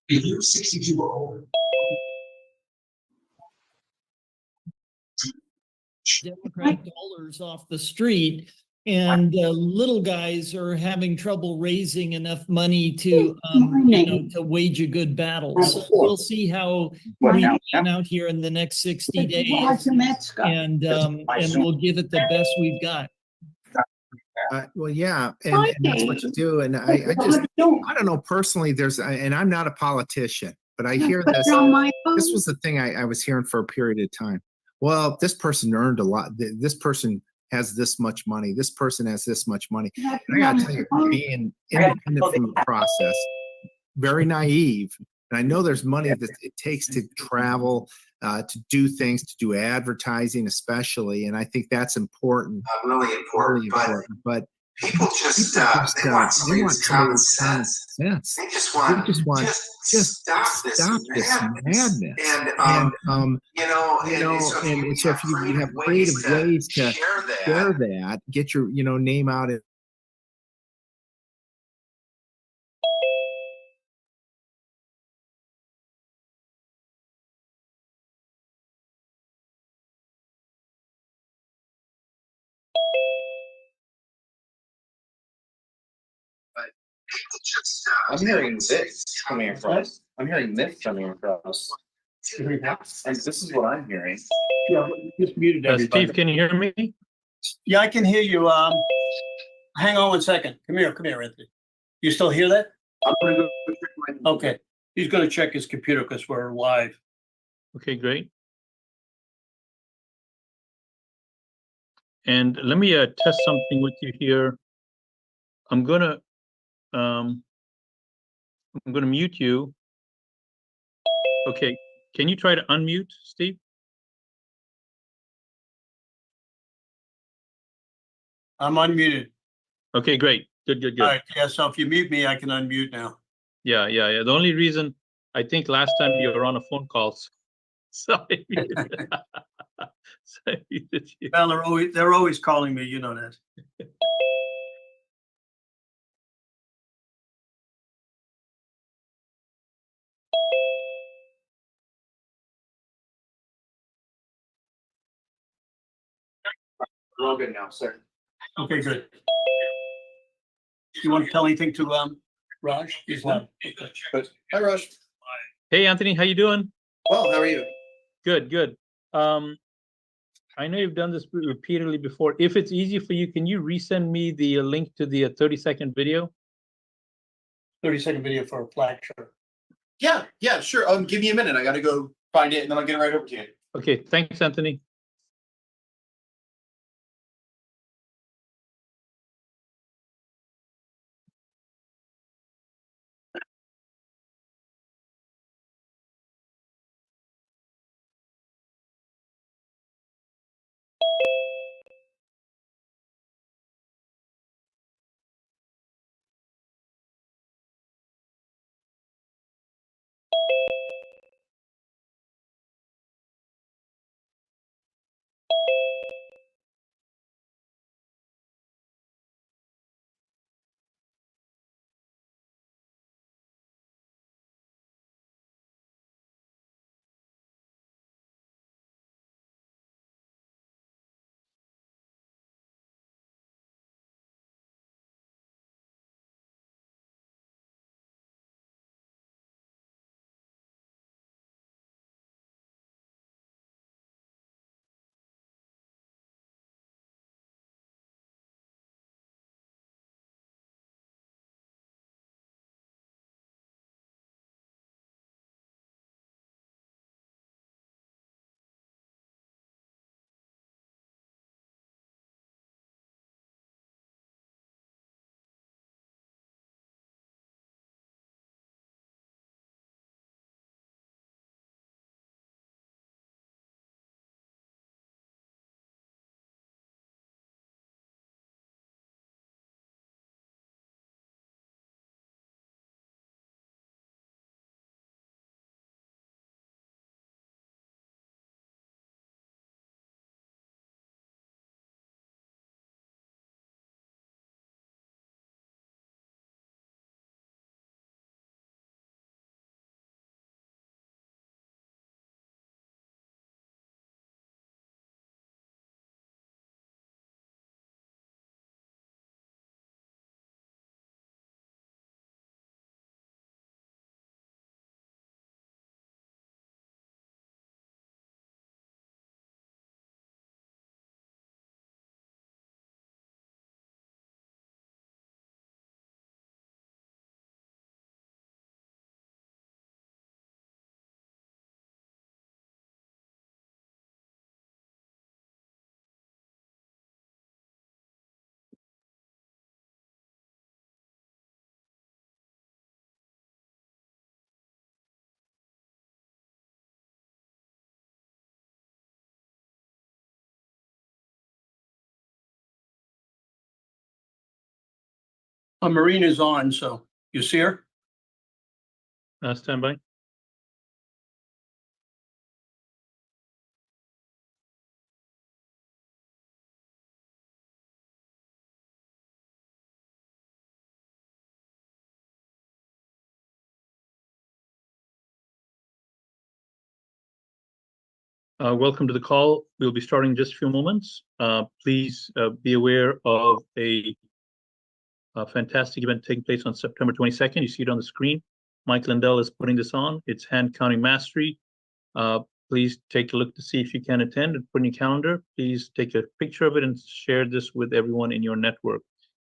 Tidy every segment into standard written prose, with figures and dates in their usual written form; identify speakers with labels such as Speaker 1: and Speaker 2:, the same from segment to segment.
Speaker 1: If you're 62 or older,
Speaker 2: Democrat dollars off the street, and little guys are having trouble raising enough money to, to wage a good battle. So we'll see how we pan out here in the next 60 days, and we'll give it the best we've got.
Speaker 3: Well, yeah, and that's what you do. And I don't know personally. And I'm not a politician, but I hear this. This was the thing I was hearing for a period of time. Well, this person earned a lot. This person has this much money. This person has this much money. And I got to tell you, being independent from the process, very naive. And I know there's money that it takes to travel, to do things, to do advertising, especially. And I think that's important.
Speaker 1: really important.
Speaker 3: But
Speaker 1: People just they want somebody with common sense.
Speaker 3: They just want stop this madness. And so if you have creative ways to share that, get your name out.
Speaker 4: I'm hearing this coming across. I'm hearing this coming across. And this is what I'm hearing.
Speaker 5: Yeah, just muted everybody.
Speaker 6: Steve, can you hear me?
Speaker 5: Yeah, I can hear you. Hang on one second. Come here, Anthony. You still hear that?
Speaker 4: I'm gonna go check my
Speaker 5: Okay. He's going to check his computer because we're live.
Speaker 6: Okay, great. And let me test something with you here. I'm gonna mute you. Okay, can you try to unmute, Steve?
Speaker 5: I'm unmuted.
Speaker 6: Okay, great. Good.
Speaker 5: All right. Yeah. So if you mute me, I can unmute now.
Speaker 6: Yeah. The only reason I think last time you were on a phone call, so I muted. So I muted you.
Speaker 5: Well, they're always calling me. You know that.
Speaker 4: We're all good now, sir.
Speaker 5: Okay, good. You want to tell anything to Raj? He's live.
Speaker 4: But hi, Raj.
Speaker 6: Hey, Anthony, how you doing?
Speaker 4: Well, how are you?
Speaker 6: Good. I know you've done this repeatedly before. If it's easy for you, can you resend me the link to the 30-second video?
Speaker 5: 30-second video for a flag shirt.
Speaker 4: Yeah, sure. Give me a minute. I got to go find it, and then I'll get it right over to you.
Speaker 6: Okay, thanks, Anthony.
Speaker 5: Marine is on, so you see her?
Speaker 6: Stand by. Welcome to the call. We'll be starting in just a few moments. Please be aware of a fantastic event taking place on September 22nd. You see it on the screen. Mike Lindell is putting this on. It's Hand Counting Mastery. Please take a look to see if you can attend and put in your calendar. Please take a picture of it and share this with everyone in your network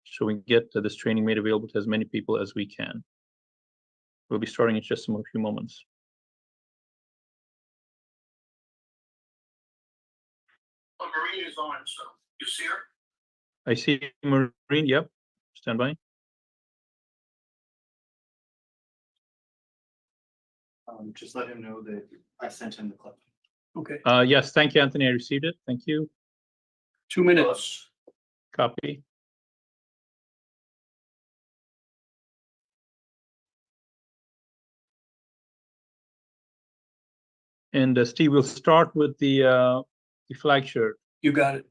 Speaker 6: so we can get this training made available to as many people as we can. We'll be starting in just a few moments.
Speaker 5: Marine is on, so you see her?
Speaker 6: I see Marine. Yep. Stand by.
Speaker 4: Just let him know that I sent him the clip.
Speaker 5: Okay,
Speaker 6: Yes, thank you, Anthony. I received it. Thank you.
Speaker 5: 2 minutes.
Speaker 6: Copy. And Steve, we'll start with the flag shirt.
Speaker 5: You got it.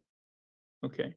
Speaker 6: Okay.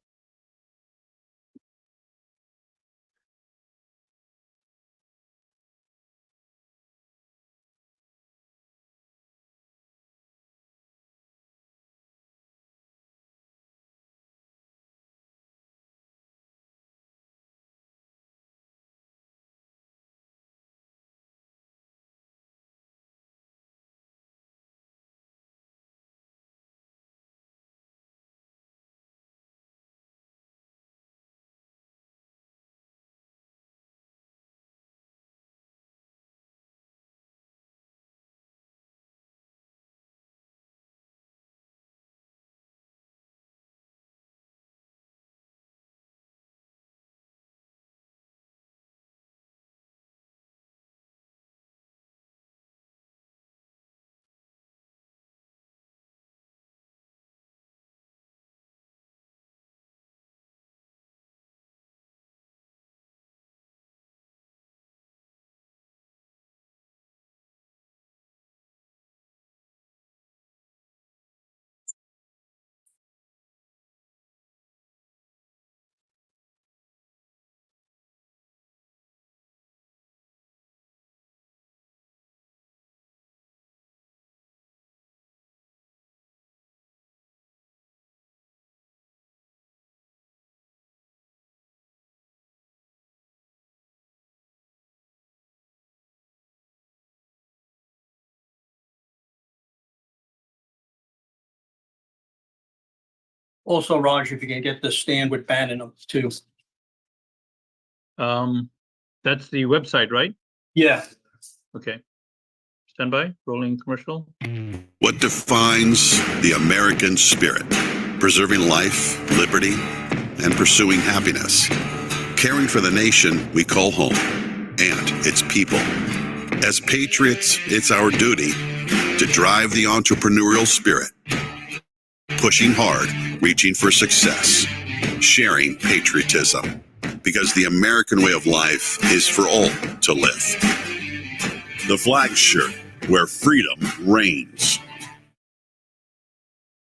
Speaker 5: Also, Raj, if you can get the Stand with Bannon up too.
Speaker 6: That's the website, right?
Speaker 5: Yeah.
Speaker 6: Okay. Stand by. Rolling commercial.
Speaker 7: What defines the American spirit? Preserving life, liberty, and pursuing happiness. Caring for the nation we call home and its people. As patriots, it's our duty to drive the entrepreneurial spirit. Pushing hard, reaching for success, sharing patriotism, because the American way of life is for all to live. The flag shirt, where freedom reigns.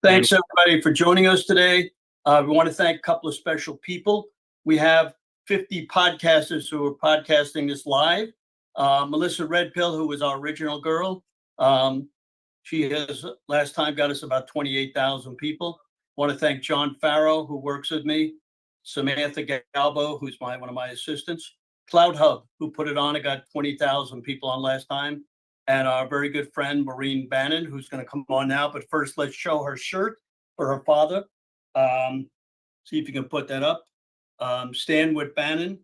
Speaker 5: Thanks, everybody, for joining us today. We want to thank a couple of special people. We have 50 podcasters who are podcasting this live. Melissa Redpill, who was our original girl. She has last time got us about 28,000 people. Want to thank John Farrow, who works with me. Samantha Galbo, who's one of my assistants. Cloud Hub, who put it on. It got 20,000 people on last time. And our very good friend, Maureen Bannon, who's going to come on now. But first, let's show her shirt for her father. See if you can put that up. Stand with Bannon.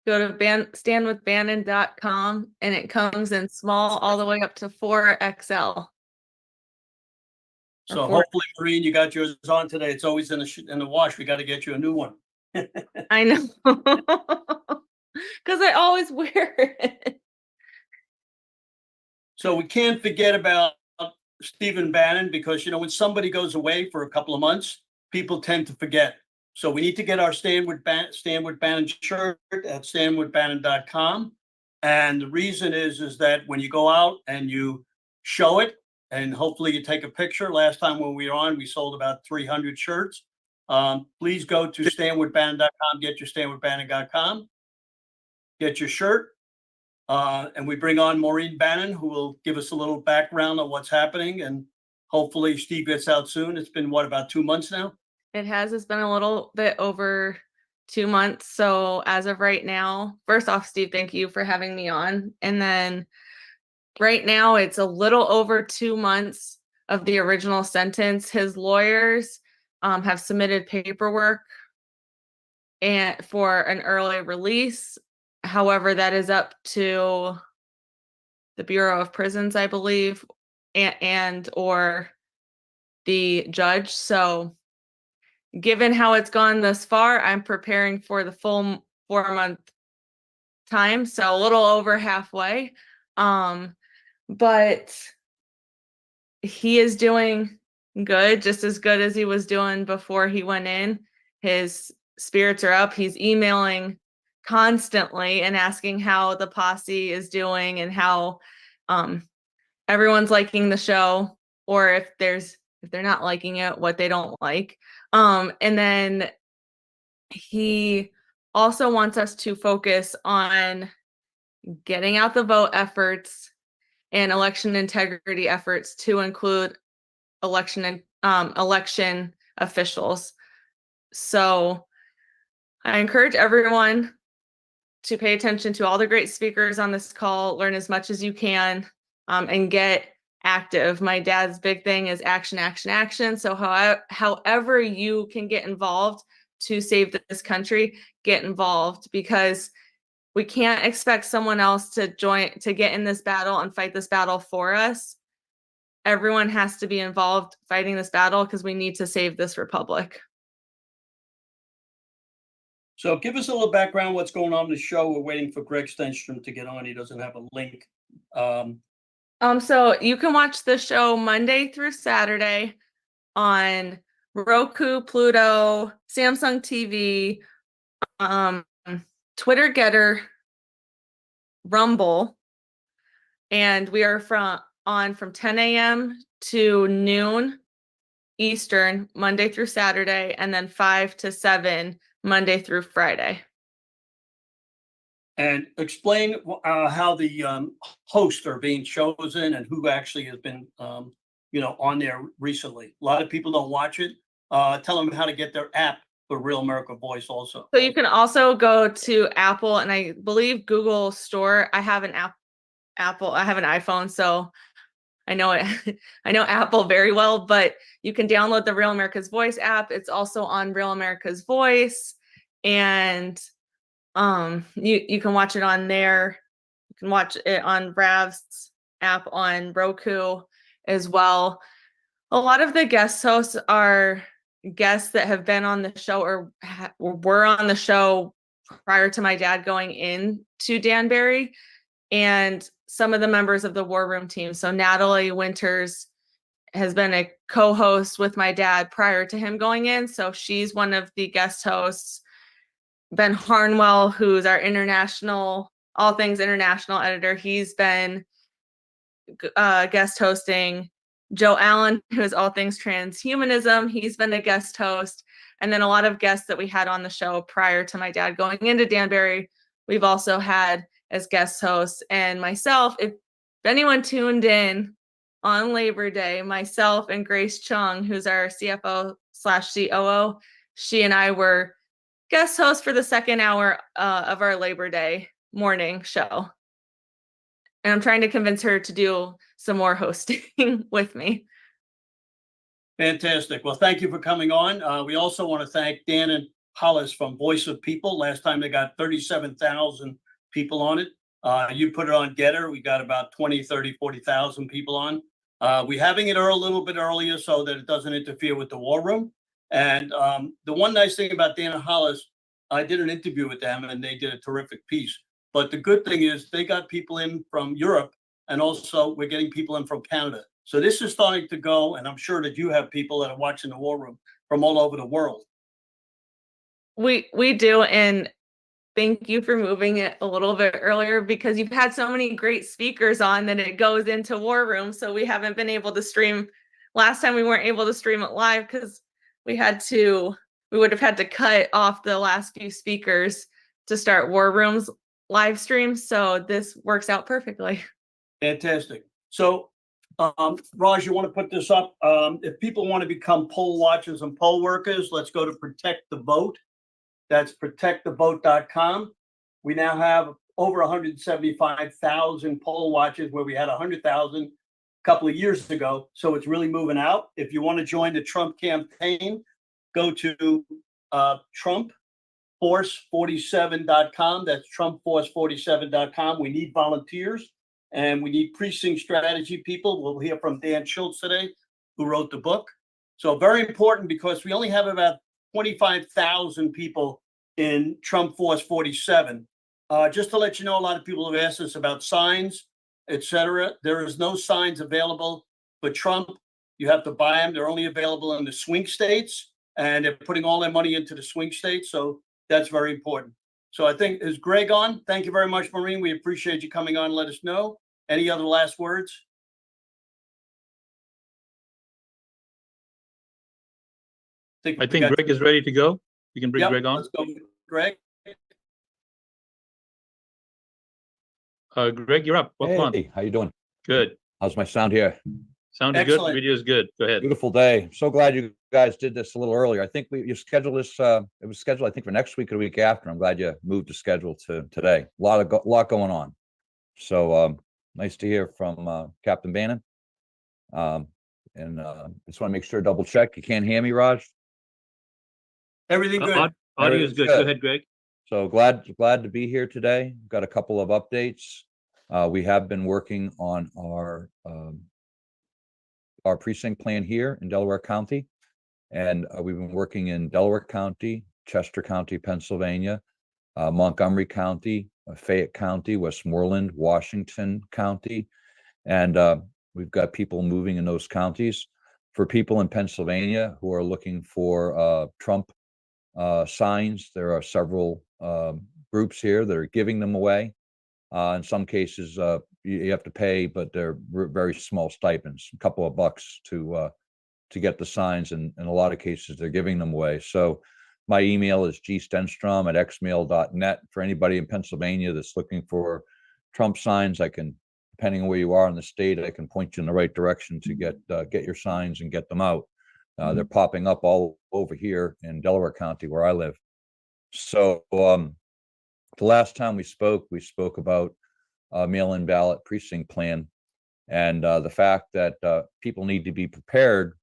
Speaker 8: Go to standwithbannon.com and it comes in small all the way up to 4XL.
Speaker 5: So hopefully, Maureen, you got yours on today. It's always in the wash. We got to get you a new one.
Speaker 8: I know. Because I always wear it.
Speaker 5: So we can't forget about Stephen Bannon because, when somebody goes away for a couple of months, people tend to forget. So we need to get our Stand with Bannon shirt at standwithbannon.com. And the reason is that when you go out and you show it, and hopefully you take a picture. Last time when we were on, we sold about 300 shirts. Please go to standwithbannon.com, get your standwithbannon.com, get your shirt. And we bring on Maureen Bannon, who will give us a little background on what's happening. And hopefully Steve gets out soon. It's been, what, about 2 months now?
Speaker 8: It has. It's been a little bit over 2 months. So as of right now, first off, Steve, thank you for having me on. And then right now, it's a little over 2 months of the original sentence. His lawyers have submitted paperwork and for an early release. However, that is up to the Bureau of Prisons, I believe, and or the judge. So given how it's gone thus far, I'm preparing for the full 4-month time. So a little over halfway. But he is doing good, just as good as he was doing before he went in. His spirits are up. He's emailing constantly and asking how the posse is doing and how everyone's liking the show, or if they're not liking it, what they don't like. And then he also wants us to focus on getting out the vote efforts and election integrity efforts to include election officials. So I encourage everyone to pay attention to all the great speakers on this call, learn as much as you can, and get active. My dad's big thing is action, action, action. So however you can get involved to save this country, get involved, because we can't expect someone else to get in this battle and fight this battle for us. Everyone has to be involved fighting this battle because we need to save this republic.
Speaker 5: So give us a little background, what's going on in the show. We're waiting for Greg Stenstrom to get on. He doesn't have a link.
Speaker 8: So you can watch the show Monday through Saturday on Roku, Pluto, Samsung TV, Twitter Getter, Rumble, and we are from 10 a.m. to noon Eastern, Monday through Saturday, and then 5 to 7 Monday through Friday.
Speaker 5: And explain how the hosts are being chosen and who actually has been, on there recently. A lot of people don't watch it. Tell them how to get their app for Real America Voice also.
Speaker 8: So you can also go to Apple and I believe Google Store. I have an Apple. I have an iPhone, so I know it. I know Apple very well, but you can download the Real America's Voice app. It's also on Real America's Voice, and you can watch it on there. You can watch it on Rav's app on Roku as well. A lot of the guest hosts are guests that have been on the show or were on the show prior to my dad going into Danbury, and some of the members of the War Room team. So Natalie Winters has been a co-host with my dad prior to him going in. So she's one of the guest hosts. Ben Harnwell, who's our all things international editor, he's been guest hosting. Joe Allen, who is all things transhumanism, he's been a guest host. And then a lot of guests that we had on the show prior to my dad going into Danbury, we've also had as guest hosts. And myself, if anyone tuned in on Labor Day, myself and Grace Chung, who's our CFO/COO, she and I were guest hosts for the second hour of our Labor Day morning show. And I'm trying to convince her to do some more hosting with me.
Speaker 5: Fantastic. Well, thank you for coming on. We also want to thank Dan and Hollis from Voice of People. Last time they got 37,000 people on it. You put it on Getter. We got about 20, 30, 40,000 people on. We're having it a little bit earlier so that it doesn't interfere with the War Room. And the one nice thing about Dan and Hollis, I did an interview with them and they did a terrific piece. But the good thing is they got people in from Europe, and also we're getting people in from Canada. So this is starting to go, and I'm sure that you have people that are watching the War Room from all over the world.
Speaker 8: We do, and thank you for moving it a little bit earlier because you've had so many great speakers on that it goes into War Room. So we haven't been able to stream. Last time we weren't able to stream it live because we would have had to cut off the last few speakers to start War Room's live stream. So this works out perfectly.
Speaker 5: Fantastic. So, Raj, you want to put this up? If people want to become poll watchers and poll workers, let's go to Protect the Vote. That's protectthevote.com. We now have over 175,000 poll watchers where we had 100,000 a couple of years ago. So it's really moving out. If you want to join the Trump campaign, go to TrumpForce47.com. That's TrumpForce47.com. We need volunteers and we need precinct strategy people. We'll hear from Dan Schultz today, who wrote the book. So very important because we only have about 25,000 people in Trump Force 47. Just to let you know, a lot of people have asked us about signs, etc. There is no signs available for Trump. You have to buy them. They're only available in the swing states, and they're putting all their money into the swing states. So that's very important. So I think, is Greg on? Thank you very much, Maureen. We appreciate you coming on and let us know. Any other last words?
Speaker 6: I think Greg is ready to go. You can bring Greg on.
Speaker 5: Let's go, Greg.
Speaker 6: Greg, you're up. Welcome on.
Speaker 9: Hey, how you doing?
Speaker 6: Good.
Speaker 9: How's my sound here?
Speaker 6: Sounding good. The video is good. Go ahead.
Speaker 9: Beautiful day. So glad you guys did this a little earlier. I think you scheduled this. It was scheduled, I think, for next week or the week after. I'm glad you moved the schedule to today. A lot going on. So nice to hear from Captain Bannon. And just want to make sure, double check. You can't hear me, Raj?
Speaker 5: Everything good.
Speaker 6: Audio is good. Go ahead, Greg.
Speaker 9: So glad to be here today. Got a couple of updates. We have been working on our precinct plan here in Delaware County, and we've been working in Delaware County, Chester County, Pennsylvania, Montgomery County, Fayette County, Westmoreland, Washington County, and we've got people moving in those counties. For people in Pennsylvania who are looking for Trump signs, there are several groups here that are giving them away. In some cases, you have to pay, but they're very small stipends, a couple of bucks to get the signs, and in a lot of cases, they're giving them away. So my email is gstenstrom@xmail.net. For anybody in Pennsylvania that's looking for Trump signs, I can, depending on where you are in the state, I can point you in the right direction to get your signs and get them out. They're popping up all over here in Delaware County where I live. So the last time we spoke about mail-in ballot precinct plan, and the fact that people need to be prepared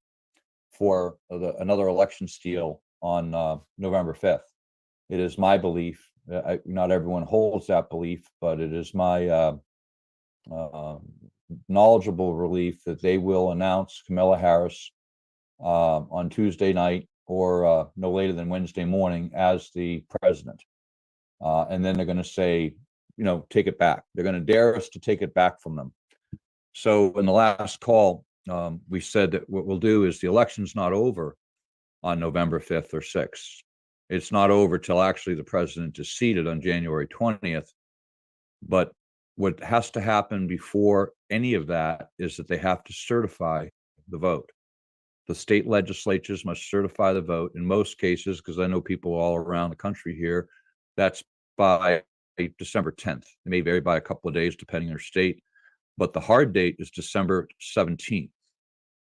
Speaker 9: for another election steal on November 5th. It is my belief, not everyone holds that belief, but it is my knowledgeable belief that they will announce Kamala Harris on Tuesday night or no later than Wednesday morning as the president. And then they're going to say, take it back. They're going to dare us to take it back from them. So in the last call, we said that what we'll do is the election's not over on November 5th or 6th. It's not over till actually the president is seated on January 20th. But what has to happen before any of that is that they have to certify the vote. The state legislatures must certify the vote. In most cases, because I know people all around the country here, that's by December 10th. It may vary by a couple of days depending on your state, but the hard date is December 17th.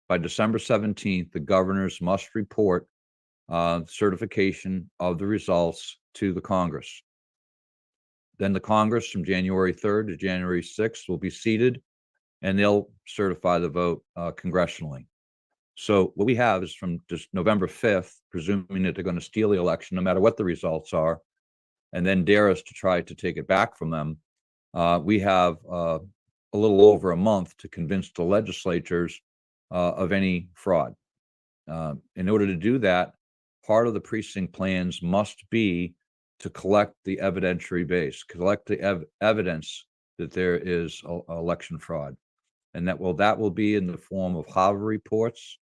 Speaker 9: By December 17th, the governors must report certification of the results to the Congress. Then the Congress from January 3rd to January 6th will be seated, and they'll certify the vote congressionally. So what we have is from just November 5th, presuming that they're going to steal the election, no matter what the results are, and then dare us to try to take it back from them. We have a little over a month to convince the legislatures of any fraud. In order to do that, part of the precinct plans must be to collect the evidentiary base, collect the evidence that there is election fraud. And that will be in the form of Harvard reports.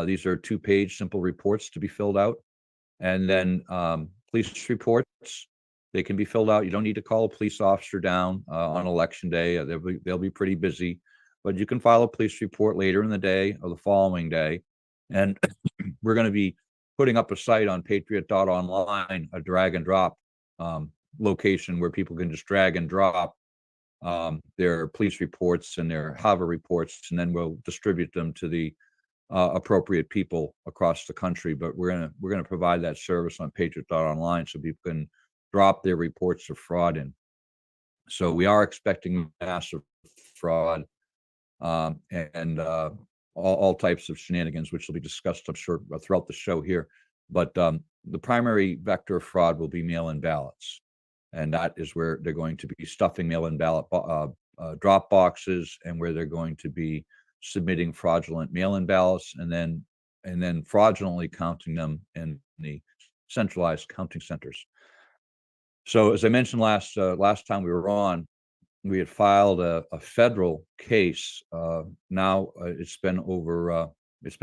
Speaker 9: These are 2-page simple reports to be filled out. And then police reports, they can be filled out. You don't need to call a police officer down on election day. They'll be pretty busy, but you can file a police report later in the day or the following day. And we're going to be putting up a site on patriot.online, a drag and drop location where people can just drag and drop their police reports and their HAVA reports, and then we'll distribute them to the appropriate people across the country. But we're gonna provide that service on patriot.online so people can drop their reports of fraud in. So we are expecting massive fraud and all types of shenanigans, which will be discussed, I'm sure, throughout the show here. But the primary vector of fraud will be mail-in ballots. And that is where they're going to be stuffing mail-in ballot drop boxes, and where they're going to be submitting fraudulent mail-in ballots and then fraudulently counting them in the centralized counting centers. So as I mentioned last time we were on, we had filed a federal case. Now it's been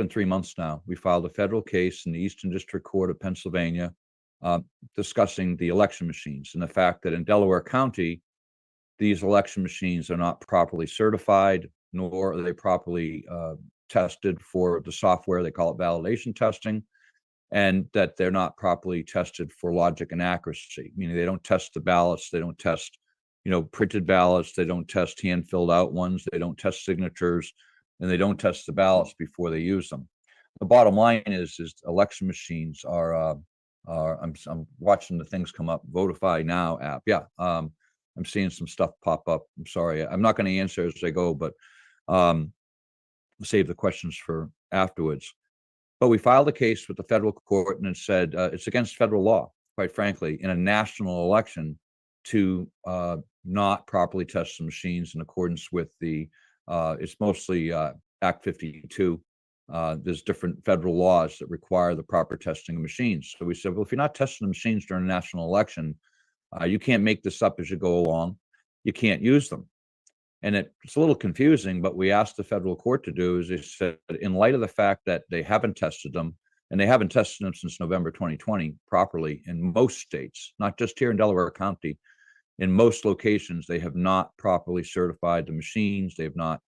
Speaker 9: 3 months now. We filed a federal case in the Eastern District Court of Pennsylvania discussing the election machines and the fact that in Delaware County, these election machines are not properly certified, nor are they properly tested for the software. They call it validation testing, and that they're not properly tested for logic and accuracy, meaning they don't test the ballots, they don't test, printed ballots, they don't test hand-filled out ones, they don't test signatures, and they don't test the ballots before they use them. The bottom line is election machines are I'm watching the things come up. Votify Now app. Yeah. I'm seeing some stuff pop up. I'm sorry. I'm not going to answer as I go, but save the questions for afterwards. But we filed a case with the federal court, and it said it's against federal law, quite frankly, in a national election to not properly test the machines in accordance with the, it's mostly Act 52. There's different federal laws that require the proper testing of machines. So we said, well, if you're not testing the machines during a national election, you can't make this up as you go along. You can't use them. And it's a little confusing, but we asked the federal court to do is they said, in light of the fact that they haven't tested them, and they haven't tested them since November 2020 properly in most states, not just here in Delaware County, in most locations, they have not properly certified the machines. They have not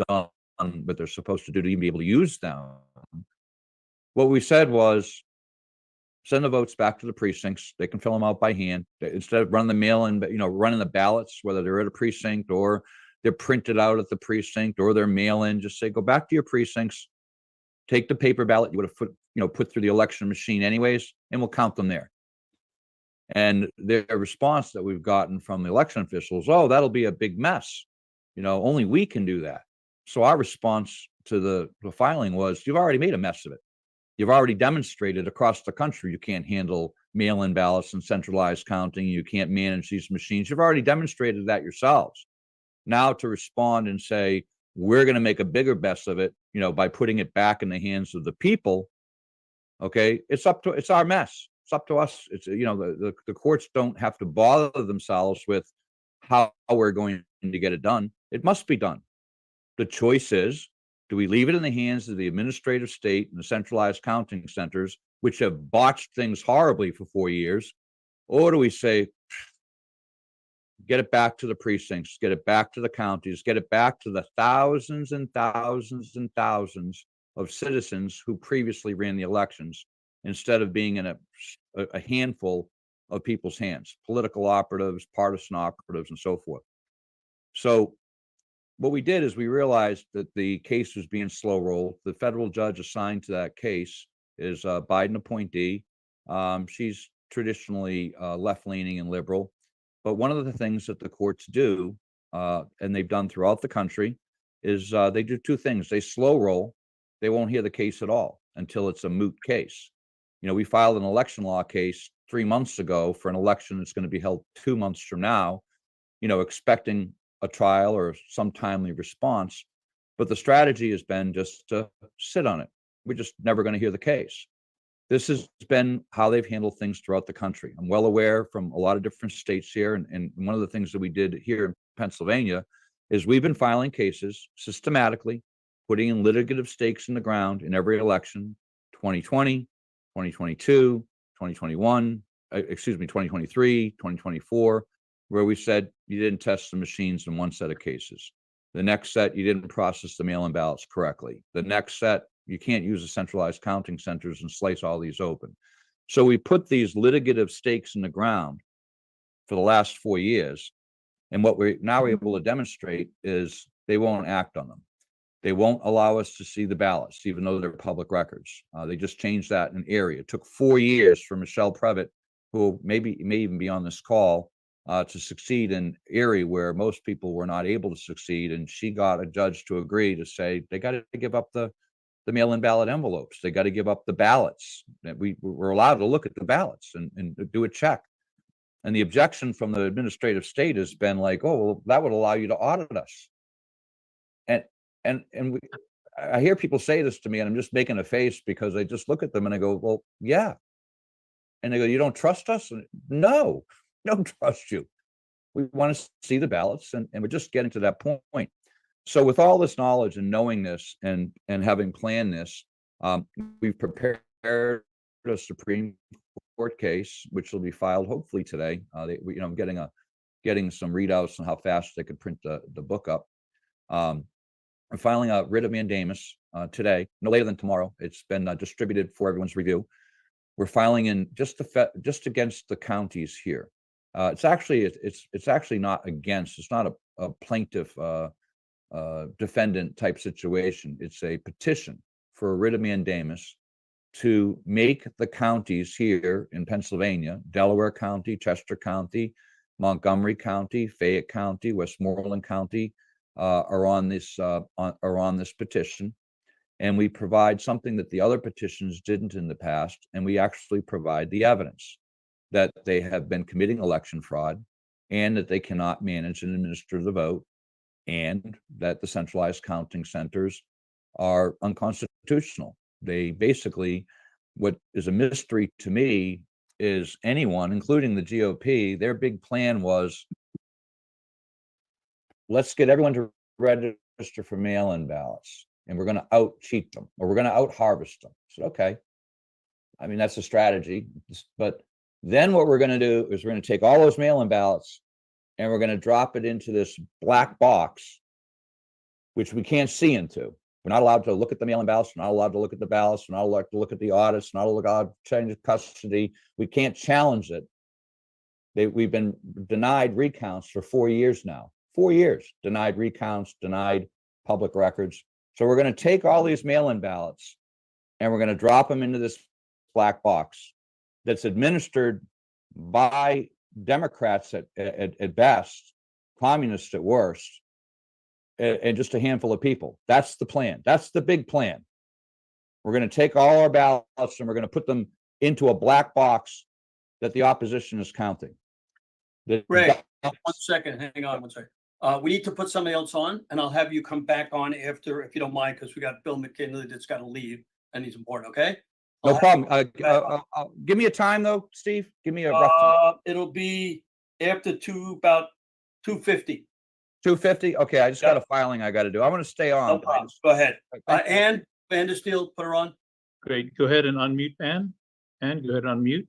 Speaker 9: done what they're supposed to do to even be able to use them. What we said was, send the votes back to the precincts. They can fill them out by hand instead of running the mail-in, running the ballots, whether they're at a precinct or they're printed out at the precinct or they're mail-in. Just say, go back to your precincts, take the paper ballot you would have put through the election machine anyways, and we'll count them there. And their response that we've gotten from the election officials, oh, that'll be a big mess. Only we can do that. So our response to the filing was, you've already made a mess of it. You've already demonstrated across the country you can't handle mail-in ballots and centralized counting. You can't manage these machines. You've already demonstrated that yourselves. Now to respond and say, we're going to make a bigger mess of it, by putting it back in the hands of the people. Okay, it's our mess. It's up to us. It's, the courts don't have to bother themselves with how we're going to get it done. It must be done. The choice is, do we leave it in the hands of the administrative state and the centralized counting centers, which have botched things horribly for 4 years? Or do we say, get it back to the precincts, get it back to the counties, get it back to the thousands and thousands and thousands of citizens who previously ran the elections, instead of being in a handful of people's hands, political operatives, partisan operatives, and so forth. So what we did is we realized that the case was being slow rolled. The federal judge assigned to that case is a Biden appointee. She's traditionally left-leaning and liberal. But one of the things that the courts do, and they've done throughout the country, is they do two things. They slow roll. They won't hear the case at all until it's a moot case. We filed an election law case 3 months ago for an election that's going to be held 2 months from now, expecting a trial or some timely response. But the strategy has been just to sit on it. We're just never going to hear the case. This has been how they've handled things throughout the country. I'm well aware from a lot of different states here. And one of the things that we did here in Pennsylvania is we've been filing cases systematically, putting in litigative stakes in the ground in every election, 2020, 2022, 2021, 2023, 2024, where we said you didn't test the machines in one set of cases. The next set, you didn't process the mail-in ballots correctly. The next set, you can't use the centralized counting centers and slice all these open. So we put these litigative stakes in the ground for the last 4 years. And what we're now able to demonstrate is they won't act on them. They won't allow us to see the ballots, even though they're public records. They just changed that in area. It took 4 years for Michelle Previtt, who may even be on this call, to succeed in Erie, where most people were not able to succeed. And she got a judge to agree to say they got to give up the mail-in ballot envelopes. They got to give up the ballots. That we're allowed to look at the ballots and do a check. And the objection from the administrative state has been like, oh, well, that would allow you to audit us. And I hear people say this to me, and I'm just making a face because I just look at them and I go, well, yeah. And they go, you don't trust us? No, don't trust you. We want to see the ballots, and we're just getting to that point. So with all this knowledge and knowing this and having planned this, we've prepared a Supreme Court case, which will be filed hopefully today. I'm getting some readouts on how fast they could print the book up. I'm filing a writ of mandamus today, no later than tomorrow. It's been distributed for everyone's review. We're filing in just against the counties here. It's actually not against. It's not a plaintiff defendant type situation. It's a petition for a writ of mandamus to make the counties here in Pennsylvania, Delaware County, Chester County, Montgomery County, Fayette County, Westmoreland County, are on this petition. And we provide something that the other petitions didn't in the past, and we actually provide the evidence that they have been committing election fraud, and that they cannot manage and administer the vote, and that the centralized counting centers are unconstitutional. They basically, what is a mystery to me is anyone, including the GOP, their big plan was, let's get everyone to register for mail-in ballots, and we're going to out-cheat them, or we're going to out-harvest them. I said, okay. I mean, that's a strategy. But then what we're going to do is we're going to take all those mail-in ballots and we're going to drop it into this black box, which we can't see into. We're not allowed to look at the mail-in ballots. We're not allowed to look at the ballots. We're not allowed to look at the audits. We're not allowed to change custody. We can't challenge it. We've been denied recounts for 4 years now. 4 years, denied recounts, denied public records. So we're going to take all these mail-in ballots and we're going to drop them into this black box that's administered by Democrats at best, communists at worst, and just a handful of people. That's the plan. That's the big plan. We're going to take all our ballots and we're going to put them into a black box that the opposition is counting.
Speaker 5: Ray, 1 second. Hang on 1 second. We need to put somebody else on, and I'll have you come back on after, if you don't mind, because we got Bill McKinley that's got to leave, and he's important. Okay.
Speaker 9: No problem. Give me a time though, Steve. Give me a rough time.
Speaker 5: It'll be after about 2:50.
Speaker 9: 2:50. Okay, I just got a filing I got to do. I want to stay on.
Speaker 5: No problem. Go ahead. Ann Vandersteel, put her on.
Speaker 6: Great. Go ahead and unmute Ann. Ann, go ahead and unmute.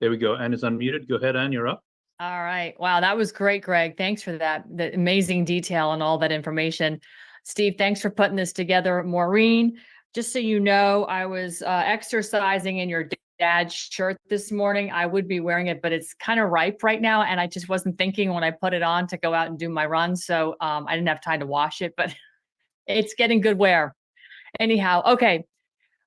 Speaker 6: There we go. Ann is unmuted. Go ahead, Ann. You're up.
Speaker 10: All right. Wow, that was great, Greg. Thanks for that. The amazing detail and all that information. Steve, thanks for putting this together. Maureen, just so you know, I was exercising in your dad's shirt this morning. I would be wearing it, but it's kind of ripe right now. And I just wasn't thinking when I put it on to go out and do my run. So I didn't have time to wash it, but it's getting good wear. Anyhow, okay.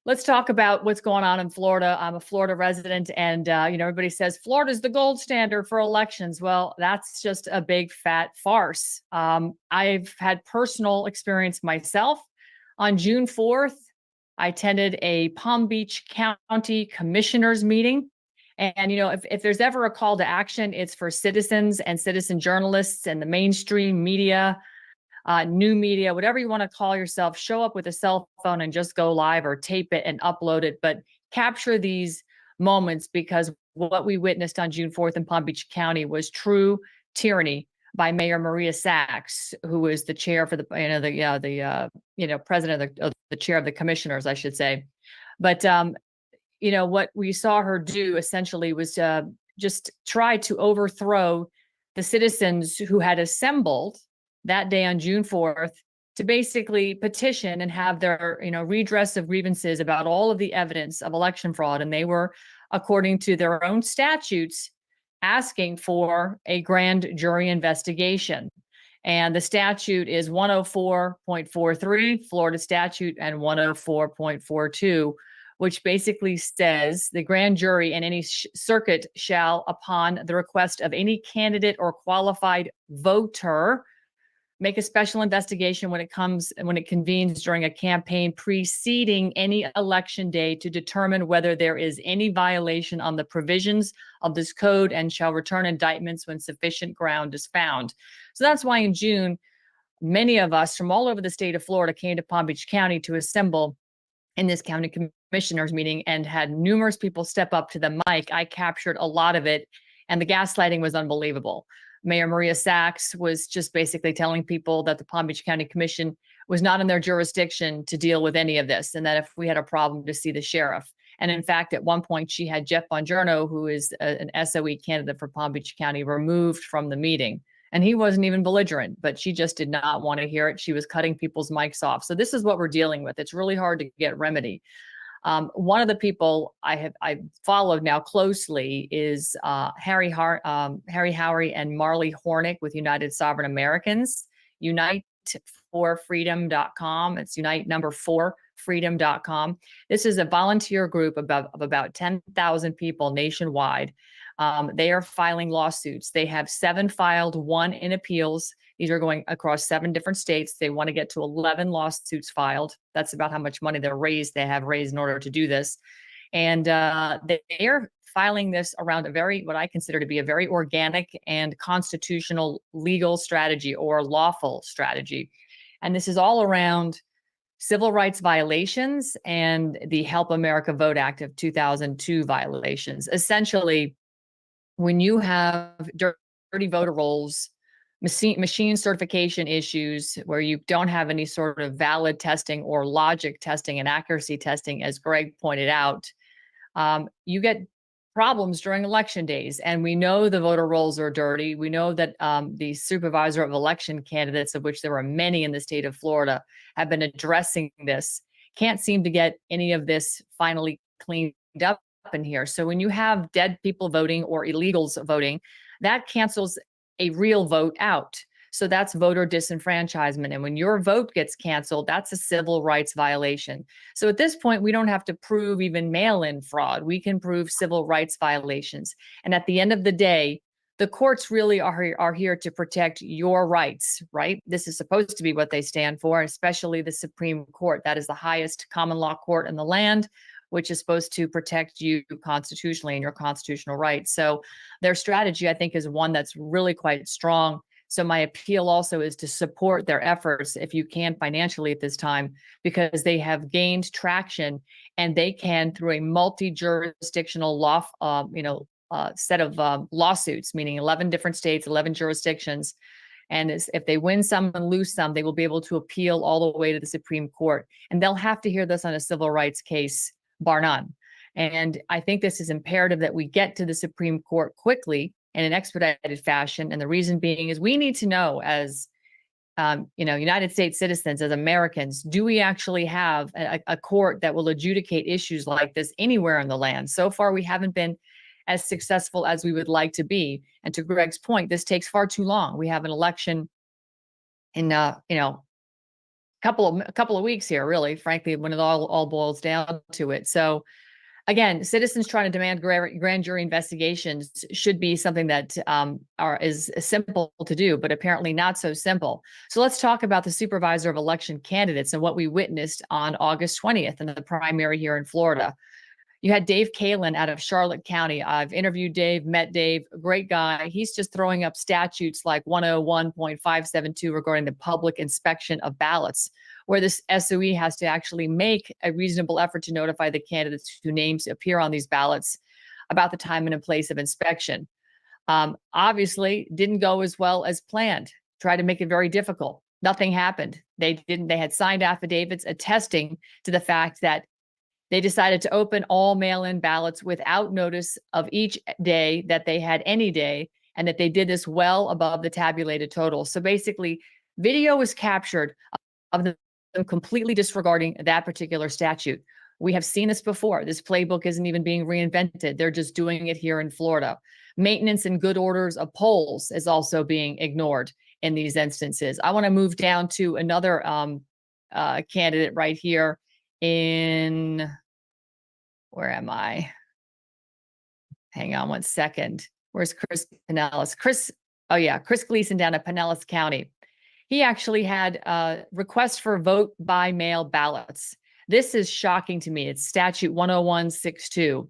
Speaker 10: Let's talk about what's going on in Florida. I'm a Florida resident, and everybody says Florida's the gold standard for elections. Well, that's just a big fat farce. I've had personal experience myself. On June 4th, I attended a Palm Beach County Commissioners meeting. And, if there's ever a call to action, it's for citizens and citizen journalists and the mainstream media, new media, whatever you want to call yourself. Show up with a cell phone and just go live or tape it and upload it. But capture these moments, because what we witnessed on June 4th in Palm Beach County was true tyranny by Mayor Maria Sachs, who is the chair for the president of the chair of the commissioners, I should say. But what we saw her do essentially was just try to overthrow the citizens who had assembled that day on June 4th to basically petition and have their, redress of grievances about all of the evidence of election fraud. And they were, according to their own statutes, asking for a grand jury investigation. And the statute is 104.43, Florida statute, and 104.42, which basically says the grand jury in any circuit shall, upon the request of any candidate or qualified voter, make a special investigation when it convenes during a campaign preceding any election day to determine whether there is any violation on the provisions of this code, and shall return indictments when sufficient ground is found. So that's why in June, many of us from all over the state of Florida came to Palm Beach County to assemble in this county commissioners meeting and had numerous people step up to the mic. I captured a lot of it, and the gaslighting was unbelievable. Mayor Maria Sachs was just basically telling people that the Palm Beach County Commission was not in their jurisdiction to deal with any of this, and that if we had a problem, to see the sheriff. And in fact, at one point, she had Jeff Bongiorno, who is an SOE candidate for Palm Beach County, removed from the meeting. And he wasn't even belligerent, but she just did not want to hear it. She was cutting people's mics off. So this is what we're dealing with. It's really hard to get remedy. One of the people I followed now closely is Harry Howery and Marley Hornick with United Sovereign Americans, unite4freedom.com. It's unite4freedom.com. This is a volunteer group of about 10,000 people nationwide. They are filing lawsuits. They have 7 filed, 1 in appeals. These are going across 7 different states. They want to get to 11 lawsuits filed. That's about how much money they have raised in order to do this. And they're filing this around what I consider to be a very organic and constitutional legal strategy, or lawful strategy. And this is all around civil rights violations and the Help America Vote Act of 2002 violations. Essentially, when you have dirty voter rolls, machine certification issues where you don't have any sort of valid testing or logic testing and accuracy testing, as Greg pointed out, you get problems during election days. And we know the voter rolls are dirty. We know that the supervisor of election candidates, of which there are many in the state of Florida, have been addressing this. Can't seem to get any of this finally cleaned up in here. So when you have dead people voting or illegals voting, that cancels a real vote out. So that's voter disenfranchisement. And when your vote gets canceled, that's a civil rights violation. So at this point, we don't have to prove even mail-in fraud. We can prove civil rights violations. And at the end of the day, the courts really are here to protect your rights, right? This is supposed to be what they stand for, especially the Supreme Court. That is the highest common law court in the land, which is supposed to protect you constitutionally and your constitutional rights. So their strategy, I think, is one that's really quite strong. So my appeal also is to support their efforts, if you can financially at this time, because they have gained traction, and they can, through a multi-jurisdictional law, set of lawsuits, meaning 11 different states, 11 jurisdictions. And if they win some and lose some, they will be able to appeal all the way to the Supreme Court. And they'll have to hear this on a civil rights case, bar none. And I think this is imperative that we get to the Supreme Court quickly in an expedited fashion. And the reason being is we need to know, as United States citizens, as Americans, do we actually have a court that will adjudicate issues like this anywhere in the land? So far, we haven't been as successful as we would like to be. And to Greg's point, this takes far too long. We have an election in a couple of weeks here, really, frankly, when it all boils down to it. So again, citizens trying to demand grand jury investigations should be something that is simple to do, but apparently not so simple. So let's talk about the supervisor of election candidates and what we witnessed on August 20th in the primary here in Florida. You had Dave Kalin out of Charlotte County. I've interviewed Dave, met Dave, great guy. He's just throwing up statutes like 101.572 regarding the public inspection of ballots, where this SOE has to actually make a reasonable effort to notify the candidates whose names appear on these ballots about the time and place of inspection. Obviously, didn't go as well as planned. Tried to make it very difficult. Nothing happened. They had signed affidavits attesting to the fact that They decided to open all mail-in ballots without notice of each day that they had any day, and that they did this well above the tabulated total. So basically, video was captured of them completely disregarding that particular statute. We have seen this before. This playbook isn't even being reinvented. They're just doing it here in Florida. Maintenance and good orders of polls is also being ignored in these instances. I want to move down to another candidate right here in, where am I? Hang on one second. Where's Chris Pinellas? Chris Gleason down at Pinellas County. He actually had requests for vote by mail ballots. This is shocking to me. It's statute 10162.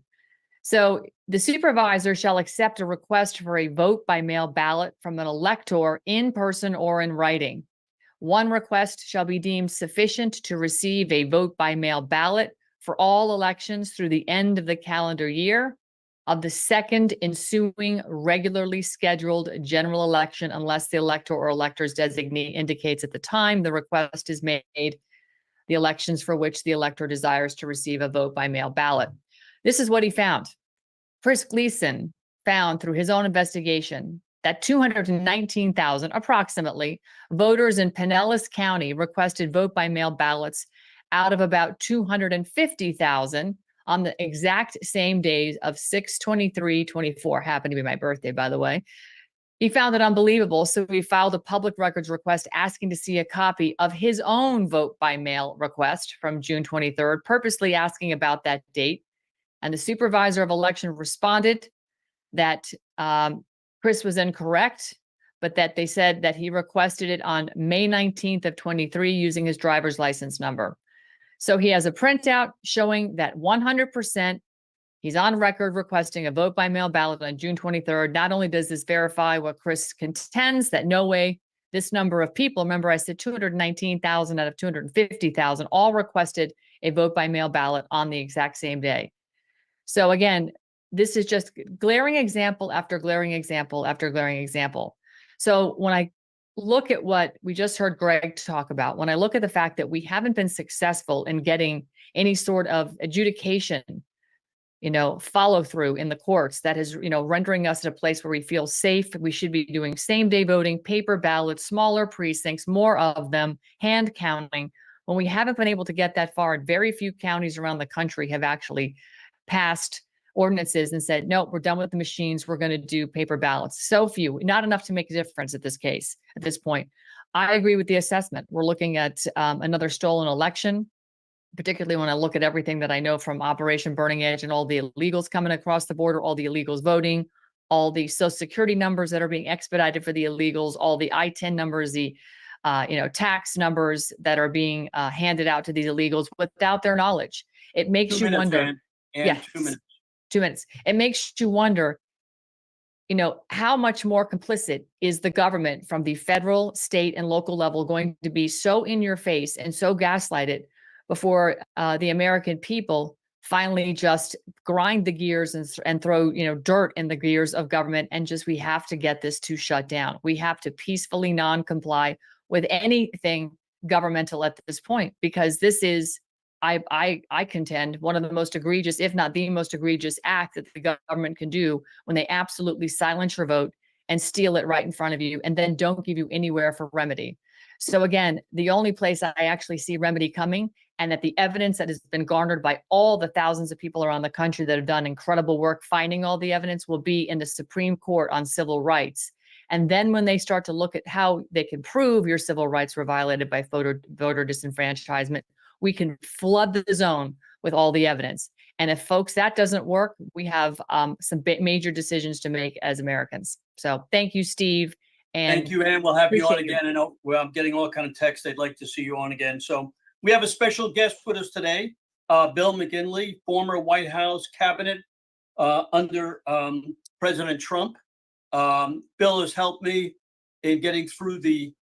Speaker 10: So the supervisor shall accept a request for a vote by mail ballot from an elector in person or in writing. One request shall be deemed sufficient to receive a vote by mail ballot for all elections through the end of the calendar year of the second ensuing regularly scheduled general election, unless the elector or elector's designee indicates at the time the request is made the elections for which the elector desires to receive a vote by mail ballot. This is what he found. Chris Gleason found through his own investigation that 219,000 approximately voters in Pinellas County requested vote by mail ballots out of about 250,000 on the exact same days of 6/23/24. Happened to be my birthday, by the way. He found it unbelievable, so he filed a public records request asking to see a copy of his own vote by mail request from June 23rd, purposely asking about that date. And the supervisor of election responded that Chris was incorrect, but that they said that he requested it on May 19th of 23 using his driver's license number. So he has a printout showing that 100% he's on record requesting a vote by mail ballot on June 23rd. Not only does this verify what Chris contends, that no way this number of people, remember I said 219,000 out of 250,000, all requested a vote by mail ballot on the exact same day. So again, this is just glaring example after glaring example after glaring example. So when I look at what we just heard Greg talk about, when I look at the fact that we haven't been successful in getting any sort of adjudication, follow through in the courts, that is, rendering us at a place where we feel safe. We should be doing same day voting, paper ballots, smaller precincts, more of them, hand counting. When we haven't been able to get that far, very few counties around the country have actually passed ordinances and said, no, we're done with the machines. We're going to do paper ballots. So few, not enough to make a difference at this point. I agree with the assessment. We're looking at another stolen election, particularly when I look at everything that I know from Operation Burning Edge and all the illegals coming across the border, all the illegals voting, all the Social Security numbers that are being expedited for the illegals, all the I-10 numbers, the tax numbers that are being handed out to these illegals without their knowledge. It makes you wonder.
Speaker 5: Yes.
Speaker 10: 2 minutes. It makes you wonder, how much more complicit is the government from the federal, state, and local level going to be so in your face and so gaslighted before the American people finally just grind the gears and throw, dirt in the gears of government and we have to get this to shut down. We have to peacefully non-comply with anything governmental at this point, because this is, I contend, one of the most egregious, if not the most egregious act that the government can do when they absolutely silence your vote and steal it right in front of you and then don't give you anywhere for remedy. So again, the only place I actually see remedy coming, and that the evidence that has been garnered by all the thousands of people around the country that have done incredible work finding all the evidence, will be in the Supreme Court on civil rights. And then when they start to look at how they can prove your civil rights were violated by voter disenfranchisement, we can flood the zone with all the evidence. And if folks, that doesn't work, we have some major decisions to make as Americans. So thank you, Steve. And
Speaker 5: thank you, Ann. We'll have you on again. I know I'm getting all kind of texts. They'd like to see you on again. So we have a special guest with us today, Bill McGinley, former White House cabinet under President Trump. Bill has helped me in getting through the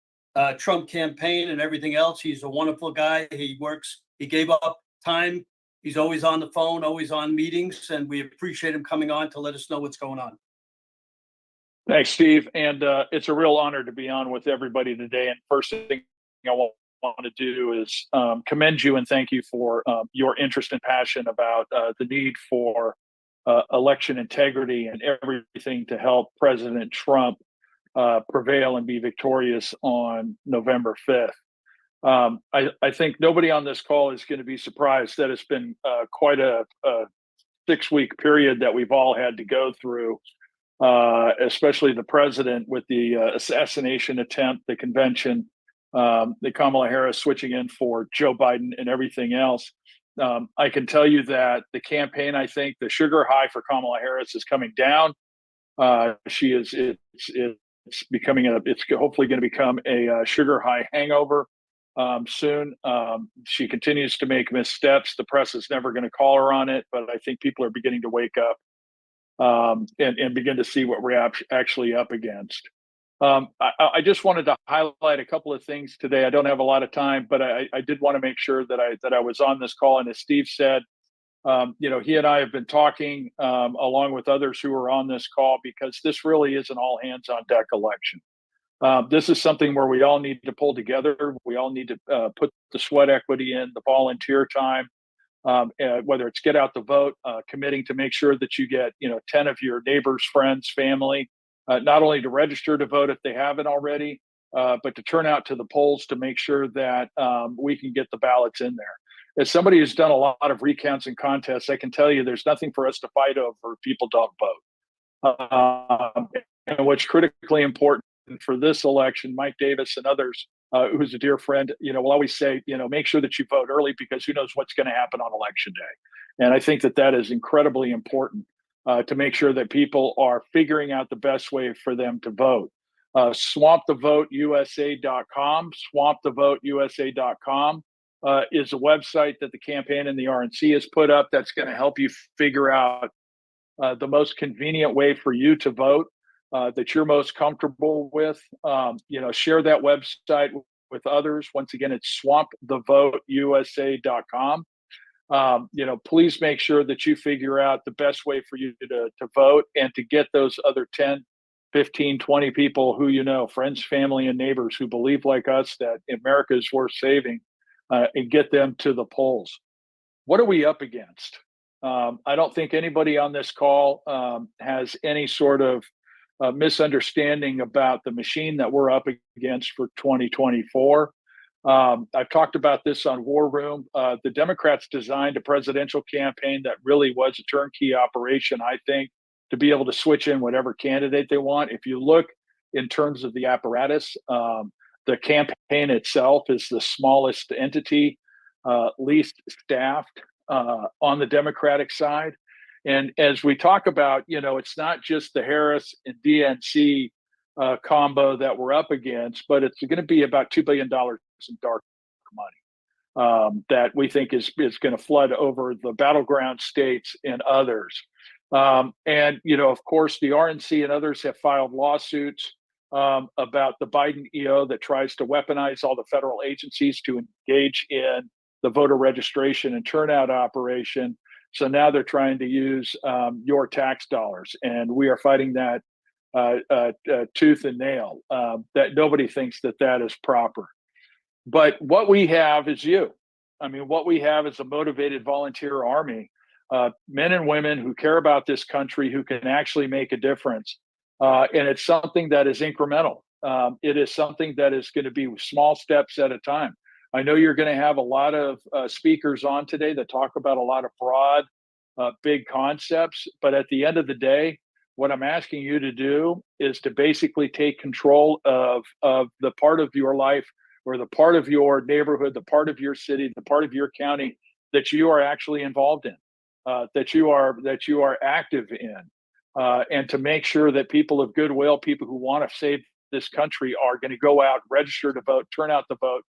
Speaker 5: Trump campaign and everything else. He's a wonderful guy. He gave up time. He's always on the phone, always on meetings, and we appreciate him coming on to let us know what's going on.
Speaker 11: Thanks, Steve. And it's a real honor to be on with everybody today. And first thing I want want to do is commend you and thank you for your interest and passion about the need for election integrity and everything to help President Trump prevail and be victorious on November 5th. I think nobody on this call is going to be surprised that it's been quite a 6-week period that we've all had to go through, especially the president with the assassination attempt, the convention, the Kamala Harris switching in for Joe Biden and everything else. I can tell you that the campaign, I think the sugar high for Kamala Harris is coming down. It's becoming it's hopefully going to become a sugar high hangover soon. She continues to make missteps. The press is never going to call her on it, but I think people are beginning to wake up and begin to see what we're actually up against. I just wanted to highlight a couple of things today. I don't have a lot of time, but I did want to make sure that I was on this call. And as Steve said, he and I have been talking along with others who are on this call because this really is an all hands on deck election. This is something where we all need to pull together. We all need to put the sweat equity in, the volunteer time, whether it's get out the vote, committing to make sure that you get 10 of your neighbors, friends, family, not only to register to vote if they haven't already, but to turn out to the polls to make sure that we can get the ballots in there. As somebody who's done a lot of recounts and contests, I can tell you there's nothing for us to fight over if people don't vote. And what's critically important for this election, Mike Davis and others, who's a dear friend, will always say, make sure that you vote early because who knows what's going to happen on election day. And I think that is incredibly important to make sure that people are figuring out the best way for them to vote. SwampTheVoteUSA.com, SwampTheVoteUSA.com is a website that the campaign and the RNC has put up that's going to help you figure out the most convenient way for you to vote. That you're most comfortable with, share that website with others. Once again, it's swampthevoteusa.com. Please make sure that you figure out the best way for you to vote and to get those other 10, 15, 20 people who, friends, family, and neighbors who believe like us that America is worth saving and get them to the polls. What are we up against? I don't think anybody on this call has any sort of misunderstanding about the machine that we're up against for 2024. I've talked about this on War Room. The Democrats designed a presidential campaign that really was a turnkey operation, I think, to be able to switch in whatever candidate they want. If you look in terms of the apparatus, the campaign itself is the smallest entity, least staffed on the Democratic side. And as we talk about, it's not just the Harris and DNC combo that we're up against, but it's going to be about $2 billion in dark money that we think is going to flood over the battleground states and others. And, of course, the RNC and others have filed lawsuits about the Biden EO that tries to weaponize all the federal agencies to engage in the voter registration and turnout operation. So now they're trying to use your tax dollars, and we are fighting that tooth and nail. That nobody thinks that is proper. But what we have is you. I mean, what we have is a motivated volunteer army, men and women who care about this country, who can actually make a difference. And it's something that is incremental. It is something that is going to be small steps at a time. I know you're going to have a lot of speakers on today that talk about a lot of broad, big concepts. But at the end of the day, what I'm asking you to do is to basically take control of the part of your life or the part of your neighborhood, the part of your city, the part of your county that you are actually involved in, that you are active in, and to make sure that people of goodwill, people who want to save this country, are going to go out, register to vote, turn out the vote,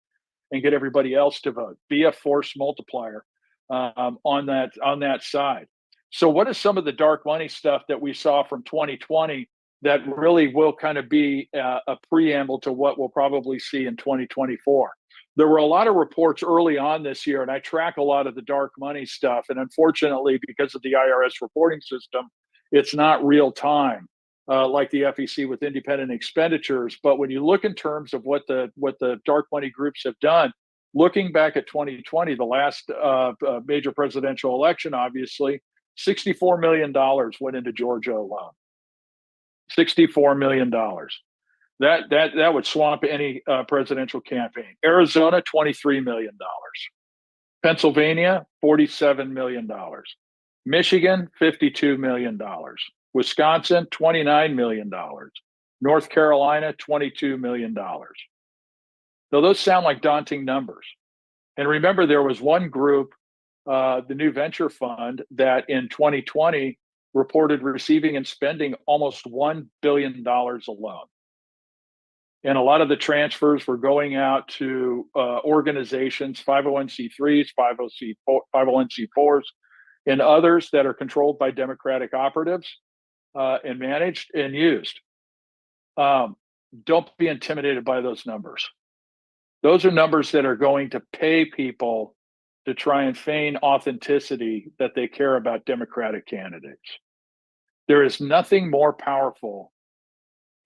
Speaker 11: and get everybody else to vote. Be a force multiplier on that side. So what is some of the dark money stuff that we saw from 2020 that really will kind of be a preamble to what we'll probably see in 2024? There were a lot of reports early on this year, and I track a lot of the dark money stuff. And unfortunately, because of the IRS reporting system, it's not real time like the FEC with independent expenditures. But when you look in terms of what the dark money groups have done, Looking back at 2020, the last major presidential election, obviously, $64 million went into Georgia alone. $64 million. That would swamp any presidential campaign. Arizona, $23 million. Pennsylvania, $47 million. Michigan, $52 million. Wisconsin, $29 million. North Carolina, $22 million. Now, those sound like daunting numbers. And remember, there was one group, the New Venture Fund, that in 2020 reported receiving and spending almost $1 billion alone. And a lot of the transfers were going out to organizations, 501c3s, 501c4s, and others that are controlled by Democratic operatives and managed and used. Don't be intimidated by those numbers. Those are numbers that are going to pay people to try and feign authenticity that they care about Democratic candidates. There is nothing more powerful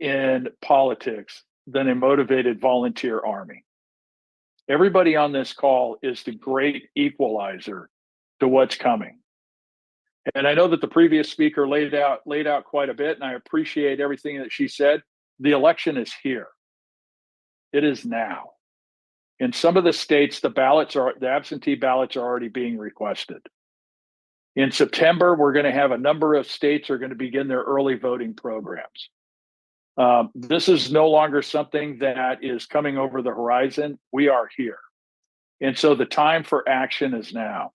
Speaker 11: in politics than a motivated volunteer army. Everybody on this call is the great equalizer to what's coming. And I know that the previous speaker laid out quite a bit, and I appreciate everything that she said. The election is here. It is now. In some of the states, the absentee ballots are already being requested. In September, we're going to have a number of states are going to begin their early voting programs. This is no longer something that is coming over the horizon. We are here. And so the time for action is now.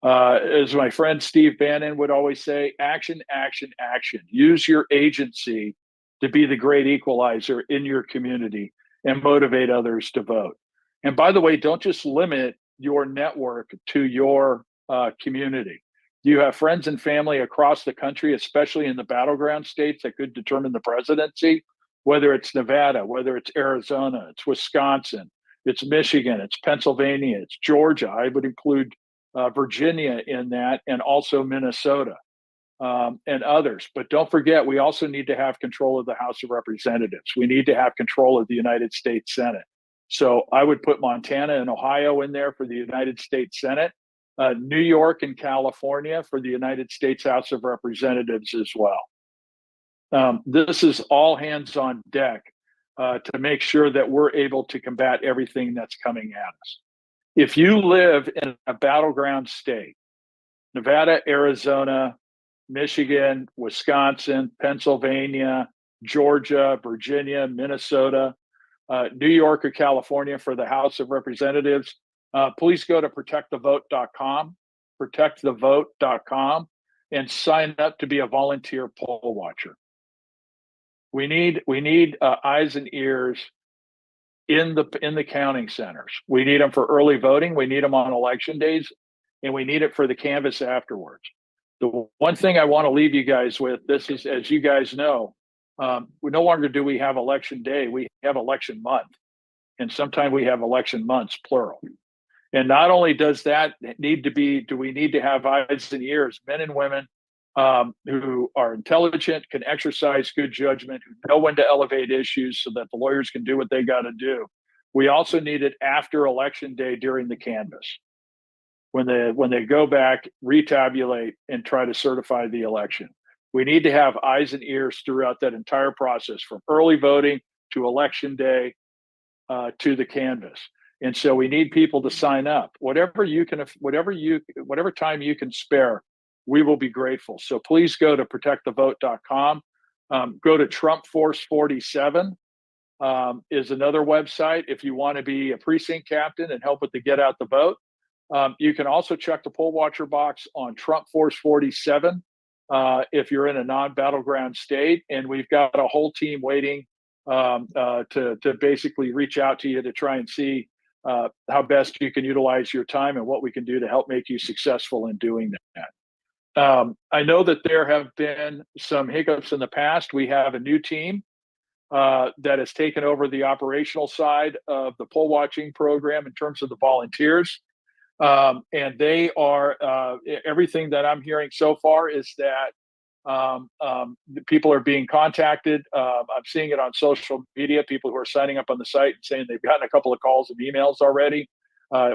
Speaker 11: As my friend Steve Bannon would always say, action, action, action. Use your agency to be the great equalizer in your community and motivate others to vote. And by the way, don't just limit your network to your community. You have friends and family across the country, especially in the battleground states that could determine the presidency, whether it's Nevada, whether it's Arizona, it's Wisconsin, it's Michigan, it's Pennsylvania, it's Georgia. I would include Virginia in that, and also Minnesota and others. But don't forget, we also need to have control of the House of Representatives. We need to have control of the United States Senate. So I would put Montana and Ohio in there for the United States Senate, New York and California for the United States House of Representatives as well. This is all hands on deck to make sure that we're able to combat everything that's coming at us. If you live in a battleground state, Nevada, Arizona, Michigan, Wisconsin, Pennsylvania, Georgia, Virginia, Minnesota, New York or California for the House of Representatives, please go to protectthevote.com, protectthevote.com, and sign up to be a volunteer poll watcher. We need eyes and ears in the counting centers. We need them for early voting. We need them on election days, and we need it for the canvass afterwards. The one thing I want to leave you guys with, this is, as you guys know, no longer do we have election day, we have election month. And sometimes we have election months, plural. And not only does that need to be, do we need to have eyes and ears, men and women who are intelligent, can exercise good judgment, who know when to elevate issues so that the lawyers can do what they got to do. We also need it after election day during the canvass, when they go back, retabulate, and try to certify the election. We need to have eyes and ears throughout that entire process, from early voting to election day to the canvass. And so we need people to sign up. Whatever time you can spare, we will be grateful. So please go to protectthevote.com. Go to Trump Force 47 is another website if you want to be a precinct captain and help with the get out the vote. You can also check the poll watcher box on Trump Force 47 if you're in a non-battleground state. And we've got a whole team waiting to basically reach out to you to try and see how best you can utilize your time and what we can do to help make you successful in doing that. I know that there have been some hiccups in the past. We have a new team that has taken over the operational side of the poll watching program in terms of the volunteers. And they are, everything that I'm hearing so far is that the people are being contacted. I'm seeing it on social media, people who are signing up on the site and saying they've gotten a couple of calls and emails already.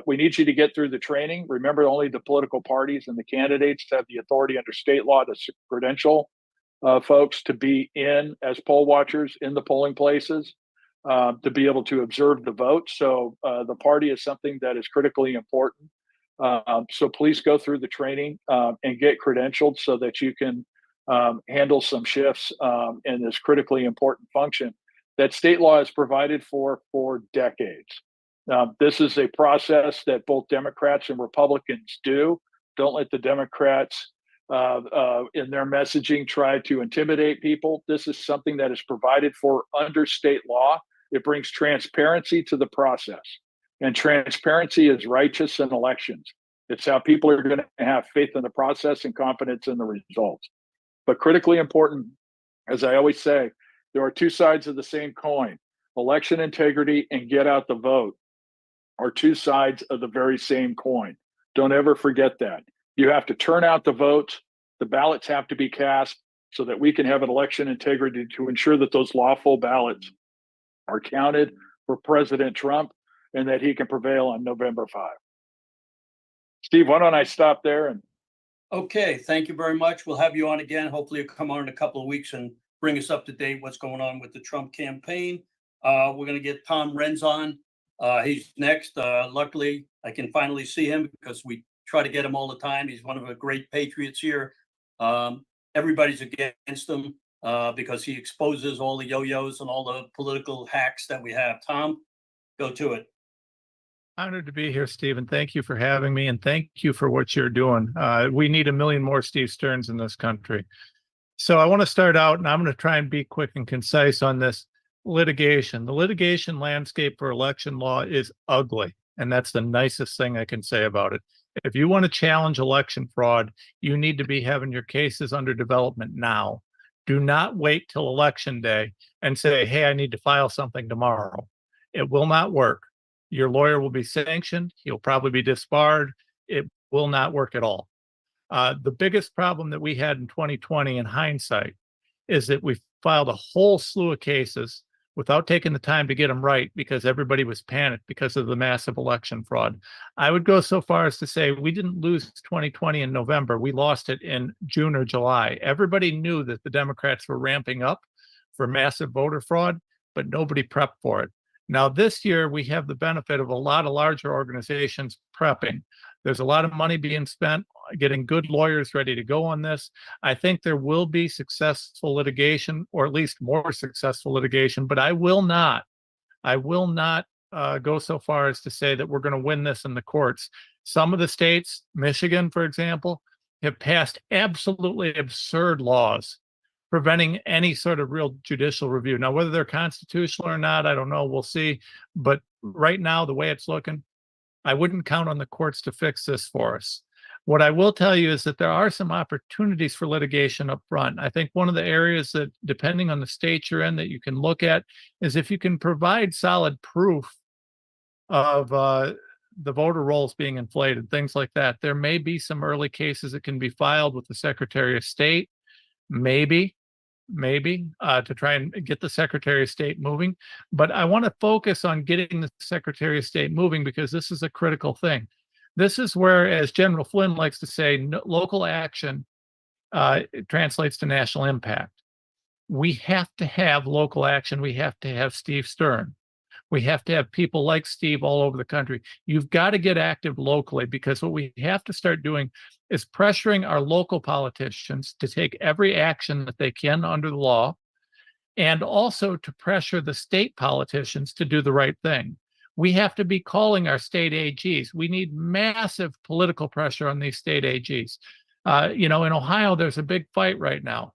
Speaker 11: We need you to get through the training. Remember, only the political parties and the candidates have the authority under state law to credential folks to be in as poll watchers in the polling places, to be able to observe the vote. So the party is something that is critically important. So please go through the training and get credentialed so that you can handle some shifts in this critically important function that state law has provided for decades. This is a process that both Democrats and Republicans do. Don't let the Democrats in their messaging try to intimidate people. This is something that is provided for under state law. It brings transparency to the process, and transparency is righteous in elections. It's how people are going to have faith in the process and confidence in the results. But critically important, as I always say, there are two sides of the same coin. Election integrity and get out the vote are two sides of the very same coin. Don't ever forget that. You have to turn out the votes. The ballots have to be cast so that we can have an election integrity to ensure that those lawful ballots are counted for President Trump and that he can prevail on November 5. Steve, why don't I stop there? And
Speaker 5: Okay, thank you very much. We'll have you on again. Hopefully you'll come on in a couple of weeks and bring us up to date what's going on with the Trump campaign. We're going to get Tom Renz on. He's next. Luckily, I can finally see him because we try to get him all the time. He's one of the great patriots here. Everybody's against him because he exposes all the yo-yos and all the political hacks that we have. Tom, go to it.
Speaker 12: Honored to be here, Stephen. Thank you for having me, and thank you for what you're doing. We need a million more Steve Sterns in this country. So I want to start out, and I'm going to try and be quick and concise on this litigation. The litigation landscape for election law is ugly, and that's the nicest thing I can say about it. If you want to challenge election fraud, you need to be having your cases under development now. Do not wait till election day and say, hey, I need to file something tomorrow. It will not work. Your lawyer will be sanctioned. He'll probably be disbarred. It will not work at all. The biggest problem that we had in 2020 in hindsight is that we filed a whole slew of cases without taking the time to get them right because everybody was panicked because of the massive election fraud. I would go so far as to say we didn't lose 2020 in November. We lost it in June or July. Everybody knew that the Democrats were ramping up for massive voter fraud, but nobody prepped for it. Now, this year, we have the benefit of a lot of larger organizations prepping. There's a lot of money being spent getting good lawyers ready to go on this. I think there will be successful litigation, or at least more successful litigation, but I will not go so far as to say that we're going to win this in the courts. Some of the states, Michigan, for example, have passed absolutely absurd laws preventing any sort of real judicial review. Now, whether they're constitutional or not, I don't know. We'll see. But right now, the way it's looking, I wouldn't count on the courts to fix this for us. What I will tell you is that there are some opportunities for litigation up front. I think one of the areas that, depending on the state you're in, that you can look at is if you can provide solid proof of the voter rolls being inflated, things like that. There may be some early cases that can be filed with the Secretary of State, maybe to try and get the Secretary of State moving. But I want to focus on getting the Secretary of State moving because this is a critical thing. This is where, as General Flynn likes to say, local action translates to national impact. We have to have local action. We have to have Steve Stern. We have to have people like Steve all over the country. You've got to get active locally because what we have to start doing is pressuring our local politicians to take every action that they can under the law, and also to pressure the state politicians to do the right thing. We have to be calling our state AGs. We need massive political pressure on these state AGs. In Ohio, there's a big fight right now.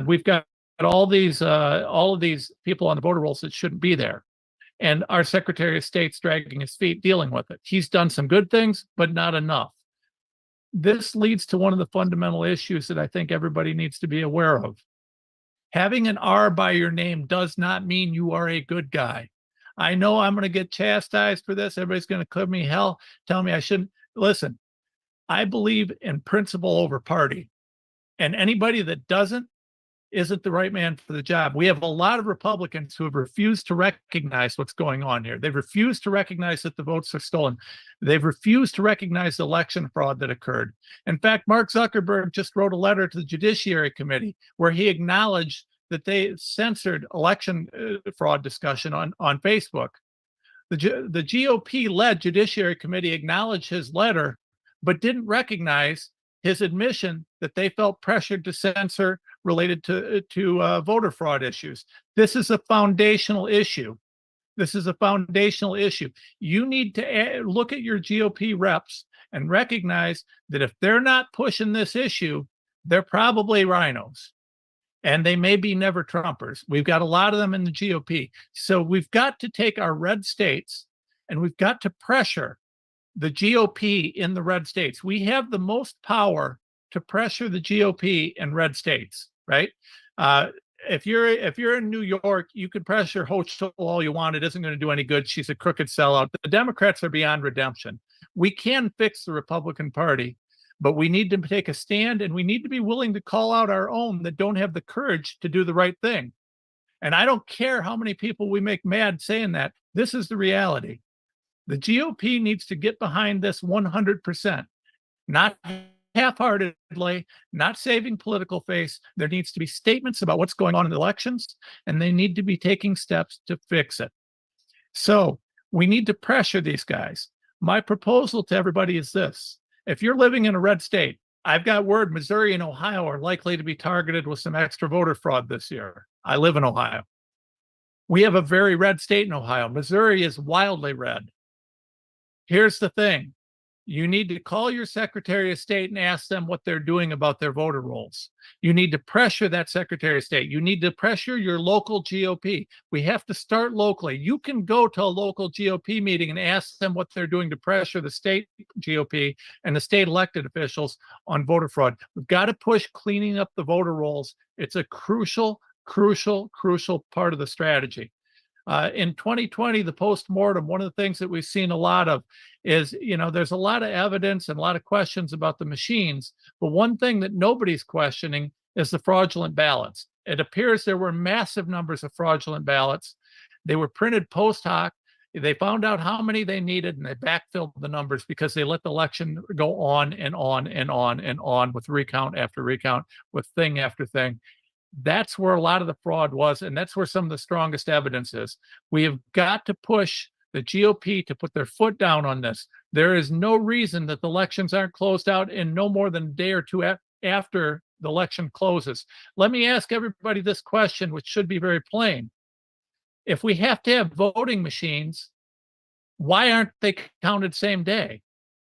Speaker 12: We've got all of these people on the voter rolls that shouldn't be there. And our Secretary of State's dragging his feet dealing with it. He's done some good things, but not enough. This leads to one of the fundamental issues that I think everybody needs to be aware of. Having an R by your name does not mean you are a good guy. I know I'm going to get chastised for this. Everybody's going to give me hell, tell me I shouldn't. Listen, I believe in principle over party. And anybody that doesn't isn't the right man for the job. We have a lot of Republicans who have refused to recognize what's going on here. They've refused to recognize that the votes are stolen. They've refused to recognize the election fraud that occurred. In fact, Mark Zuckerberg just wrote a letter to the Judiciary Committee where he acknowledged that they censored election fraud discussion on Facebook. The GOP-led Judiciary Committee acknowledged his letter, but didn't recognize his admission that they felt pressured to censor related to voter fraud issues. This is a foundational issue. This is a foundational issue. You need to look at your GOP reps and recognize that if they're not pushing this issue, they're probably rhinos. And they may be never Trumpers. We've got a lot of them in the GOP. So we've got to take our red states and we've got to pressure the GOP in the red states. We have the most power to pressure the GOP in red states, right? If you're in New York, you could pressure Hochul all you want. It isn't going to do any good. She's a crooked sellout. The Democrats are beyond redemption. We can fix the Republican Party, but we need to take a stand and we need to be willing to call out our own that don't have the courage to do the right thing. And I don't care how many people we make mad saying that. This is the reality. The GOP needs to get behind this 100%, not half-heartedly, not saving political face. There needs to be statements about what's going on in the elections, and they need to be taking steps to fix it. So we need to pressure these guys. My proposal to everybody is this. If you're living in a red state, I've got word Missouri and Ohio are likely to be targeted with some extra voter fraud this year. I live in Ohio. We have a very red state in Ohio. Missouri is wildly red. Here's the thing. You need to call your Secretary of State and ask them what they're doing about their voter rolls. You need to pressure that Secretary of State. You need to pressure your local GOP. We have to start locally. You can go to a local GOP meeting and ask them what they're doing to pressure the state GOP and the state elected officials on voter fraud. We've got to push cleaning up the voter rolls. It's a crucial part of the strategy. In 2020, the postmortem, one of the things that we've seen a lot of is, there's a lot of evidence and a lot of questions about the machines. But one thing that nobody's questioning is the fraudulent ballots. It appears there were massive numbers of fraudulent ballots. They were printed post hoc. They found out how many they needed and they backfilled the numbers because they let the election go on and on and on and on with recount after recount, with thing after thing. That's where a lot of the fraud was, and that's where some of the strongest evidence is. We have got to push the GOP to put their foot down on this. There is no reason that the elections aren't closed out in no more than a day or two after the election closes. Let me ask everybody this question, which should be very plain. If we have to have voting machines, why aren't they counted same day,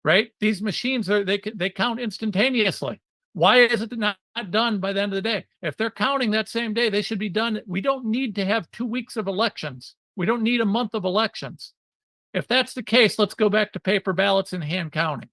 Speaker 12: right? These machines they count instantaneously. Why is it not done by the end of the day? If they're counting that same day, they should be done. We don't need to have 2 weeks of elections. We don't need a month of elections. If that's the case, let's go back to paper ballots and hand counting.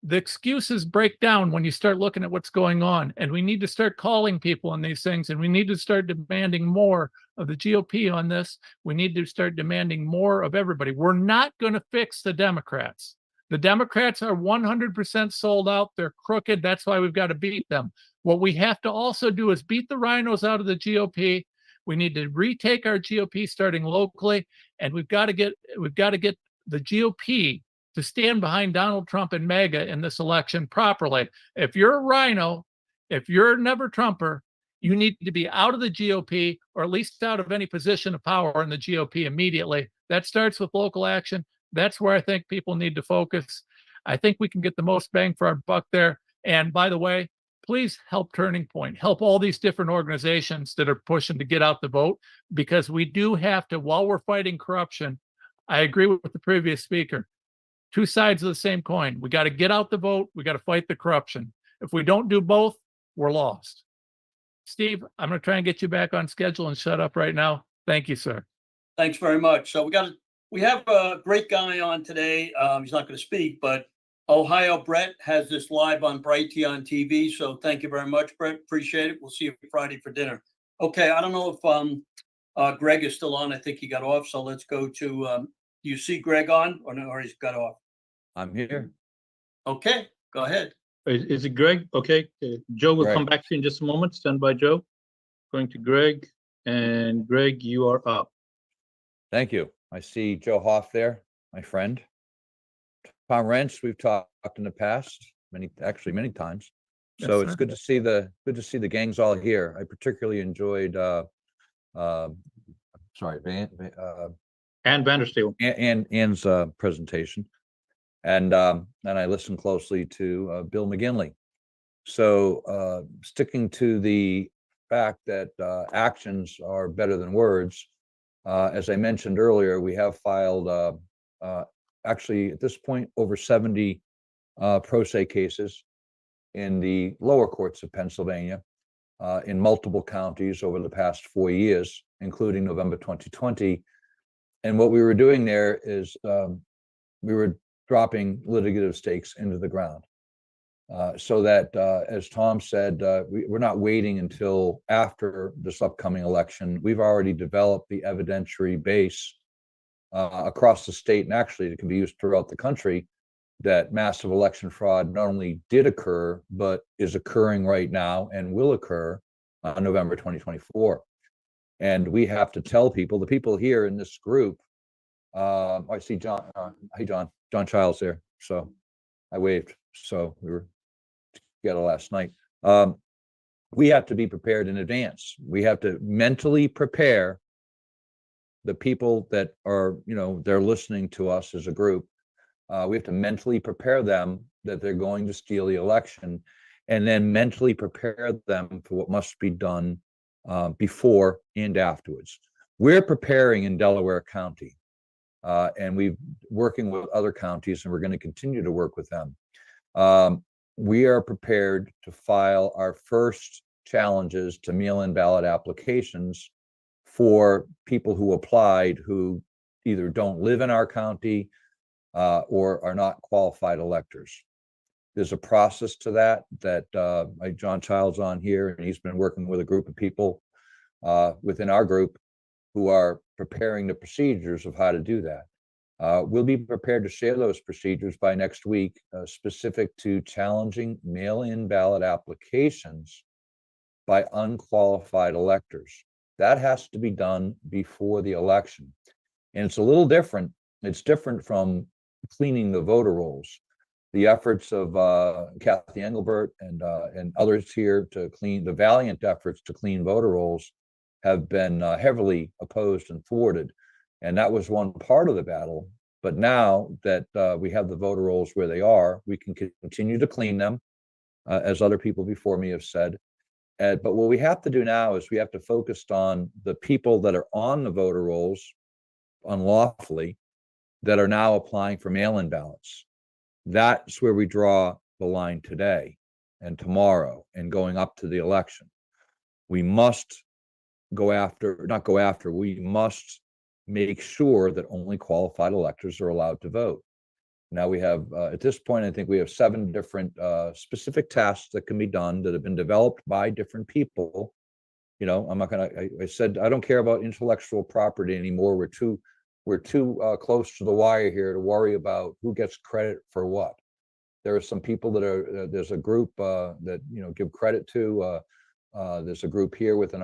Speaker 12: The excuses break down when you start looking at what's going on, and we need to start calling people on these things, and we need to start demanding more of the GOP on this. We need to start demanding more of everybody. We're not going to fix the Democrats. The Democrats are 100% sold out. They're crooked. That's why we've got to beat them. What we have to also do is beat the rhinos out of the GOP. We need to retake our GOP starting locally, and we've got to get the GOP to stand behind Donald Trump and MAGA in this election properly. If you're a rhino, if you're a never Trumper, you need to be out of the GOP, or at least out of any position of power in the GOP immediately. That starts with local action. That's where I think people need to focus. I think we can get the most bang for our buck there. And by the way, please help Turning Point, help all these different organizations that are pushing to get out the vote, because we do have to, while we're fighting corruption, I agree with the previous speaker, two sides of the same coin. We got to get out the vote. We got to fight the corruption. If we don't do both, we're lost. Steve, I'm going to try and get you back on schedule and shut up right now. Thank you, sir.
Speaker 5: Thanks very much. So we have a great guy on today. He's not going to speak, but Ohio Brett has this live on Brighty on TV. So thank you very much, Brett. Appreciate it. We'll see you Friday for dinner. Okay. I don't know if Greg is still on. I think he got off. So let's go to, do you see Greg on or no, or he's got off?
Speaker 9: I'm here.
Speaker 5: Okay. Go ahead.
Speaker 6: Is it Greg? Okay. Joe will come back to you in just a moment. Stand by, Joe. going to Greg, and Greg, you are up.
Speaker 9: Thank you. I see Joe Hoff there, my friend. Tom Rentz, we've talked in the past, many times. So
Speaker 12: Yes,
Speaker 9: it's
Speaker 12: sir.
Speaker 9: good to see the gangs all here. I particularly enjoyed
Speaker 6: And Vandersteel.
Speaker 9: Ann's presentation. And I listened closely to Bill McGinley. So sticking to the fact that actions are better than words, as I mentioned earlier, we have filed actually at this point over 70 pro se cases in the lower courts of Pennsylvania in multiple counties over the past 4 years, including November 2020. And what we were doing there is we were dropping litigative stakes into the ground so that, as Tom said, we're not waiting until after this upcoming election. We've already developed the evidentiary base across the state, and actually it can be used throughout the country, that massive election fraud not only did occur, but is occurring right now and will occur on November 2024. And we have to tell people, the people here in this group, I see John, hey, John Childs there. So I waved. So we were together last night. We have to be prepared in advance. We have to mentally prepare the people that are, they're listening to us as a group. We have to mentally prepare them that they're going to steal the election, and then mentally prepare them for what must be done before and afterwards. We're preparing in Delaware County, and we're working with other counties, and we're going to continue to work with them. We are prepared to file our first challenges to mail-in ballot applications for people who applied who either don't live in our county or are not qualified electors. There's a process to that like John Child's on here, and he's been working with a group of people within our group who are preparing the procedures of how to do that. We'll be prepared to share those procedures by next week, specific to challenging mail-in ballot applications by unqualified electors. That has to be done before the election. And it's a little different. It's different from cleaning the voter rolls. The efforts of Kathy Engelbert and others here to clean, the valiant efforts to clean voter rolls have been heavily opposed and thwarted. And that was one part of the battle. But now that we have the voter rolls where they are, we can continue to clean them, as other people before me have said. But what we have to do now is we have to focus on the people that are on the voter rolls unlawfully that are now applying for mail-in ballots. That's where we draw the line today and tomorrow and going up to the election. We must we must make sure that only qualified electors are allowed to vote. Now we have, at this point, I think we have 7 different specific tasks that can be done that have been developed by different people. I'm not gonna, I said, I don't care about intellectual property anymore. We're too close to the wire here to worry about who gets credit for what. There are some people that are, there's a group that, give credit to, there's a group here within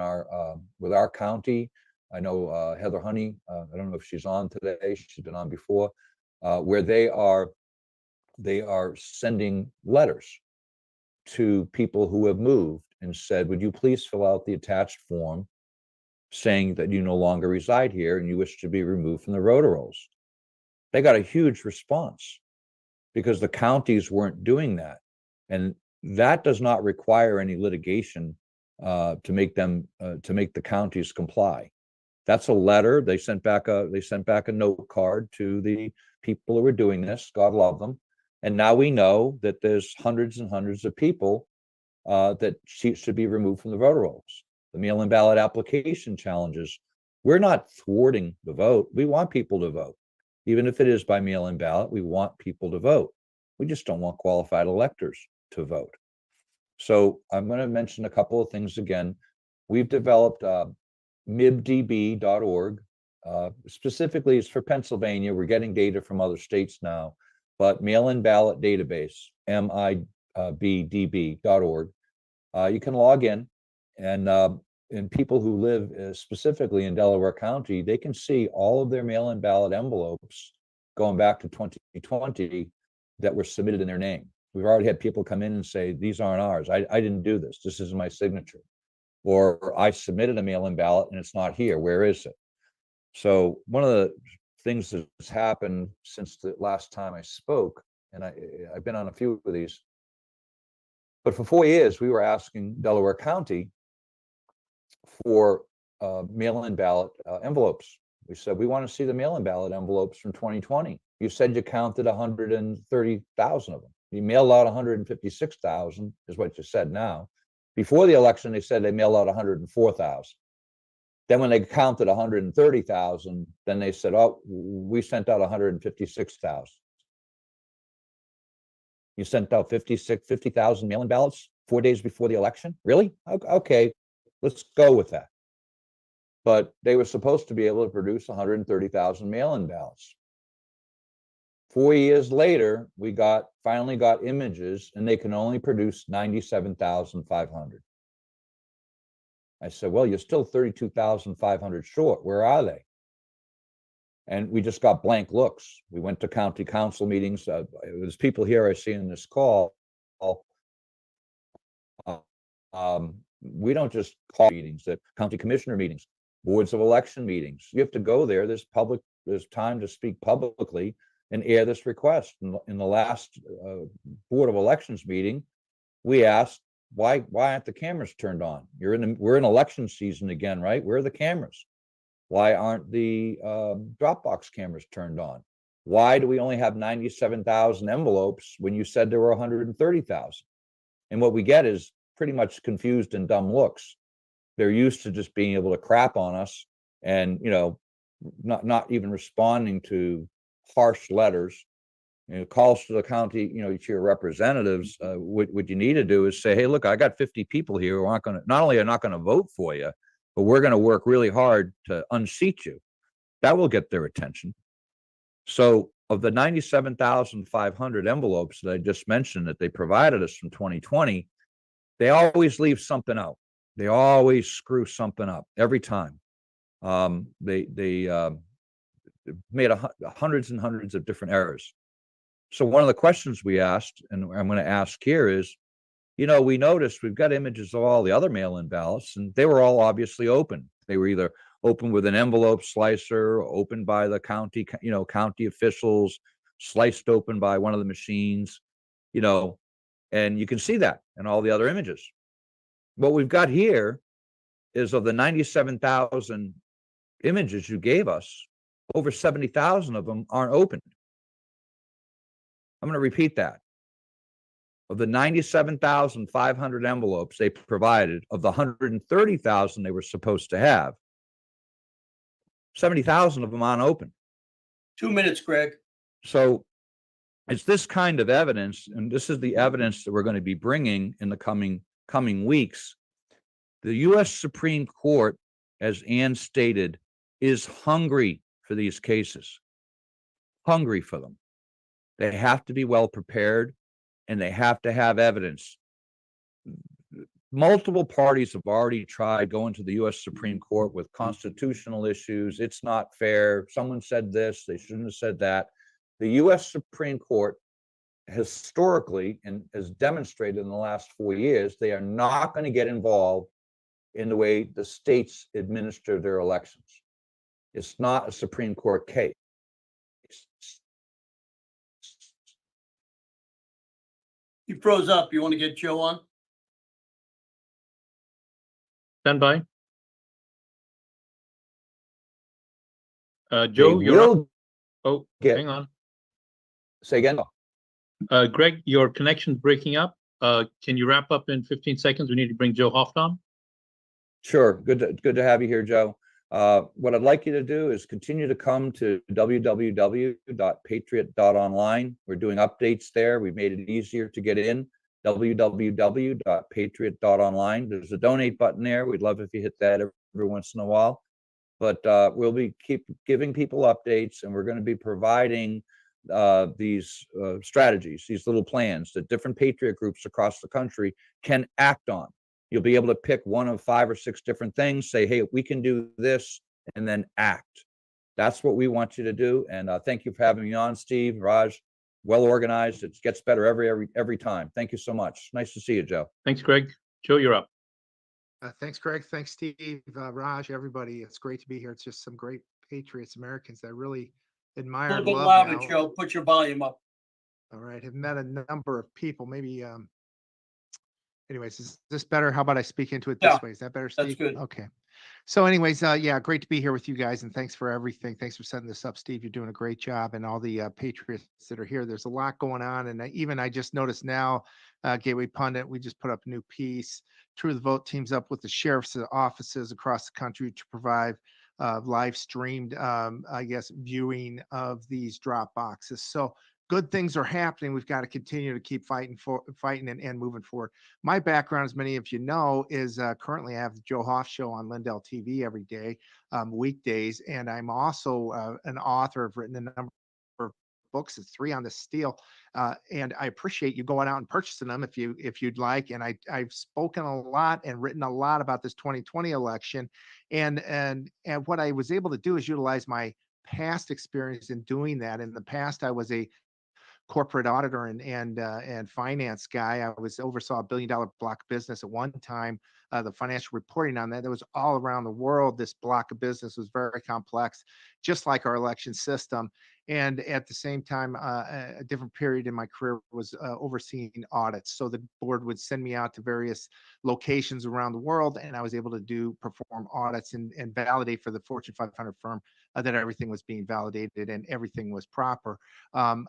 Speaker 9: with our county. I know Heather Honey, I don't know if she's on today, she's been on before, where they are sending letters to people who have moved and said, would you please fill out the attached form saying that you no longer reside here and you wish to be removed from the voter rolls. They got a huge response because the counties weren't doing that. And that does not require any litigation to make the counties comply. That's a letter. They sent back a note card to the people who were doing this. God love them. And now we know that there's hundreds and hundreds of people that should be removed from the voter rolls. The mail-in ballot application challenges. We're not thwarting the vote. We want people to vote. Even if it is by mail-in ballot, we want people to vote. We just don't want qualified electors to vote. So I'm going to mention a couple of things again. We've developed mibdb.org. Specifically, it's for Pennsylvania. We're getting data from other states now, but mail-in ballot database, mibdb.org. You can log in, and and people who live specifically in Delaware County, they can see all of their mail-in ballot envelopes going back to 2020 that were submitted in their name. We've already had people come in and say, these aren't ours. I didn't do this. This isn't my signature. Or I submitted a mail-in ballot and it's not here. Where is it? So one of the things that's happened since the last time I spoke, and I've been on a few of these, but for 4 years, we were asking Delaware County for mail-in ballot envelopes. We said, we want to see the mail-in ballot envelopes from 2020. You said you counted 130,000 of them. You mailed out 156,000 is what you said now. Before the election, they said they mailed out 104,000. Then when they counted 130,000, then they said, oh, we sent out 156,000. You sent out 50,000 mail-in ballots 4 days before the election? Really? Okay, let's go with that. But they were supposed to be able to produce 130,000 mail-in ballots. 4 years later, we finally got images, and they can only produce 97,500. I said, well, you're still 32,500 short. Where are they? And we just got blank looks. We went to county council meetings. There's people here I see in this call. We don't just call meetings, the county commissioner meetings, boards of election meetings. You have to go there. There's time to speak publicly and air this request. In the last Board of Elections meeting, we asked, why aren't the cameras turned on? We're in election season again, right? Where are the cameras? Why aren't the Dropbox cameras turned on? Why do we only have 97,000 envelopes when you said there were 130,000? And what we get is pretty much confused and dumb looks. They're used to just being able to crap on us and, not even responding to harsh letters. Calls to the county, to your representatives. What you need to do is say, hey, look, I got 50 people here who aren't going to, not only are not going to vote for you, but we're going to work really hard to unseat you. That will get their attention. So of the 97,500 envelopes that I just mentioned that they provided us from 2020, they always leave something out. They always screw something up every time. They made hundreds and hundreds of different errors. So one of the questions we asked, and I'm going to ask here is, we noticed we've got images of all the other mail-in ballots, and they were all obviously open. They were either open with an envelope slicer, opened by the county, county officials, sliced open by one of the machines, and you can see that in all the other images. What we've got here is of the 97,000 images you gave us, over 70,000 of them aren't opened. I'm going to repeat that. Of the 97,500 envelopes they provided, of the 130,000 they were supposed to have, 70,000 of them aren't open.
Speaker 5: 2 minutes, Greg.
Speaker 9: So it's this kind of evidence, and this is the evidence that we're going to be bringing in the coming weeks. The U.S. Supreme Court, as Ann stated, is hungry for these cases, hungry for them. They have to be well prepared, and they have to have evidence. Multiple parties have already tried going to the U.S. Supreme Court with constitutional issues. It's not fair. Someone said this, they shouldn't have said that. The U.S. Supreme Court historically, and has demonstrated in the last 4 years, they are not going to get involved in the way the states administer their elections. It's not a Supreme Court case.
Speaker 5: You froze up. You want to get Joe on?
Speaker 6: Stand by. Joe,
Speaker 9: They
Speaker 6: you're up.
Speaker 9: will
Speaker 6: Oh,
Speaker 9: get-
Speaker 6: hang on.
Speaker 9: Say again.
Speaker 6: Greg, your connection's breaking up. Can you wrap up in 15 seconds? We need to bring Joe Hoft on.
Speaker 9: Sure. Good to have you here, Joe. What I'd like you to do is continue to come to www.patriot.online. We're doing updates there. We've made it easier to get in. www.patriot.online. There's a donate button there. We'd love if you hit that every once in a while. But we'll keep giving people updates, and we're going to be providing these strategies, these little plans that different Patriot groups across the country can act on. You'll be able to pick one of 5 or 6 different things, say, hey, we can do this, and then act. That's what we want you to do. And thank you for having me on, Steve, Raj. Well organized. It gets better every time. Thank you so much. Nice to see you, Joe.
Speaker 6: Thanks, Greg. Joe, you're up.
Speaker 3: Thanks, Greg. Thanks, Steve, Raj, everybody. It's great to be here. It's just some great patriots, Americans that I really admire.
Speaker 5: A
Speaker 3: and
Speaker 5: little bit
Speaker 3: love
Speaker 5: louder,
Speaker 3: now.
Speaker 5: Joe. Put your volume up.
Speaker 3: All right. Have met a number of people. Maybe, anyways, is this better? How about I speak into it this way? Is that better, Steve?
Speaker 5: That's good.
Speaker 3: Okay. So anyways, yeah, great to be here with you guys, and thanks for everything. Thanks for setting this up, Steve. You're doing a great job, and all the patriots that are here. There's a lot going on, and I just noticed now, Gateway Pundit, we just put up a new piece. True the Vote teams up with the sheriff's offices across the country to provide live streamed, I guess, viewing of these drop boxes. So good things are happening. We've got to continue to keep fighting and moving forward. My background, as many of you know, is currently I have the Joe Hoff Show on Lindell TV every day, weekdays, and I'm also an author. I've written a number of books. It's 3 on the steel, and I appreciate you going out and purchasing them if you'd like. And I've spoken a lot and written a lot about this 2020 election, and what I was able to do is utilize my past experience in doing that. In the past, I was a corporate auditor and finance guy. I oversaw $1 billion block of business at one time. The financial reporting on that was all around the world. This block of business was very complex, just like our election system. And at the same time, a different period in my career was overseeing audits. So the board would send me out to various locations around the world, and I was able to perform audits and validate for the Fortune 500 firm that everything was being validated and everything was proper.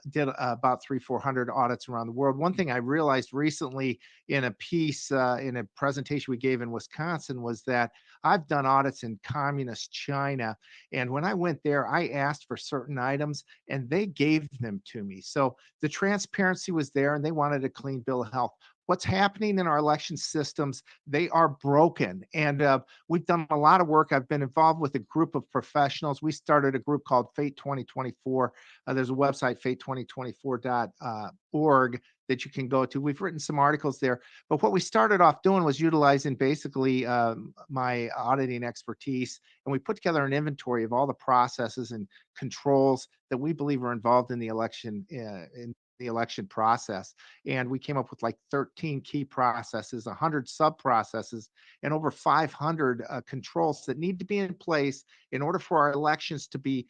Speaker 3: Did about 300-400 audits around the world. One thing I realized recently in a piece, in a presentation we gave in Wisconsin, was that I've done audits in communist China. And when I went there, I asked for certain items and they gave them to me. So the transparency was there and they wanted a clean bill of health. What's happening in our election systems, they are broken. And we've done a lot of work. I've been involved with a group of professionals. We started a group called Fate 2024. There's a website, fate2024.org, that you can go to. We've written some articles there. But what we started off doing was utilizing basically my auditing expertise. And we put together an inventory of all the processes and controls that we believe are involved in the election process. And we came up with like 13 key processes, 100 sub processes, and over 500 controls that need to be in place in order for our elections to be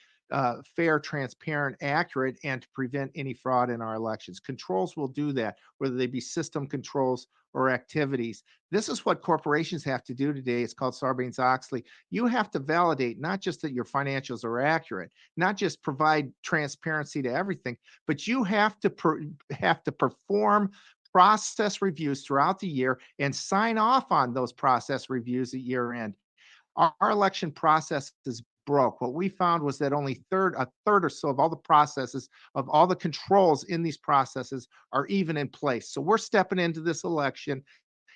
Speaker 3: fair, transparent, accurate, and to prevent any fraud in our elections. Controls will do that, whether they be system controls or activities. This is what corporations have to do today. It's called Sarbanes-Oxley. You have to validate not just that your financials are accurate, not just provide transparency to everything, but you have to perform process reviews throughout the year and sign off on those process reviews at year end. Our election process is broke. What we found was that only a third or so of all the processes, of all the controls in these processes, are even in place. So we're stepping into this election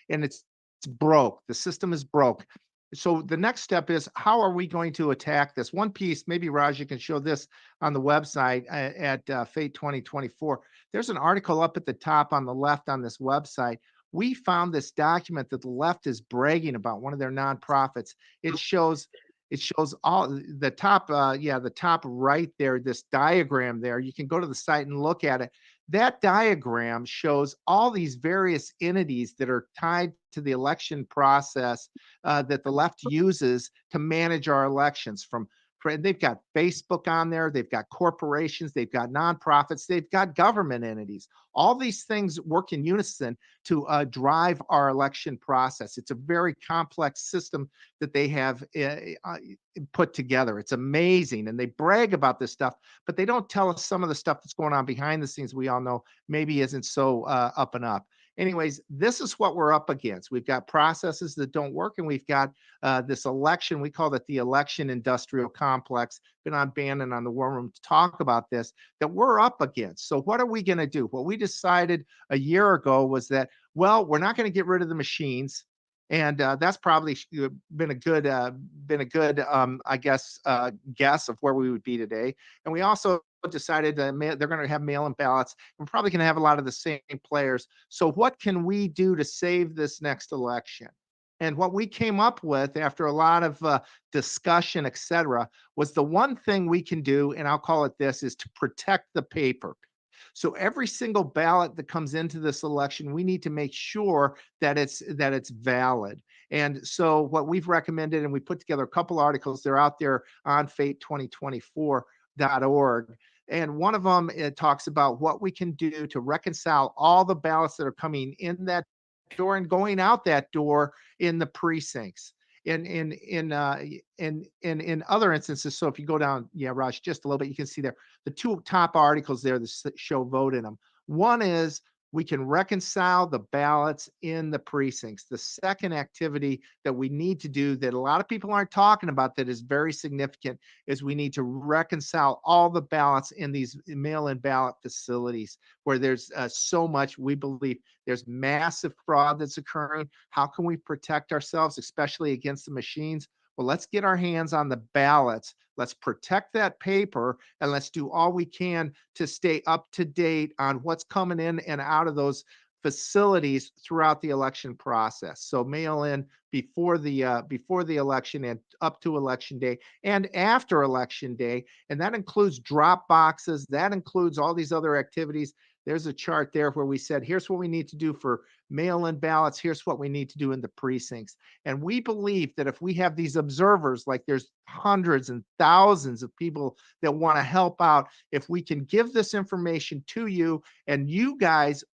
Speaker 3: and it's broke. The system is broke. So the next step is, how are we going to attack this? One piece, maybe Raj, you can show this on the website at Fate 2024. There's an article up at the top on the left on this website. We found this document that the left is bragging about, one of their nonprofits. It shows all the top, the top right there, this diagram there. You can go to the site and look at it. That diagram shows all these various entities that are tied to the election process that the left uses to manage our elections. They've got Facebook on there, they've got corporations, they've got nonprofits, they've got government entities. All these things work in unison to drive our election process. It's a very complex system that they have put together. It's amazing. And they brag about this stuff, but they don't tell us some of the stuff that's going on behind the scenes we all know maybe isn't so up and up. Anyways, this is what we're up against. We've got processes that don't work, and we've got this election. We call it the election industrial complex. Been on Bannon on the War Room to talk about this, that we're up against. So what are we going to do? What we decided a year ago was that, well, we're not going to get rid of the machines. And that's probably been a good, I guess, guess of where we would be today. And we also decided that they're going to have mail-in ballots. We're probably going to have a lot of the same players. So what can we do to save this next election? And what we came up with after a lot of discussion, et cetera, was the one thing we can do, and I'll call it this, is to protect the paper. So every single ballot that comes into this election, we need to make sure that it's valid. And so what we've recommended, and we put together a couple articles, they're out there on fate2024.org. And one of them, it talks about what we can do to reconcile all the ballots that are coming in that door and going out that door in the precincts. In other instances, so if you go down, yeah, Raj, just a little bit, you can see there the two top articles there that show vote in them. One is we can reconcile the ballots in the precincts. The second activity that we need to do that a lot of people aren't talking about that is very significant is we need to reconcile all the ballots in these mail-in ballot facilities where there's so much, we believe there's massive fraud that's occurring. How can we protect ourselves, especially against the machines? Well, let's get our hands on the ballots. Let's protect that paper and let's do all we can to stay up to date on what's coming in and out of those facilities throughout the election process. So mail in before the election and up to election day and after election day. And that includes drop boxes. That includes all these other activities. There's a chart there where we said, here's what we need to do for mail-in ballots. Here's what we need to do in the precincts. And we believe that if we have these observers, like there's hundreds and thousands of people that want to help out, if we can give this information to you and you guys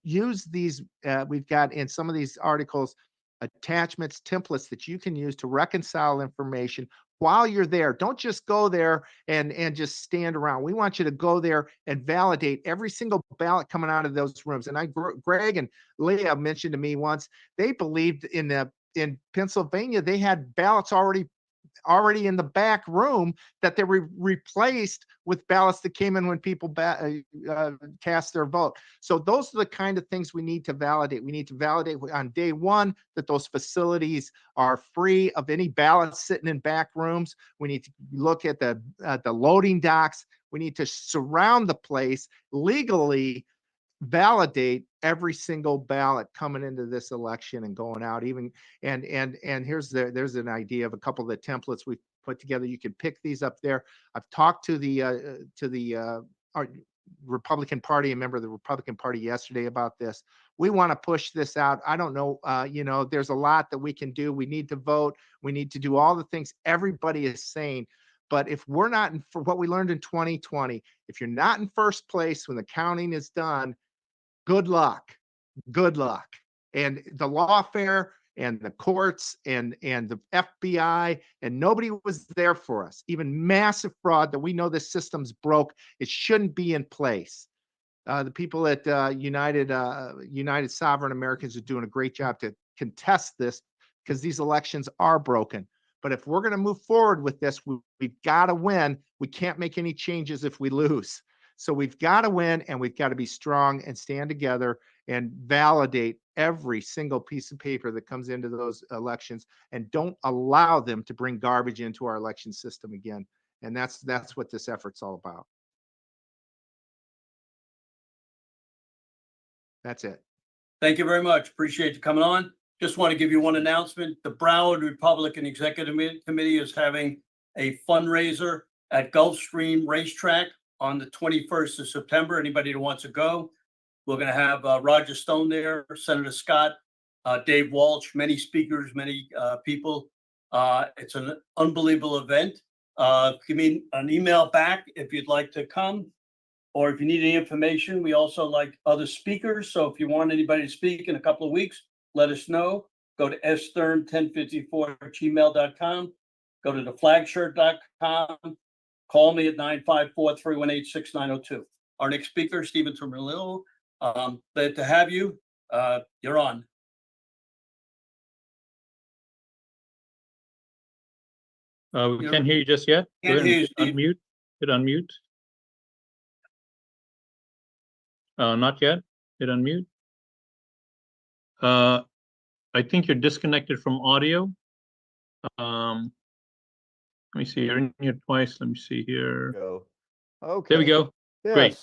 Speaker 3: use these, we've got in some of these articles, attachments, templates that you can use to reconcile information while you're there. Don't just go there and just stand around. We want you to go there and validate every single ballot coming out of those rooms. And Greg and Leah mentioned to me once, they believed in Pennsylvania, they had ballots already in the back room that they were replaced with ballots that came in when people cast their vote. So those are the kind of things we need to validate. We need to validate on day one that those facilities are free of any ballots sitting in back rooms. We need to look at the loading docks. We need to surround the place legally, validate every single ballot coming into this election and going out. Even and there's an idea of a couple of the templates we've put together. You can pick these up there. I've talked to the Republican Party, a member of the Republican Party yesterday about this. We want to push this out. I don't know, there's a lot that we can do. We need to vote. We need to do all the things everybody is saying. But if we're not for what we learned in 2020, if you're not in first place when the counting is done, good luck. And the lawfare and the courts and the FBI, and nobody was there for us. Even massive fraud that we know the system's broke. It shouldn't be in place. The people at United Sovereign Americans are doing a great job to contest this because these elections are broken. But if we're going to move forward with this, we've got to win. We can't make any changes if we lose. So we've got to win, and we've got to be strong and stand together and validate every single piece of paper that comes into those elections, and don't allow them to bring garbage into our election system again. And that's what this effort's all about. That's it.
Speaker 5: Thank you very much. Appreciate you coming on. Just want to give you one announcement. The Broward Republican Executive Committee is having a fundraiser at Gulfstream Racetrack on the 21st of September. Anybody that wants to go, we're going to have Roger Stone there, Senator Scott, Dave Walsh, many speakers, many people. It's an unbelievable event. Give me an email back if you'd like to come, or if you need any information. We also like other speakers. So if you want anybody to speak in a couple of weeks, let us know. Go to stern1054@gmail.com. Go to theflagshirt.com. Call me at 954-318-6902. Our next speaker, Stephen Tremillo. Glad to have you. You're on.
Speaker 6: We can't hear you just yet.
Speaker 5: Can't hear you, Steve.
Speaker 6: Unmute. Hit unmute. Not yet. Hit unmute. I think you're disconnected from audio. Let me see. You're in here twice. Let me see here.
Speaker 13: Okay.
Speaker 6: There we go.
Speaker 13: Yes.
Speaker 6: Great.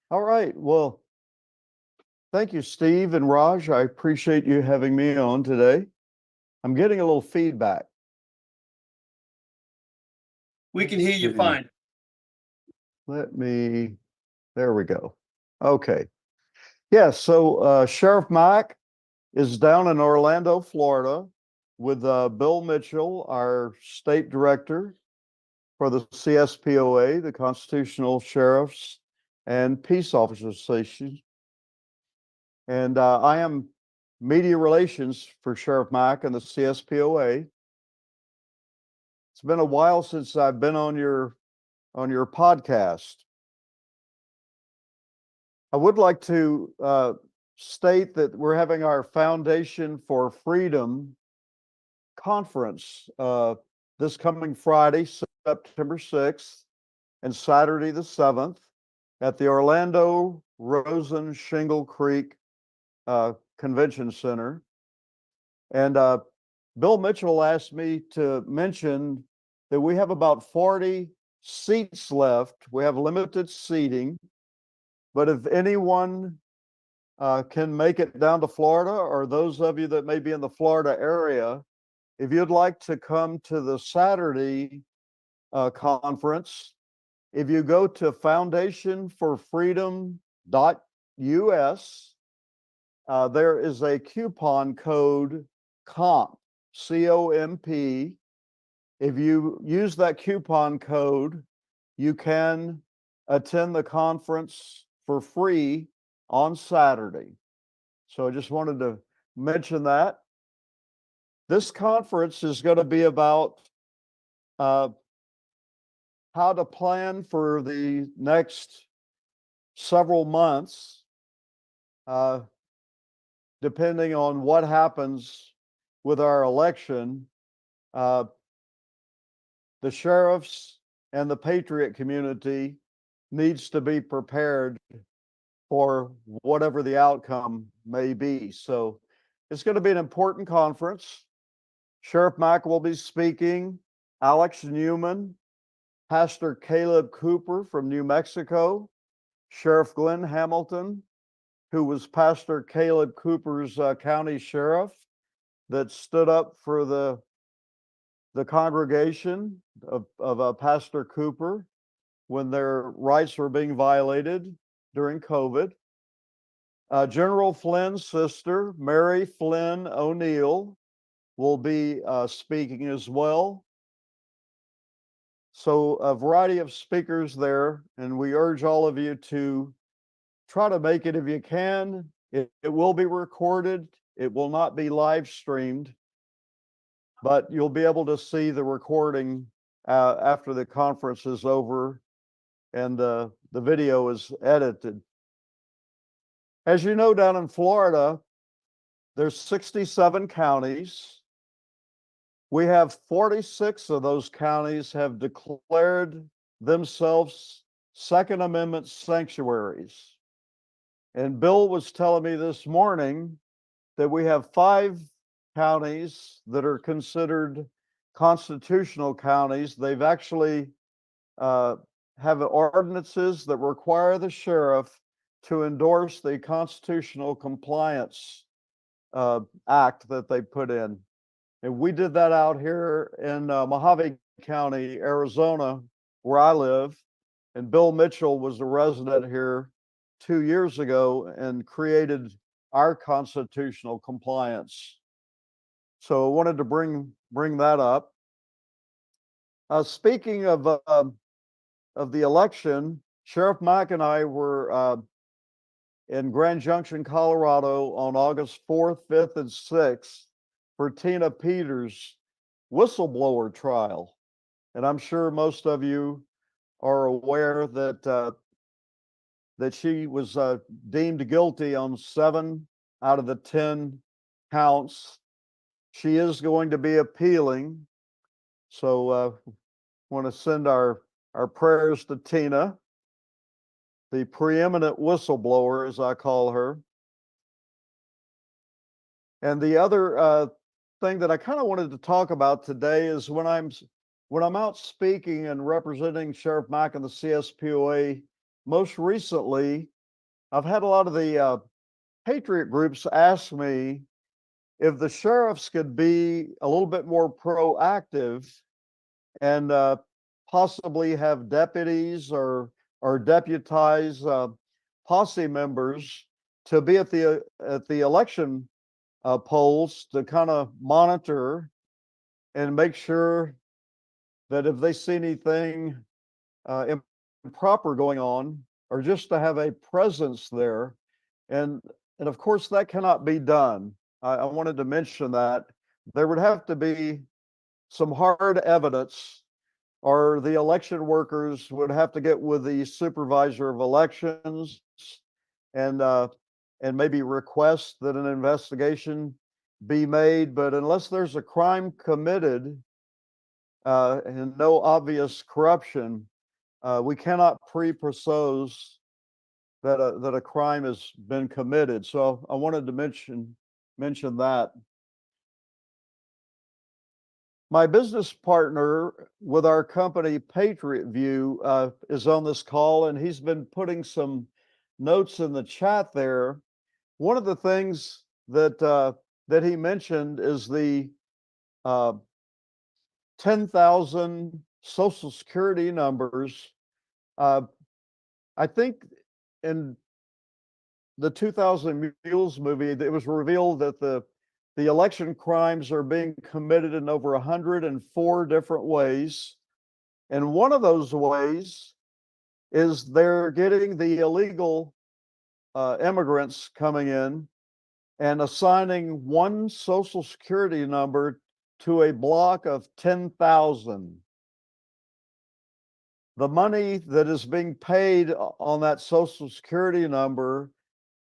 Speaker 13: All right. Well, thank you, Steve and Raj. I appreciate you having me on today. I'm getting a little feedback.
Speaker 5: We can hear you
Speaker 13: See.
Speaker 5: fine.
Speaker 13: There we go. Okay. Yeah, so Sheriff Mack is down in Orlando, Florida with Bill Mitchell, our state director for the CSPOA, the Constitutional Sheriffs and Peace Officers Association. And I am media relations for Sheriff Mack and the CSPOA. It's been a while since I've been on your podcast. I would like to state that we're having our Foundation for Freedom conference this coming Friday, September 6th, and Saturday the 7th at the Orlando Rosen Shingle Creek Convention Center. And Bill Mitchell asked me to mention that we have about 40 seats left. We have limited seating, but if anyone can make it down to Florida, or those of you that may be in the Florida area, if you'd like to come to the Saturday conference, if you go to foundationforfreedom.us, there is a coupon code COMP, C-O-M-P. If you use that coupon code, you can attend the conference for free on Saturday. So I just wanted to mention that. This conference is going to be about how to plan for the next several months, depending on what happens with our election. The sheriffs and the patriot community needs to be prepared for whatever the outcome may be. So it's going to be an important conference. Sheriff Mack will be speaking, Alex Newman, Pastor Caleb Cooper from New Mexico, Sheriff Glenn Hamilton, who was Pastor Caleb Cooper's county sheriff that stood up for the congregation of Pastor Cooper when their rights were being violated during COVID. General Flynn's sister, Mary Flynn O'Neill, will be speaking as well. So a variety of speakers there, and we urge all of you to try to make it if you can. It will be recorded. It will not be live streamed, but you'll be able to see the recording after the conference is over and the video is edited. As you know, down in Florida, there's 67 counties. We have 46 of those counties have declared themselves Second Amendment sanctuaries. And Bill was telling me this morning that we have 5 counties that are considered constitutional counties. They've actually have ordinances that require the sheriff to endorse the constitutional compliance act that they put in. And we did that out here in Mojave County, Arizona, where I live. And Bill Mitchell was a resident here 2 years ago and created our constitutional compliance. So I wanted to bring that up. Speaking of the election, Sheriff Mack and I were in Grand Junction, Colorado on August 4th, 5th, and 6th for Tina Peters' whistleblower trial. And I'm sure most of you are aware that she was deemed guilty on 7 out of the 10 counts. She is going to be appealing. So want to send our prayers to Tina, the preeminent whistleblower, as I call her. And the other thing that I kind of wanted to talk about today is when I'm out speaking and representing Sheriff Mack and the CSPOA, most recently, I've had a lot of the patriot groups ask me if the sheriffs could be a little bit more proactive and possibly have deputies or deputize posse members to be at the election polls to kind of monitor and make sure that if they see anything improper going on, or just to have a presence there. And of course that cannot be done. I wanted to mention that there would have to be some hard evidence, or the election workers would have to get with the supervisor of elections and maybe request that an investigation be made. But unless there's a crime committed and no obvious corruption, we cannot presuppose that a crime has been committed. So I wanted to mention that. My business partner with our company, Patriot View, is on this call, and he's been putting some notes in the chat there. One of the things that he mentioned is the 10,000 Social Security numbers. I think in the 2000 Mules movie, it was revealed that the election crimes are being committed in over 104 different ways. And one of those ways is they're getting the illegal immigrants coming in and assigning one Social Security number to a block of 10,000. The money that is being paid on that Social Security number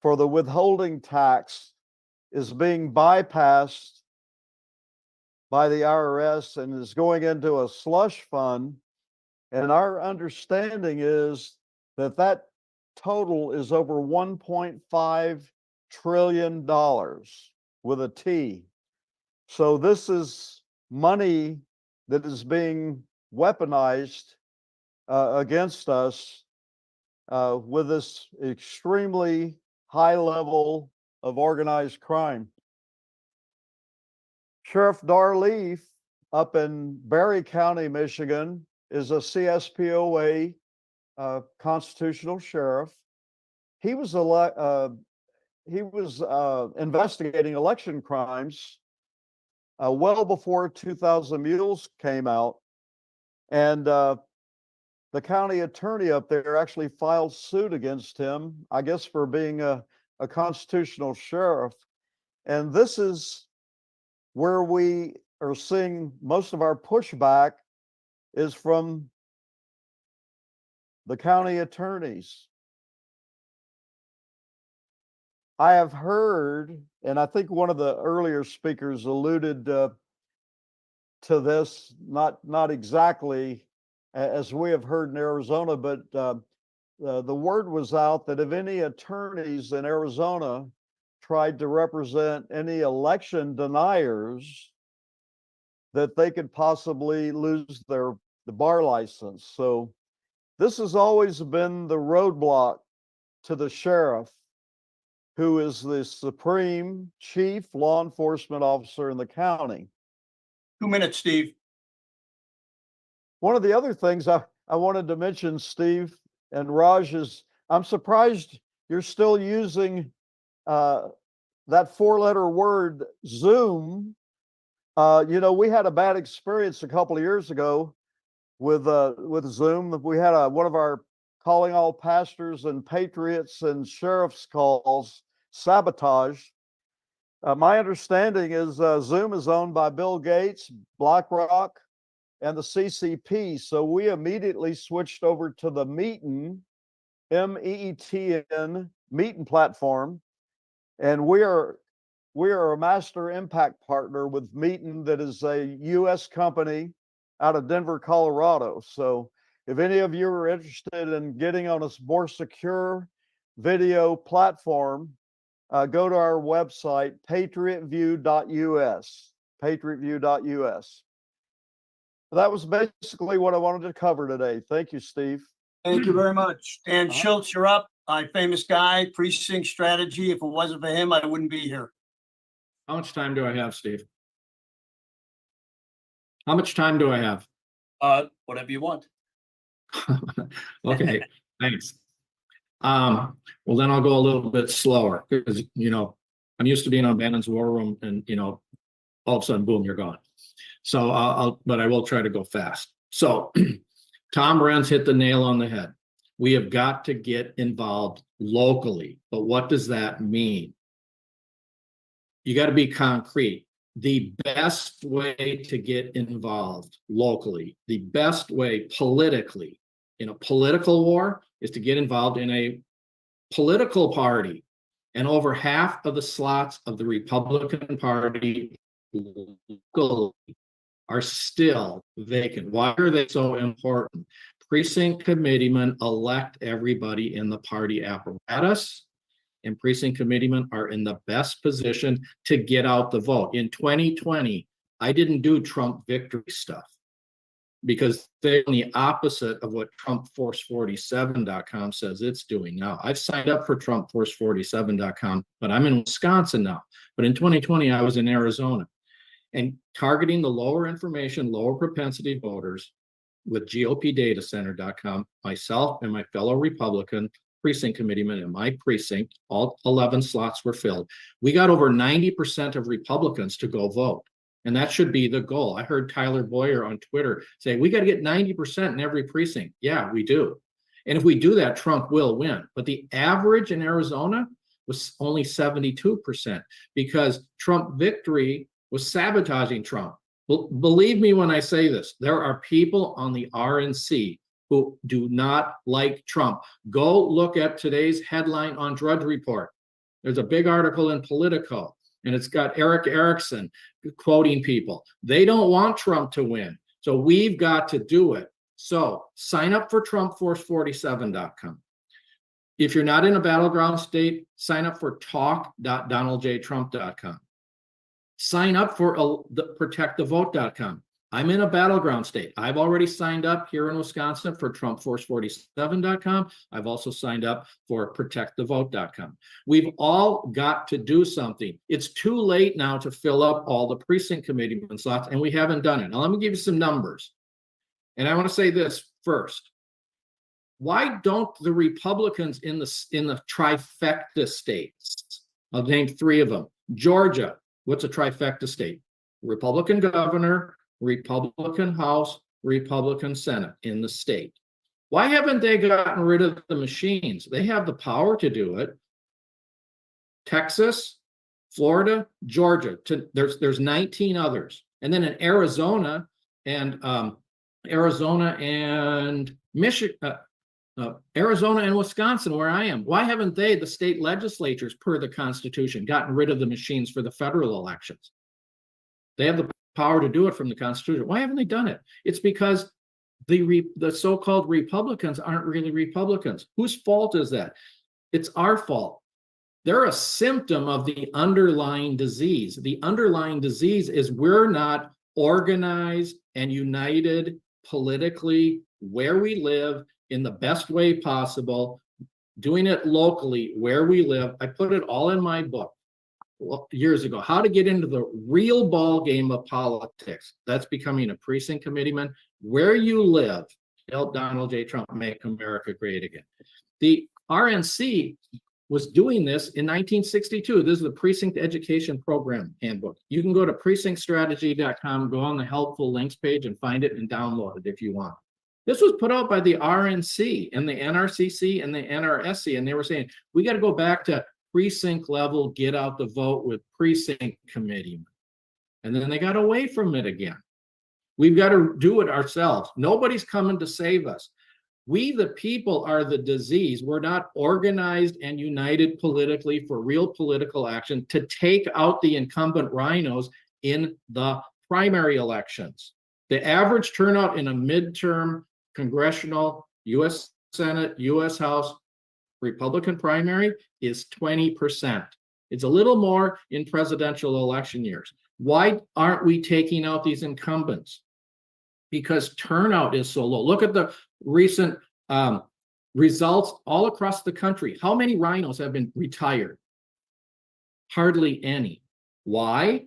Speaker 13: for the withholding tax is being bypassed by the IRS and is going into a slush fund. And our understanding is that that total is over $1.5 trillion with a T. So this is money that is being weaponized against us with this extremely high level of organized crime. Sheriff Darleaf up in Berry County, Michigan, is a CSPOA constitutional sheriff. He was investigating election crimes well before 2000 Mules came out, and the county attorney up there actually filed suit against him, I guess, for being a constitutional sheriff. And this is where we are seeing most of our pushback is from the county attorneys. I have heard, and I think one of the earlier speakers alluded to this, not exactly as we have heard in Arizona, but the word was out that if any attorneys in Arizona tried to represent any election deniers, that they could possibly lose the bar license. So this has always been the roadblock to the sheriff, who is the supreme chief law enforcement officer in the county.
Speaker 5: 2 minutes, Steve.
Speaker 13: One of the other things I wanted to mention, Steve and Raj, is I'm surprised you're still using that 4-letter word Zoom. We had a bad experience a couple of years ago with Zoom. We had one of our calling all pastors and patriots and sheriffs calls sabotaged. My understanding is Zoom is owned by Bill Gates, BlackRock, and the CCP. So we immediately switched over to the Meetin, MEETN, Meetin platform. And we are a master impact partner with Meetin, that is a U.S. company out of Denver, Colorado. So if any of you are interested in getting on a more secure video platform, go to our website, patriotview.us, patriotview.us. That was basically what I wanted to cover today. Thank you, Steve.
Speaker 5: Thank you very much. Dan Schultz, you're up. Famous guy, precinct strategy. If it wasn't for him, I wouldn't be here.
Speaker 14: How much time do I have, Steve? How much time do I have?
Speaker 5: Whatever you want.
Speaker 14: Okay, thanks. Well, then I'll go a little bit slower because, I'm used to being on Bannon's War Room and, all of a sudden, boom, you're gone. So but I will try to go fast. So Tom Renz hit the nail on the head. We have got to get involved locally. But what does that mean? You got to be concrete. The best way to get involved locally, the best way politically in a political war is to get involved in a political party. And over half of the slots of the Republican Party locally are still vacant. Why are they so important? Precinct committeemen elect everybody in the party apparatus, and precinct committeemen are in the best position to get out the vote. In 2020, I didn't do Trump victory stuff because they're the opposite of what TrumpForce47.com says it's doing now. I've signed up for TrumpForce47.com, but I'm in Wisconsin now. But in 2020, I was in Arizona. And targeting the lower information, lower propensity voters with GOPdatacenter.com, myself and my fellow Republican precinct committeemen in my precinct, all 11 slots were filled. We got over 90% of Republicans to go vote. And that should be the goal. I heard Tyler Boyer on Twitter say, we got to get 90% in every precinct. Yeah, we do. And if we do that, Trump will win. But the average in Arizona was only 72% because Trump victory was sabotaging Trump. Believe me when I say this, there are people on the RNC who do not like Trump. Go look at today's headline on Drudge Report. There's a big article in Politico, and it's got Eric Erickson quoting people. They don't want Trump to win. So we've got to do it. So sign up for TrumpForce47.com. If you're not in a battleground state, sign up for talk.donaldjtrump.com. Sign up for protectthevote.com. I'm in a battleground state. I've already signed up here in Wisconsin for TrumpForce47.com. I've also signed up for protectthevote.com. We've all got to do something. It's too late now to fill up all the precinct committeeman slots, and we haven't done it. Now, let me give you some numbers. And I want to say this first. Why don't the Republicans in the trifecta states, I'll name three of them. Georgia, what's a trifecta state? Republican governor, Republican House, Republican Senate in the state. Why haven't they gotten rid of the machines? They have the power to do it. Texas, Florida, Georgia, there's 19 others. And then in Arizona and Michigan, Arizona and Wisconsin, where I am, why haven't they, the state legislatures per the Constitution, gotten rid of the machines for the federal elections? They have the power to do it from the Constitution. Why haven't they done it? It's because the so-called Republicans aren't really Republicans. Whose fault is that? It's our fault. They're a symptom of the underlying disease. The underlying disease is we're not organized and united politically where we live in the best way possible, doing it locally where we live. I put it all in my book years ago, how to get into the real ball game of politics. That's becoming a precinct committeeman. Where you live, help Donald J. Trump make America great again. The RNC was doing this in 1962. This is the Precinct Education Program Handbook. You can go to precinctstrategy.com, go on the helpful links page and find it and download it if you want. This was put out by the RNC and the NRCC and the NRSC, and they were saying, we got to go back to precinct level, get out the vote with precinct committee. And then they got away from it again. We've got to do it ourselves. Nobody's coming to save us. We, the people, are the disease. We're not organized and united politically for real political action to take out the incumbent rhinos in the primary elections. The average turnout in a midterm congressional, U.S. Senate, U.S. House, Republican primary is 20%. It's a little more in presidential election years. Why aren't we taking out these incumbents? Because turnout is so low. Look at the recent results all across the country. How many rhinos have been retired? Hardly any. Why?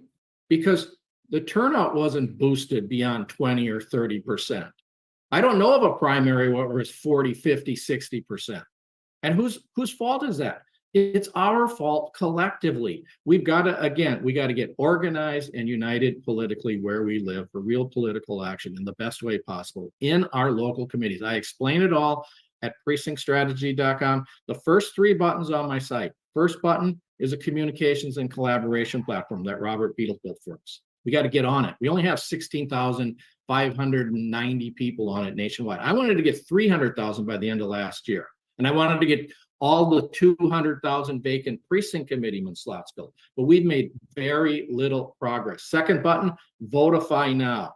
Speaker 14: Because the turnout wasn't boosted beyond 20 or 30%. I don't know of a primary where it's 40, 50, 60%. And whose fault is that? It's our fault collectively. We've got to, again, we got to get organized and united politically where we live for real political action in the best way possible in our local committees. I explain it all at precinctstrategy.com. The first 3 buttons on my site. First button is a communications and collaboration platform that Robert Beadle built for us. We got to get on it. We only have 16,590 people on it nationwide. I wanted to get 300,000 by the end of last year. And I wanted to get all the 200,000 vacant precinct committeeman slots filled. But we've made very little progress. Second button, Votify Now.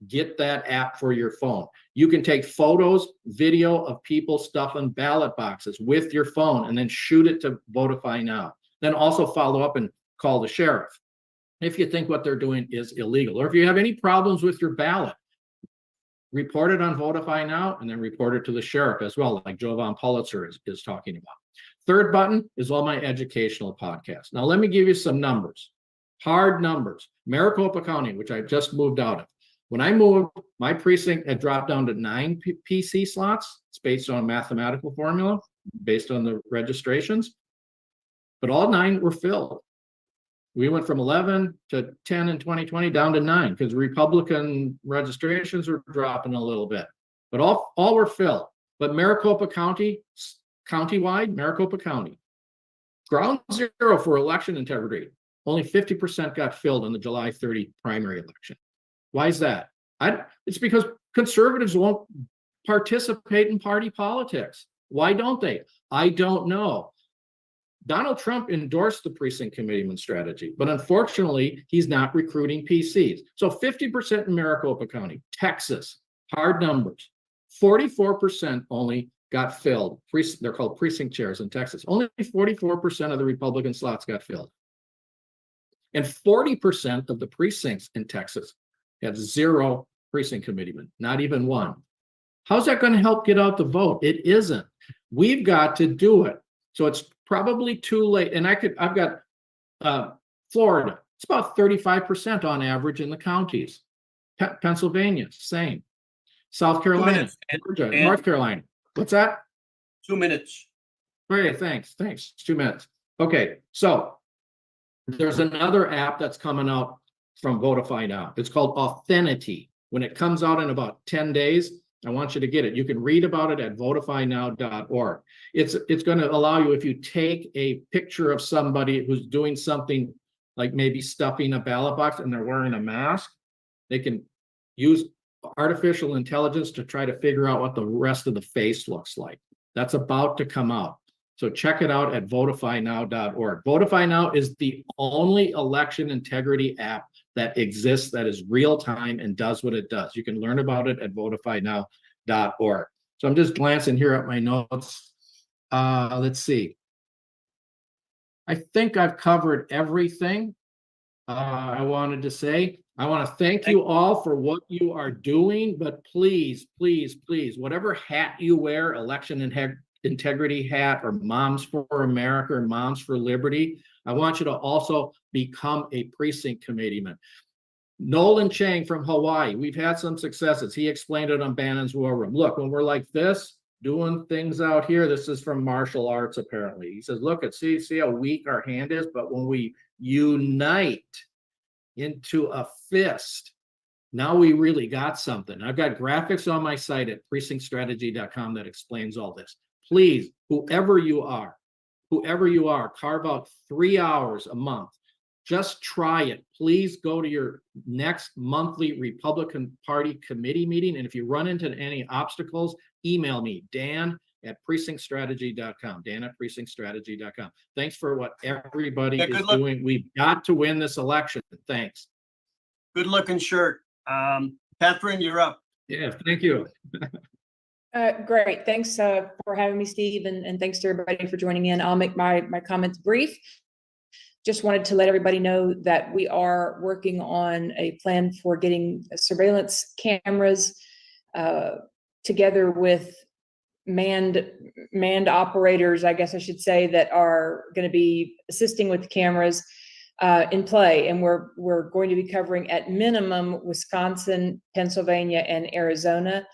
Speaker 14: Get that app for your phone. You can take photos, video of people stuffing ballot boxes with your phone and then shoot it to Votify Now. Then also follow up and call the sheriff if you think what they're doing is illegal. Or if you have any problems with your ballot, report it on Votify Now and then report it to the sheriff as well, like Jovan Pulitzer is talking about. Third button is all my educational podcasts. Now, let me give you some numbers, hard numbers. Maricopa County, which I just moved out of. When I moved, my precinct had dropped down to 9 PC slots. It's based on a mathematical formula, based on the registrations, but all 9 were filled. We went from 11 to 10 in 2020 down to 9 because Republican registrations were dropping a little bit, but all were filled. But Maricopa County, countywide, Maricopa County, ground zero for election integrity. Only 50% got filled in the July 30 primary election. Why is that? It's because conservatives won't participate in party politics. Why don't they? I don't know. Donald Trump endorsed the precinct committeeman strategy, but unfortunately, he's not recruiting PCs. So 50% in Maricopa County, Texas, hard numbers, 44% only got filled. They're called precinct chairs in Texas. Only 44% of the Republican slots got filled. And 40% of the precincts in Texas have 0 precinct committeemen, not even 1. How's that going to help get out the vote? It isn't. We've got to do it. So it's probably too late. And I've got Florida. It's about 35% on average in the counties. Pennsylvania, same. South Carolina, Georgia, North Carolina. What's that?
Speaker 5: 2 minutes.
Speaker 14: Okay, thanks. 2 minutes. Okay, so there's another app that's coming out from Votify Now. It's called Authenity. When it comes out in about 10 days, I want you to get it. You can read about it at votifynow.org. It's going to allow you, if you take a picture of somebody who's doing something like maybe stuffing a ballot box and they're wearing a mask, they can use artificial intelligence to try to figure out what the rest of the face looks like. That's about to come out. So check it out at votifynow.org. Votify Now is the only election integrity app that exists that is real time and does what it does. You can learn about it at votifynow.org. So I'm just glancing here at my notes. Let's see. I think I've covered everything I wanted to say. I want to thank you all for what you are doing, but please, please, please, whatever hat you wear, election integrity hat or Moms for America or Moms for Liberty, I want you to also become a precinct committeeman. Nolan Chang from Hawaii, we've had some successes. He explained it on Bannon's War Room. Look, when we're like this, doing things out here, this is from martial arts apparently. He says, look, see how weak our hand is, but when we unite into a fist, now we really got something. I've got graphics on my site at precinctstrategy.com that explains all this. Please, whoever you are, carve out 3 hours a month. Just try it. Please go to your next monthly Republican Party committee meeting. And if you run into any obstacles, email me, Dan@precinctstrategy.com. Dan@precinctstrategy.com. Thanks for what everybody is doing. We've got to win this election. Thanks.
Speaker 5: Good looking shirt. Catherine, you're up.
Speaker 14: Yeah, thank you.
Speaker 15: Great. Thanks for having me, Steve, and thanks to everybody for joining in. I'll make my comments brief. Just wanted to let everybody know that we are working on a plan for getting surveillance cameras together with manned operators, I guess I should say, that are going to be assisting with the cameras. in play, and we're going to be covering at minimum Wisconsin, Pennsylvania, and Arizona.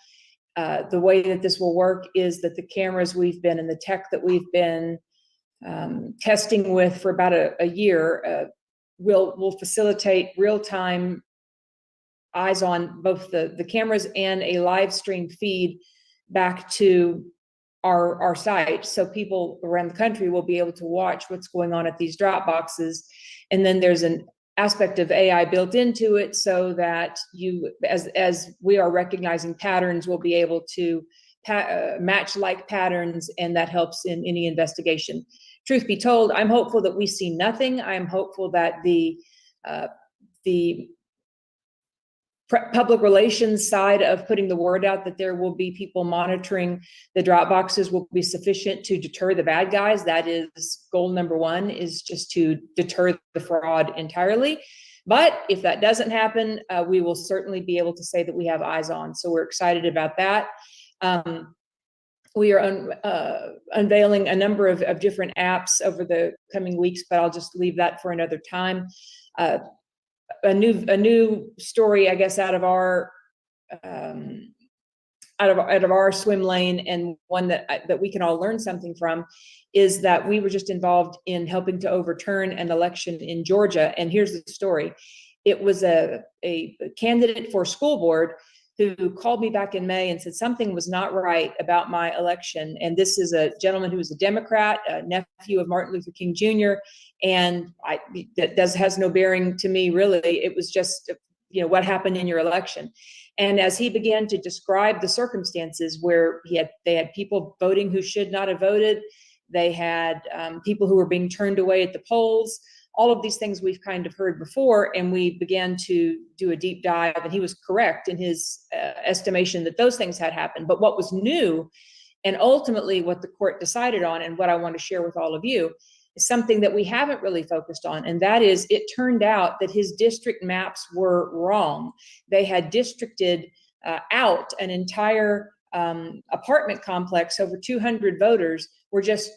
Speaker 15: The way that this will work is that the cameras we've been and the tech that we've been testing with for about a year will facilitate real-time eyes on both the cameras and a live stream feed back to our site, so people around the country will be able to watch what's going on at these drop boxes. And then there's an aspect of AI built into it, so that you, as we are recognizing patterns, will be able to match like patterns, and that helps in any investigation. Truth be told, I'm hopeful that we see nothing. I'm hopeful that the public relations side of putting the word out that there will be people monitoring the drop boxes will be sufficient to deter the bad guys. That is goal number one, is just to deter the fraud entirely. But if that doesn't happen, we will certainly be able to say that we have eyes on. So we're excited about that. We are unveiling a number of different apps over the coming weeks, but I'll just leave that for another time. A new story, I guess, out of our swim lane, and one that we can all learn something from, is that we were just involved in helping to overturn an election in Georgia. And here's the story. It was a candidate for school board who called me back in May and said something was not right about my election. And this is a gentleman who was a Democrat, a nephew of Martin Luther King Jr. And that has no bearing to me, really. It was just, what happened in your election. And as he began to describe the circumstances where they had people voting who should not have voted, they had people who were being turned away at the polls, all of these things we've kind of heard before, and we began to do a deep dive, and he was correct in his estimation that those things had happened. But what was new, and ultimately what the court decided on, and what I want to share with all of you, is something that we haven't really focused on, and that is, it turned out that his district maps were wrong. They had districted out an entire apartment complex. Over 200 voters were just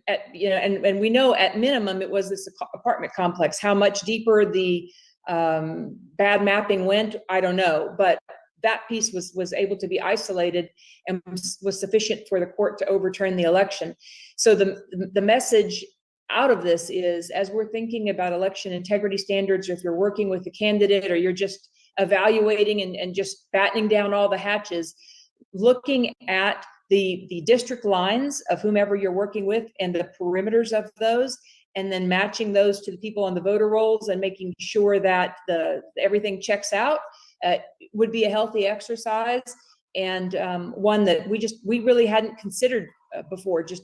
Speaker 15: and we know at minimum it was this apartment complex. How much deeper the bad mapping went, I don't know, but that piece was able to be isolated and was sufficient for the court to overturn the election. So the message out of this is, as we're thinking about election integrity standards, or if you're working with a candidate, or you're just evaluating and just battening down all the hatches, looking at the district lines of whomever you're working with and the perimeters of those, and then matching those to the people on the voter rolls and making sure that everything checks out, would be a healthy exercise, and one that we really hadn't considered before. Just,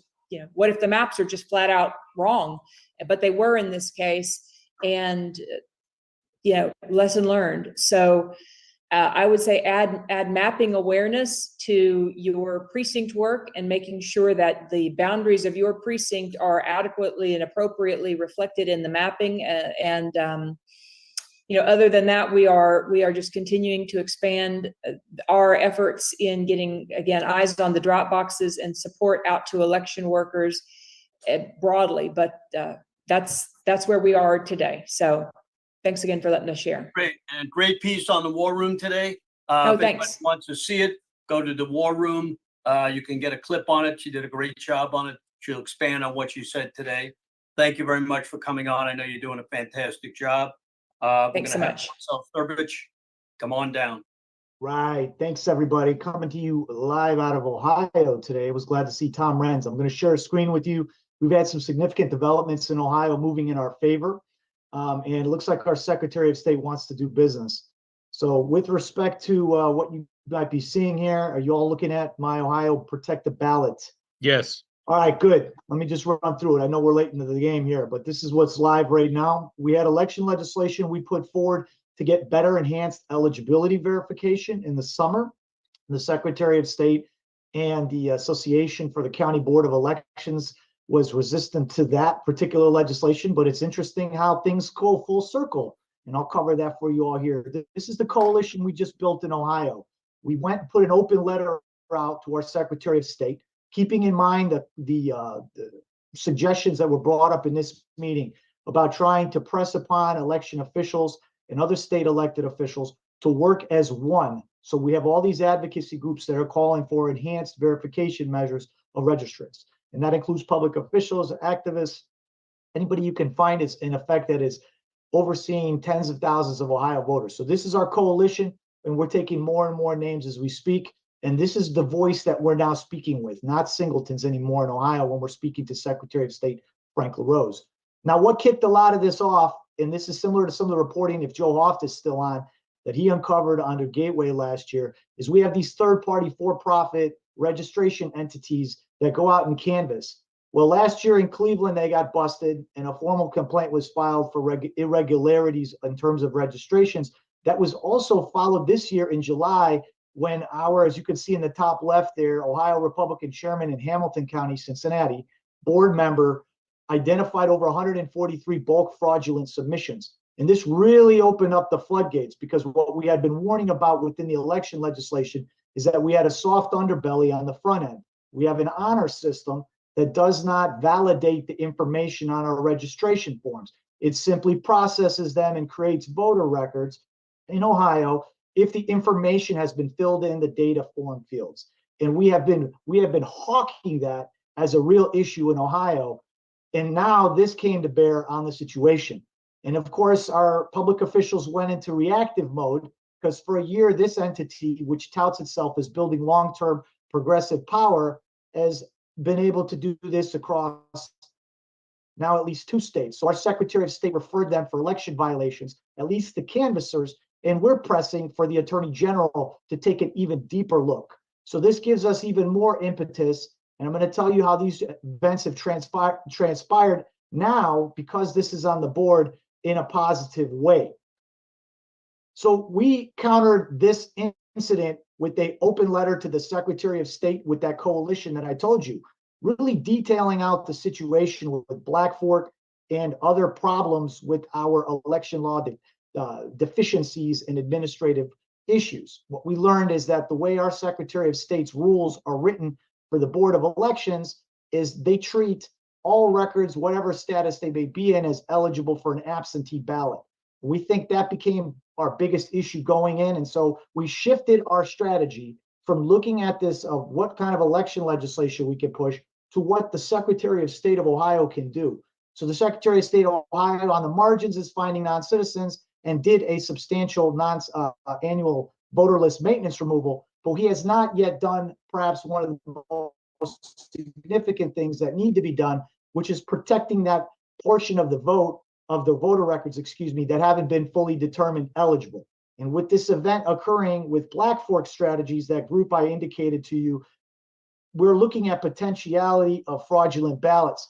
Speaker 15: what if the maps are just flat out wrong? But they were in this case, and lesson learned. So I would say add mapping awareness to your precinct work, and making sure that the boundaries of your precinct are adequately and appropriately reflected in the mapping. Other than that, we are just continuing to expand our efforts in getting, again, eyes on the drop boxes and support out to election workers broadly. But that's where we are today. So thanks again for letting us share.
Speaker 5: Great, and great piece on the War Room today.
Speaker 15: Oh,
Speaker 5: if
Speaker 15: thanks.
Speaker 5: anybody wants to see it, go to the War Room. You can get a clip on it. She did a great job on it. She'll expand on what you said today. Thank you very much for coming on. I know you're doing a fantastic job.
Speaker 15: Thanks so much.
Speaker 5: Thurbich, come on down.
Speaker 16: Right. Thanks, everybody. Coming to you live out of Ohio today. I was glad to see Tom Renz. I'm going to share a screen with you. We've had some significant developments in Ohio moving in our favor. And it looks like our Secretary of State wants to do business. So with respect to what you might be seeing here, are you all looking at My Ohio Protect the Ballot?
Speaker 6: Yes.
Speaker 16: All right, good. Let me just run through it. I know we're late into the game here, but this is what's live right now. We had election legislation we put forward to get better enhanced eligibility verification in the summer. The Secretary of State and the Association for the County Board of Elections was resistant to that particular legislation, but it's interesting how things go full circle. And I'll cover that for you all here. This is the coalition we just built in Ohio. We went and put an open letter out to our Secretary of State, keeping in mind that the suggestions that were brought up in this meeting. about trying to press upon election officials and other state elected officials to work as one. So we have all these advocacy groups that are calling for enhanced verification measures of registrants. And that includes public officials, activists, anybody you can find is in effect that is overseeing tens of thousands of Ohio voters. So this is our coalition, and we're taking more and more names as we speak. And this is the voice that we're now speaking with, not singletons anymore in Ohio when we're speaking to Secretary of State Frank LaRose. Now, what kicked a lot of this off, and this is similar to some of the reporting, if Joe Hoft is still on, that he uncovered under Gateway last year, is we have these third-party for-profit registration entities that go out and canvass. Well, last year in Cleveland, they got busted and a formal complaint was filed for irregularities in terms of registrations. That was also followed this year in July when our, as you can see in the top left there, Ohio Republican chairman in Hamilton County, Cincinnati, board member, identified over 143 bulk fraudulent submissions. And this really opened up the floodgates, because what we had been warning about within the election legislation is that we had a soft underbelly on the front end. We have an honor system that does not validate the information on our registration forms. It simply processes them and creates voter records in Ohio if the information has been filled in the data form fields. And we have been hawking that as a real issue in Ohio. And now this came to bear on the situation. And of course, our public officials went into reactive mode, because for a year, this entity, which touts itself as building long-term progressive power, has been able to do this across now at least 2 states. So our Secretary of State referred them for election violations, at least the canvassers, and we're pressing for the Attorney General to take an even deeper look. So this gives us even more impetus, and I'm going to tell you how these events have transpired now, because this is on the board, in a positive way. So we countered this incident with an open letter to the Secretary of State with that coalition that I told you, really detailing out the situation with Black Fork and other problems with our election law deficiencies and administrative issues. What we learned is that the way our Secretary of State's rules are written for the Board of Elections is they treat all records, whatever status they may be in, as eligible for an absentee ballot. We think that became our biggest issue going in. And so we shifted our strategy from looking at this of what kind of election legislation we can push to what the Secretary of State of Ohio can do. So the Secretary of State of Ohio on the margins is finding non-citizens and did a substantial annual voter list maintenance removal, but he has not yet done perhaps one of the most significant things that need to be done, which is protecting that portion of the voter records, that haven't been fully determined eligible. And with this event occurring with Black Fork Strategies, that group I indicated to you, we're looking at potentiality of fraudulent ballots.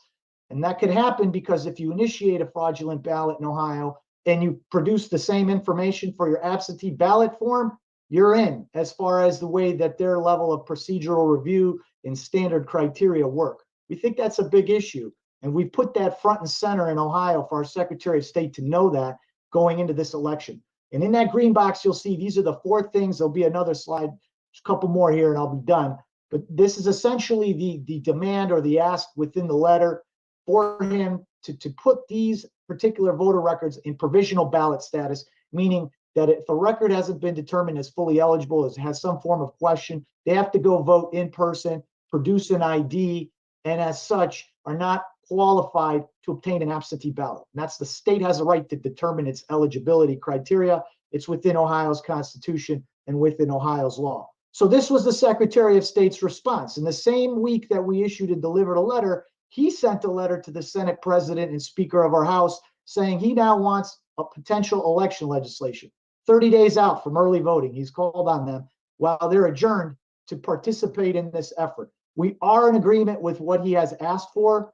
Speaker 16: And that could happen because if you initiate a fraudulent ballot in Ohio and you produce the same information for your absentee ballot form, you're in, as far as the way that their level of procedural review and standard criteria work. We think that's a big issue. And we put that front and center in Ohio for our Secretary of State to know that going into this election. And in that green box, you'll see these are the 4 things. There'll be another slide, a couple more here, and I'll be done. But this is essentially the demand or the ask within the letter for him to put these particular voter records in provisional ballot status, meaning that if a record hasn't been determined as fully eligible, as has some form of question, they have to go vote in person, produce an ID, and as such are not qualified to obtain an absentee ballot. And that's the state has a right to determine its eligibility criteria. It's within Ohio's Constitution and within Ohio's law. So this was the Secretary of State's response. In the same week that we issued and delivered a letter, he sent a letter to the Senate President and Speaker of our House saying he now wants a potential election legislation 30 days out from early voting. He's called on them while they're adjourned to participate in this effort. We are in agreement with what he has asked for.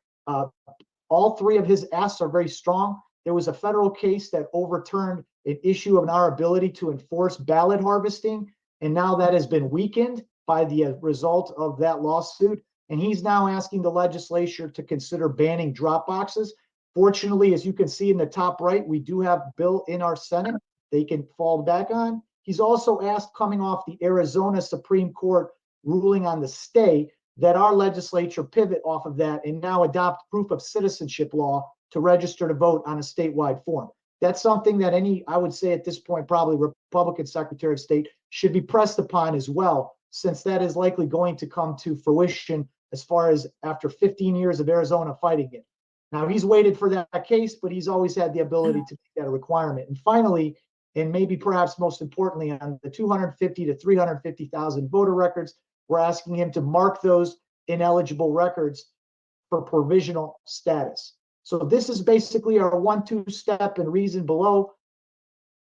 Speaker 16: All 3 of his asks are very strong. There was a federal case that overturned an issue of our ability to enforce ballot harvesting, and now that has been weakened by the result of that lawsuit. And he's now asking the legislature to consider banning drop boxes. Fortunately, as you can see in the top right, we do have a bill in our Senate they can fall back on. He's also asked, coming off the Arizona Supreme Court ruling on the stay, that our legislature pivot off of that and now adopt proof of citizenship law to register to vote on a statewide form. That's something that I would say at this point, probably Republican Secretary of State should be pressed upon as well, since that is likely going to come to fruition as far as after 15 years of Arizona fighting it. Now, he's waited for that case, but he's always had the ability to make that a requirement. And finally, and maybe perhaps most importantly, on the 250 to 350,000 voter records, we're asking him to mark those ineligible records for provisional status. So this is basically our 1-2 step and reason below.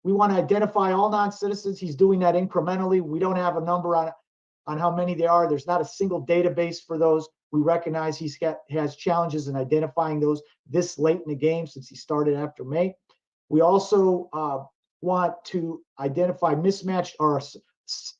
Speaker 16: We want to identify all non-citizens. He's doing that incrementally. We don't have a number on how many there are. There's not a single database for those. We recognize he has challenges in identifying those this late in the game since he started after May. We also want to identify mismatched or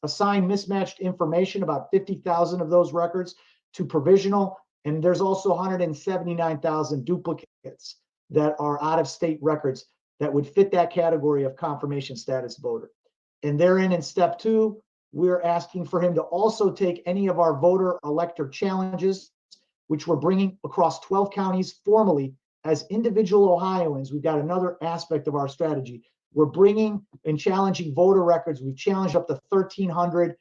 Speaker 16: assign mismatched information, about 50,000 of those records, to provisional. And there's also 179,000 duplicates that are out-of-state records that would fit that category of confirmation status voter. And therein, in step 2, we're asking for him to also take any of our voter elector challenges, which we're bringing across 12 counties formally as individual Ohioans. We've got another aspect of our strategy. We're bringing and challenging voter records. We've challenged up to 1,300.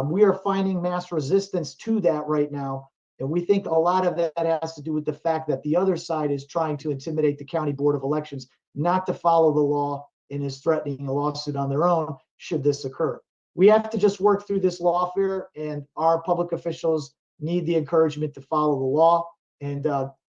Speaker 16: We are finding mass resistance to that right now. And we think a lot of that has to do with the fact that the other side is trying to intimidate the County Board of Elections not to follow the law and is threatening a lawsuit on their own should this occur. We have to just work through this lawfare, and our public officials need the encouragement to follow the law. And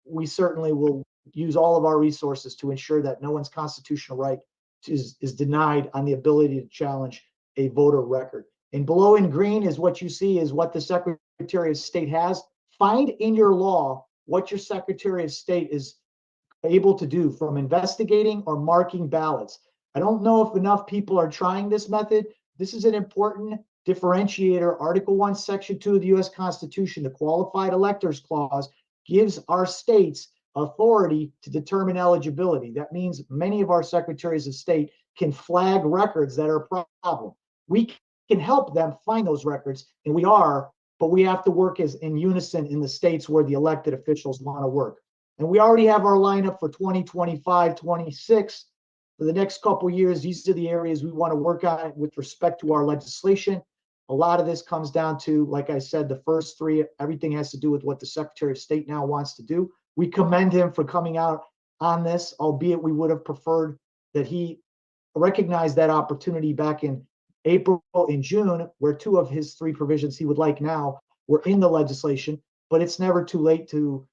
Speaker 16: we certainly will use all of our resources to ensure that no one's constitutional right is denied on the ability to challenge a voter record. And below in green is what you see is what the Secretary of State has. Find in your law what your Secretary of State is able to do, from investigating or marking ballots. I don't know if enough people are trying this method. This is an important differentiator. Article 1, Section 2 of the U.S. Constitution, the Qualified Electors Clause, gives our states authority to determine eligibility. That means many of our secretaries of state can flag records that are a problem. We can help them find those records, and we are, but we have to work as in unison in the states where the elected officials want to work. And we already have our lineup for 2025, 26. For the next couple of years, these are the areas we want to work on with respect to our legislation. A lot of this comes down to, like I said, the first 3, everything has to do with what the Secretary of State now wants to do. We commend him for coming out on this, albeit we would have preferred that he recognized that opportunity back in April and June, where 2 of his 3 provisions he would like now were in the legislation. But it's never too late to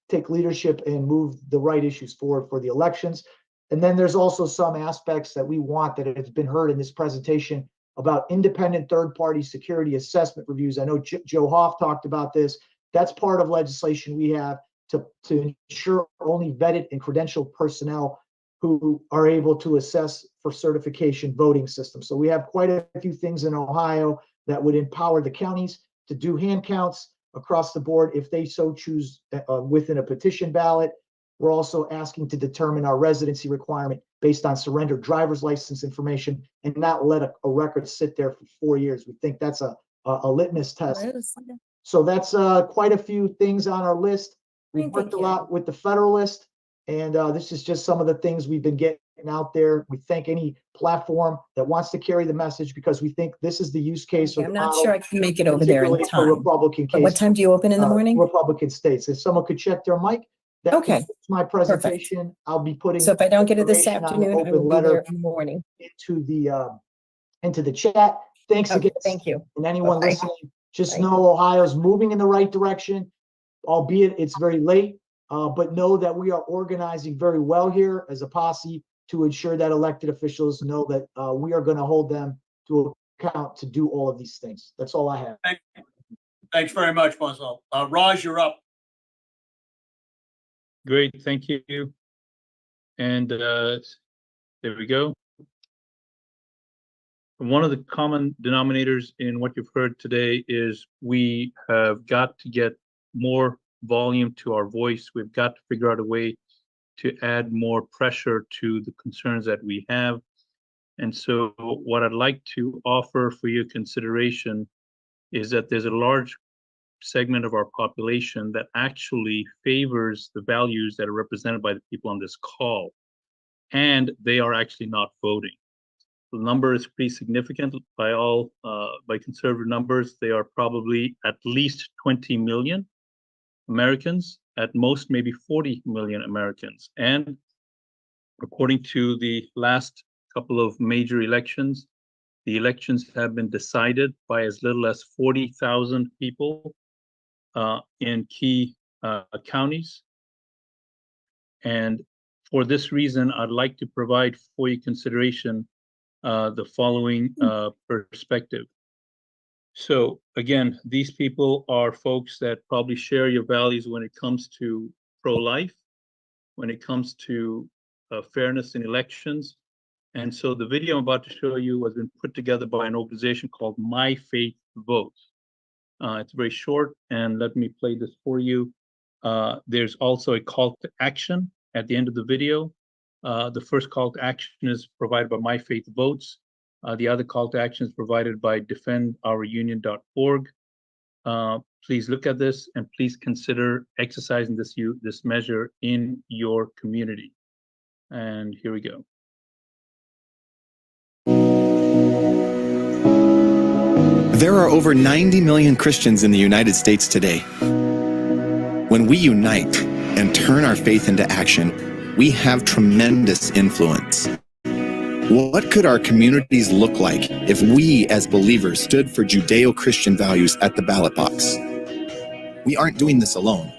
Speaker 16: take leadership and move the right issues forward for the elections. And then there's also some aspects that we want that has been heard in this presentation about independent third-party security assessment reviews. I know Joe Hoff talked about this. That's part of legislation we have to ensure only vetted and credentialed personnel who are able to assess for certification voting systems. So we have quite a few things in Ohio that would empower the counties to do hand counts across the board if they so choose within a petition ballot. We're also asking to determine our residency requirement based on surrendered driver's license information and not let a record sit there for 4 years. We think that's a litmus test. So that's quite a few things on our list. We've worked a lot with the Federalist, and this is just some of the things we've been getting out there. We thank any platform that wants to carry the message, because we think this is the use case.
Speaker 17: I'm not sure I can make it over there in
Speaker 16: particularly for
Speaker 17: time.
Speaker 16: Republican
Speaker 17: But what
Speaker 16: cases,
Speaker 17: time do you open in the morning?
Speaker 16: Republican states. If someone could check their mic. That
Speaker 17: Okay.
Speaker 16: concludes my presentation. I'll be putting.
Speaker 17: So if I don't get it this
Speaker 16: information on the
Speaker 17: afternoon, I
Speaker 16: open
Speaker 17: will be
Speaker 16: letter
Speaker 17: there in the morning.
Speaker 16: into the chat. Thanks
Speaker 17: Okay,
Speaker 16: again.
Speaker 17: thank you.
Speaker 16: And anyone
Speaker 17: Bye-bye.
Speaker 16: listening, just
Speaker 17: Bye.
Speaker 16: know Ohio's moving in the right direction, albeit it's very late. But know that we are organizing very well here as a posse to ensure that elected officials know that we are going to hold them to account to do all of these things. That's all I have.
Speaker 5: Thanks very much, Marcel. Raj, you're up.
Speaker 6: Great, thank you. And there we go. One of the common denominators in what you've heard today is we have got to get more volume to our voice. We've got to figure out a way to add more pressure to the concerns that we have. And so what I'd like to offer for your consideration is that there's a large segment of our population that actually favors the values that are represented by the people on this call, and they are actually not voting. The number is pretty significant by conservative numbers. They are probably at least 20 million Americans, at most maybe 40 million Americans. And according to the last couple of major elections, the elections have been decided by as little as 40,000 people in key counties. And for this reason, I'd like to provide for your consideration the following perspective. So again, these people are folks that probably share your values when it comes to pro-life, when it comes to fairness in elections. And so the video I'm about to show you has been put together by an organization called My Faith Votes. It's very short, and let me play this for you. There's also a call to action at the end of the video. The first call to action is provided by My Faith Votes. The other call to action is provided by defendourunion.org. Please look at this and please consider exercising this measure in your community. And here we go.
Speaker 18: There are over 90 million Christians in the United States today. When we unite and turn our faith into action, we have tremendous influence. What could our communities look like if we as believers stood for Judeo-Christian values at the ballot box? We aren't doing this alone.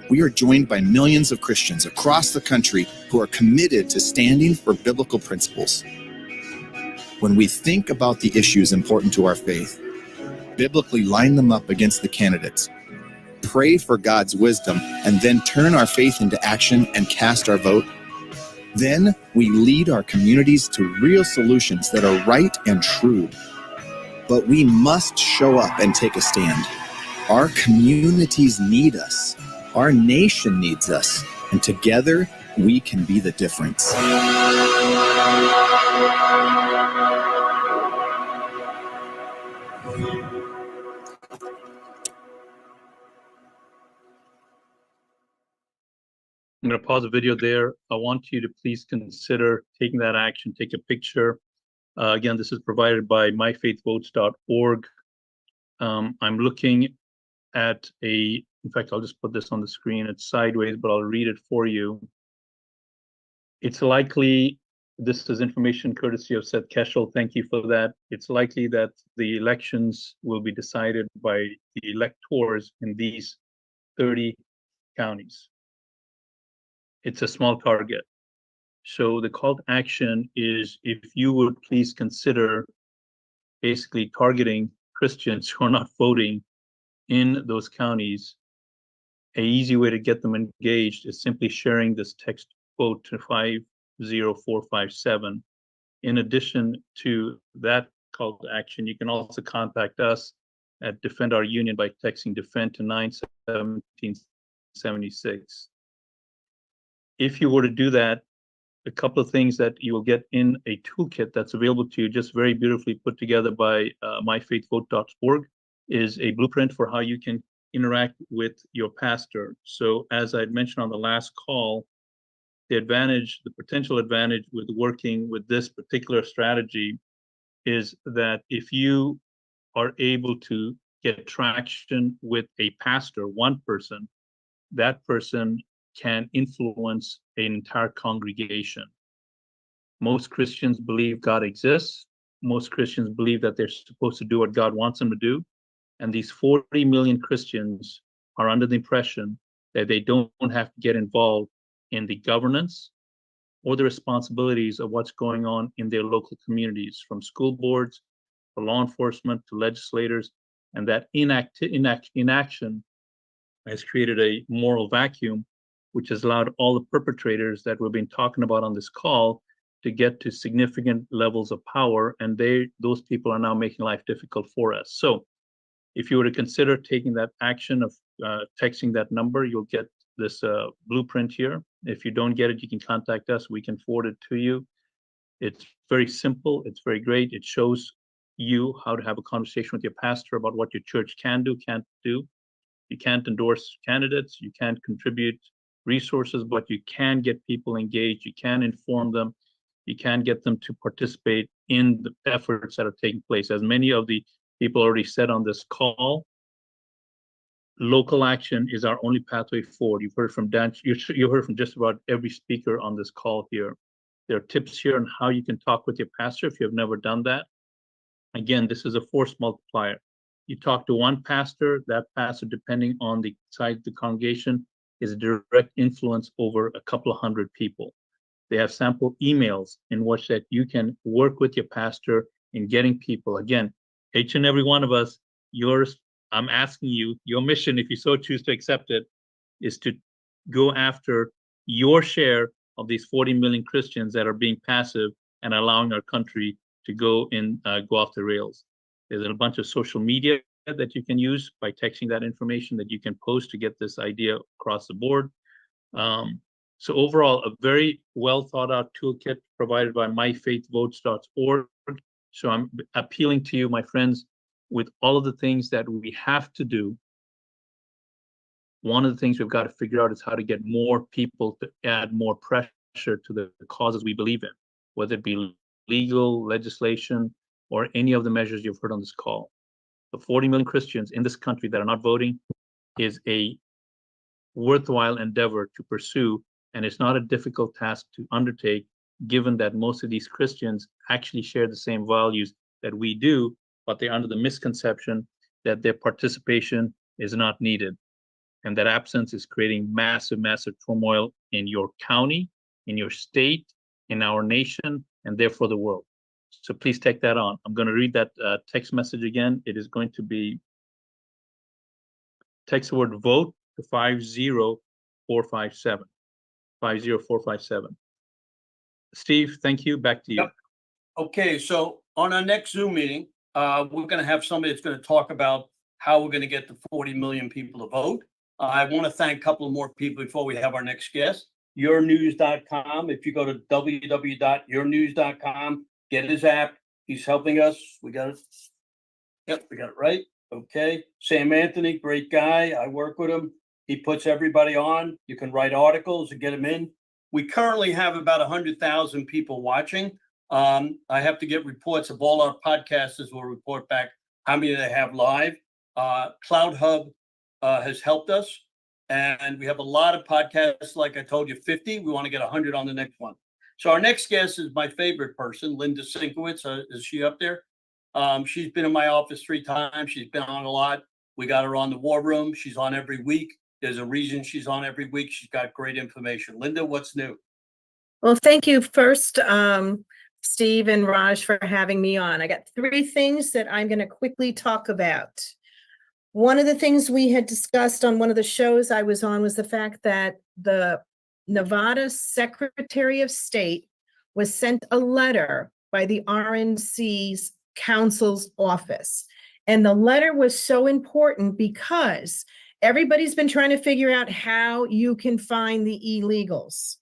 Speaker 18: We are joined by millions of Christians across the country who are committed to standing for biblical principles. When we think about the issues important to our faith, biblically line them up against the candidates, pray for God's wisdom, and then turn our faith into action and cast our vote, then we lead our communities to real solutions that are right and true. But we must show up and take a stand. Our communities need us. Our nation needs us. And together, we can be the difference.
Speaker 6: I'm going to pause the video there. I want you to please consider taking that action, take a picture. Again, this is provided by myfaithvotes.org. I'm looking at in fact, I'll just put this on the screen. It's sideways, but I'll read it for you. It's likely, this is information courtesy of Seth Keschel. Thank you for that. It's likely that the elections will be decided by the electors in these 30 counties. It's a small target. So the call to action is, if you would please consider basically targeting Christians who are not voting in those counties. An easy way to get them engaged is simply sharing this text quote to 50457. In addition to that call to action, you can also contact us at Defend Our Union by texting DEFEND to 91776. If you were to do that, a couple of things that you will get in a toolkit that's available to you, just very beautifully put together by myfaithvote.org, is a blueprint for how you can interact with your pastor. So as I mentioned on the last call, the potential advantage with working with this particular strategy is that if you are able to get traction with a pastor, one person, that person can influence an entire congregation. Most Christians believe God exists. Most Christians believe that they're supposed to do what God wants them to do. And these 40 million Christians are under the impression that they don't have to get involved in the governance or the responsibilities of what's going on in their local communities, from school boards to law enforcement to legislators. And that inaction has created a moral vacuum, which has allowed all the perpetrators that we've been talking about on this call to get to significant levels of power, and those people are now making life difficult for us. So if you were to consider taking that action of texting that number, you'll get this blueprint here. If you don't get it, you can contact us. We can forward it to you. It's very simple. It's very great. It shows you how to have a conversation with your pastor about what your church can do, can't do. You can't endorse candidates, you can't contribute resources, but you can get people engaged, you can inform them, you can get them to participate in the efforts that are taking place. As many of the people already said on this call, local action is our only pathway forward. You've heard from Dan, you heard from just about every speaker on this call here. There are tips here on how you can talk with your pastor if you have never done that. Again, this is a force multiplier. You talk to one pastor, that pastor, depending on the size of the congregation, is a direct influence over a couple of hundred people. They have sample emails in which that you can work with your pastor in getting people. Again, each and every one of us, I'm asking you, your mission, if you so choose to accept it, is to go after your share of these 40 million Christians that are being passive and allowing our country to go off the rails. There's a bunch of social media that you can use by texting that information that you can post to get this idea across the board. So overall, a very well thought out toolkit provided by myfaithvotes.org. So I'm appealing to you, my friends, with all of the things that we have to do. One of the things we've got to figure out is how to get more people to add more pressure to the causes we believe in, whether it be legal legislation or any of the measures you've heard on this call. The 40 million Christians in this country that are not voting is a worthwhile endeavor to pursue, and it's not a difficult task to undertake, given that most of these Christians actually share the same values that we do, but they're under the misconception that their participation is not needed. And that absence is creating massive, massive turmoil in your county, in your state, in our nation, and therefore the world. So please take that on. I'm going to read that text message again. It is going to be text the word vote to 50457. 50457. Steve, thank you. Back to you.
Speaker 5: Yep. Okay, so on our next Zoom meeting, we're going to have somebody that's going to talk about how we're going to get the 40 million people to vote. I want to thank a couple of more people before we have our next guest. Yournews.com. If you go to www.yournews.com, get his app. He's helping us. We got it. Yep, we got it right. Okay. Sam Anthony, great guy. I work with him. He puts everybody on. You can write articles and get them in. We currently have about 100,000 people watching. I have to get reports of all our podcasters will report back how many they have live. Cloud Hub has helped us. And we have a lot of podcasts, like I told you, 50. We want to get 100 on the next one. So our next guest is my favorite person, Linda Sinkowitz. Is she up there? She's been in my office 3 times. She's been on a lot. We got her on the War Room. She's on every week. There's a reason she's on every week. She's got great information. Linda, what's new?
Speaker 17: Well, thank you first, Steve and Raj, for having me on. I got 3 things that I'm going to quickly talk about. One of the things we had discussed on one of the shows I was on was the fact that the Nevada Secretary of State was sent a letter by the RNC's counsel's office. And the letter was so important because everybody's been trying to figure out how you can find the illegals.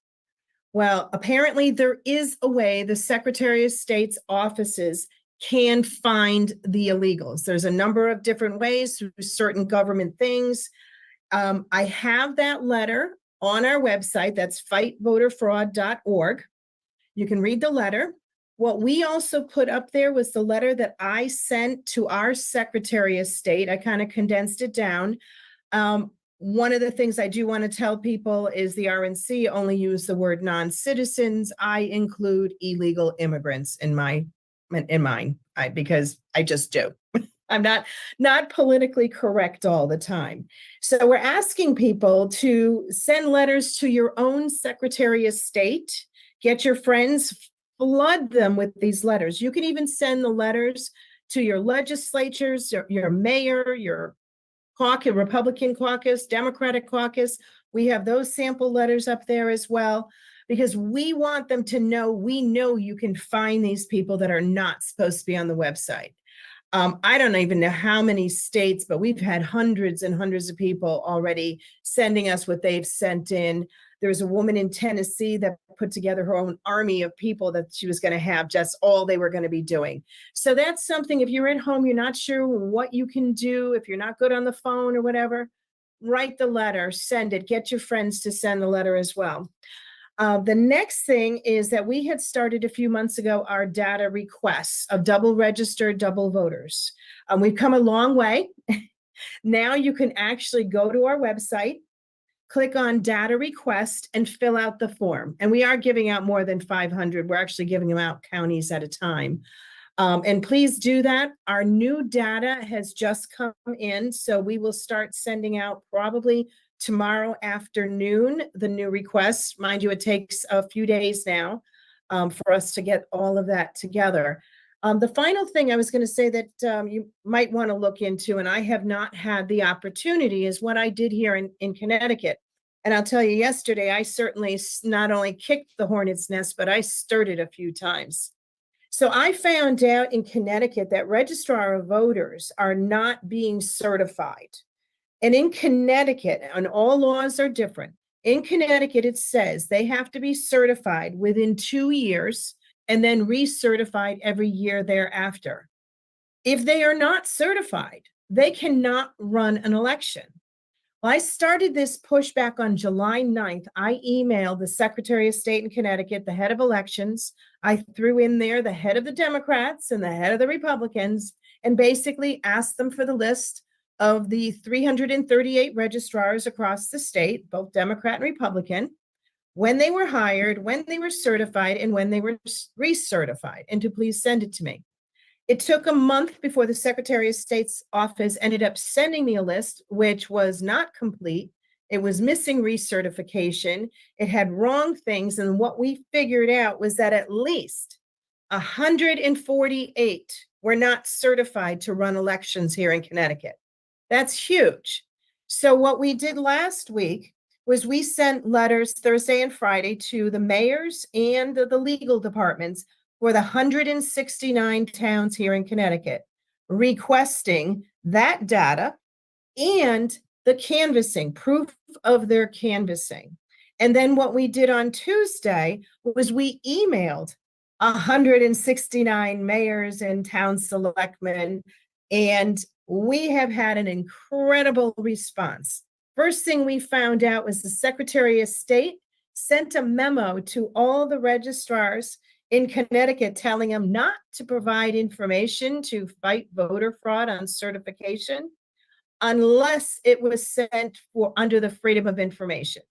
Speaker 17: Well, apparently there is a way the Secretary of State's offices can find the illegals. There's a number of different ways through certain government things. I have that letter on our website. That's fightvoterfraud.org. You can read the letter. What we also put up there was the letter that I sent to our Secretary of State. I kind of condensed it down. One of the things I do want to tell people is the RNC only use the word non-citizens. I include illegal immigrants in mine, because I just do. I'm not politically correct all the time. So we're asking people to send letters to your own Secretary of State. Get your friends, flood them with these letters. You can even send the letters to your legislatures, your mayor, your caucus, Republican caucus, Democratic caucus. We have those sample letters up there as well, because we want them to know, we know you can find these people that are not supposed to be on the website. I don't even know how many states, but we've had hundreds and hundreds of people already sending us what they've sent in. There's a woman in Tennessee that put together her own army of people that she was going to have just all they were going to be doing. So that's something, if you're at home, you're not sure what you can do, if you're not good on the phone or whatever, write the letter, send it, get your friends to send the letter as well. The next thing is that we had started a few months ago our data requests of double registered double voters. We've come a long way. Now you can actually go to our website, click on data request, and fill out the form. And we are giving out more than 500. We're actually giving them out counties at a time. And please do that. Our new data has just come in, so we will start sending out probably tomorrow afternoon the new requests. Mind you, it takes a few days now for us to get all of that together. The final thing I was going to say that you might want to look into, and I have not had the opportunity, is what I did here in Connecticut. And I'll tell you, yesterday, I certainly not only kicked the hornet's nest, but I stirred it a few times. So I found out in Connecticut that registrar of voters are not being certified. And in Connecticut, and all laws are different, in Connecticut, it says they have to be certified within 2 years and then recertified every year thereafter. If they are not certified, they cannot run an election. Well, I started this pushback on July 9th. I emailed the Secretary of State in Connecticut, the head of elections. I threw in there the head of the Democrats and the head of the Republicans, and basically asked them for the list of the 338 registrars across the state, both Democrat and Republican, when they were hired, when they were certified, and when they were recertified, and to please send it to me. It took a month before the Secretary of State's office ended up sending me a list, which was not complete. It was missing recertification. It had wrong things. And what we figured out was that at least 148 were not certified to run elections here in Connecticut. That's huge. So what we did last week was we sent letters Thursday and Friday to the mayors and the legal departments for the 169 towns here in Connecticut, requesting that data and the canvassing, proof of their canvassing. And then what we did on Tuesday was we emailed 169 mayors and town selectmen, and we have had an incredible response. First thing we found out was the Secretary of State sent a memo to all the registrars in Connecticut telling them not to provide information to fight voter fraud on certification unless it was sent for under the Freedom of Information.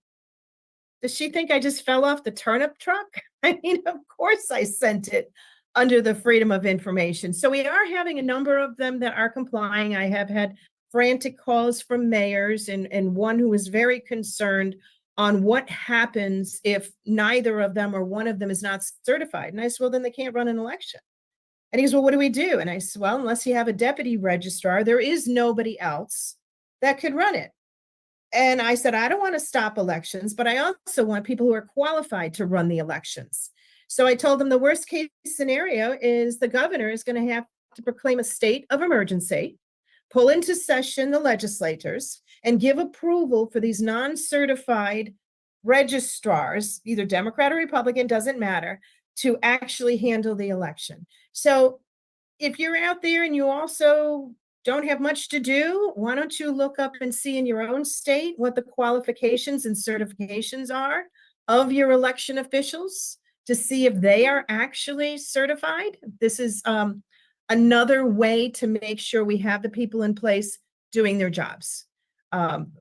Speaker 17: Does she think I just fell off the turnip truck? I mean, of course I sent it under the Freedom of Information. So we are having a number of them that are complying. I have had frantic calls from mayors and one who is very concerned on what happens if neither of them or one of them is not certified. And I said, well, then they can't run an election. And he goes, well, what do we do? And I said, well, unless you have a deputy registrar, there is nobody else that could run it. And I said, I don't want to stop elections, but I also want people who are qualified to run the elections. So I told them the worst case scenario is the governor is going to have to proclaim a state of emergency, pull into session the legislators, and give approval for these non-certified registrars, either Democrat or Republican, doesn't matter, to actually handle the election. So if you're out there and you also don't have much to do, why don't you look up and see in your own state what the qualifications and certifications are of your election officials to see if they are actually certified. This is another way to make sure we have the people in place doing their jobs.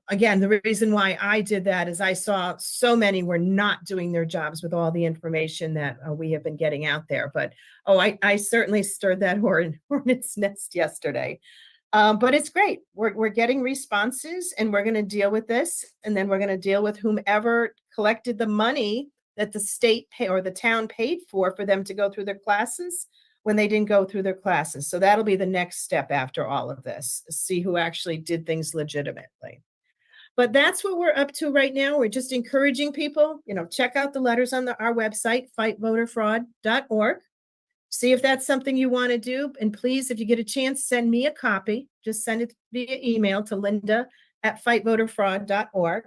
Speaker 17: Again, the reason why I did that is I saw so many were not doing their jobs with all the information that we have been getting out there. But I certainly stirred that hornet's nest yesterday. But it's great. We're getting responses, and we're going to deal with this, and then we're going to deal with whomever collected the money that the state or the town paid for them to go through their classes when they didn't go through their classes. So that'll be the next step after all of this, see who actually did things legitimately. But that's what we're up to right now. We're just encouraging people, check out the letters on our website, fightvoterfraud.org. see if that's something you want to do. And please, if you get a chance, send me a copy. Just send it via email to linda@fightvoterfraud.org.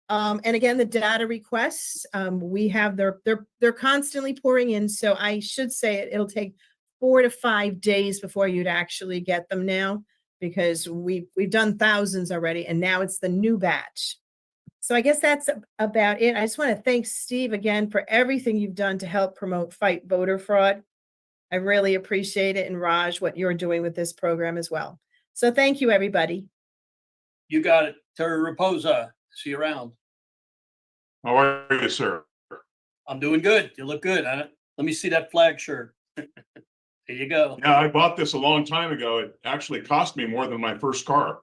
Speaker 17: And again, the data requests, we have they're constantly pouring in. So I should say it'll take 4 to 5 days before you'd actually get them now, because we've done thousands already, and now it's the new batch. So I guess that's about it. I just want to thank Steve again for everything you've done to help promote fight voter fraud. I really appreciate it. And Raj, what you're doing with this program as well. So thank you, everybody.
Speaker 5: You got it. Terry Raposa. See you around.
Speaker 19: How are you, sir?
Speaker 5: I'm doing good. You look good. Let me see that flag shirt. There you go.
Speaker 19: Yeah, I bought this a long time ago. It actually cost me more than my first car.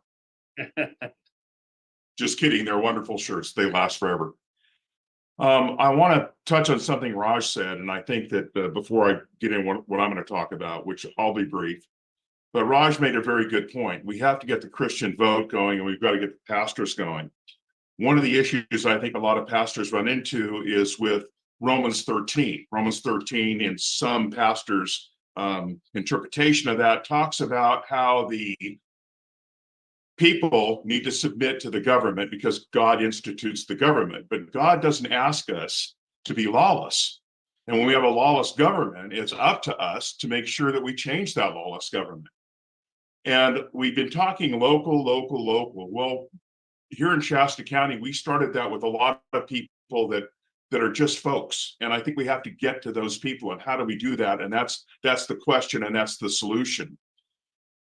Speaker 19: Just kidding. They're wonderful shirts. They last forever. I want to touch on something Raj said, and I think that before I get in what I'm going to talk about, which I'll be brief, but Raj made a very good point. We have to get the Christian vote going, and we've got to get the pastors going. One of the issues I think a lot of pastors run into is with Romans 13. Romans 13, in some pastors' interpretation of that, talks about how the people need to submit to the government because God institutes the government. But God doesn't ask us to be lawless. And when we have a lawless government, it's up to us to make sure that we change that lawless government. And we've been talking local. Well, here in Shasta County, we started that with a lot of people that are just folks. And I think we have to get to those people. And how do we do that? And that's the question, and that's the solution.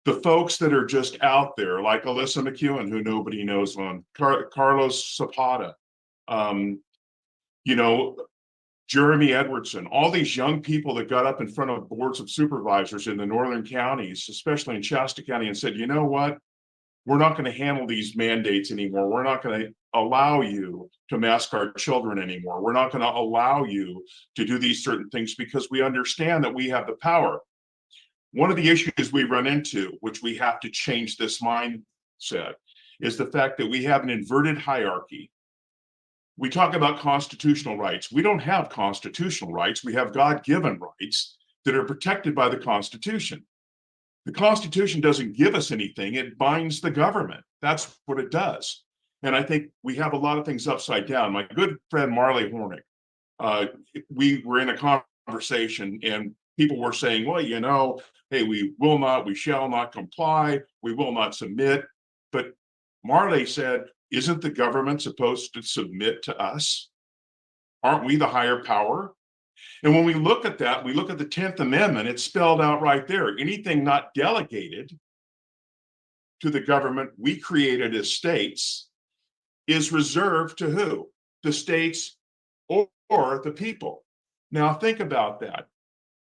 Speaker 19: The folks that are just out there, like Alyssa McEwen, who nobody knows on, Carlos Zapata, Jeremy Edwardson, all these young people that got up in front of boards of supervisors in the northern counties, especially in Shasta County, and said, you know what? We're not going to handle these mandates anymore. We're not going to allow you to mask our children anymore. We're not going to allow you to do these certain things because we understand that we have the power. One of the issues we run into, which we have to change this mindset, is the fact that we have an inverted hierarchy. We talk about constitutional rights. We don't have constitutional rights. We have God-given rights that are protected by the Constitution. The Constitution doesn't give us anything. It binds the government. That's what it does. And I think we have a lot of things upside down. My good friend Marley Hornick, we were in a conversation and people were saying, well, hey, we shall not comply. We will not submit. But Marley said, isn't the government supposed to submit to us? Aren't we the higher power? And when we look at that, we look at the 10th Amendment, it's spelled out right there. Anything not delegated to the government we created as states is reserved to who? The states or the people. Now think about that.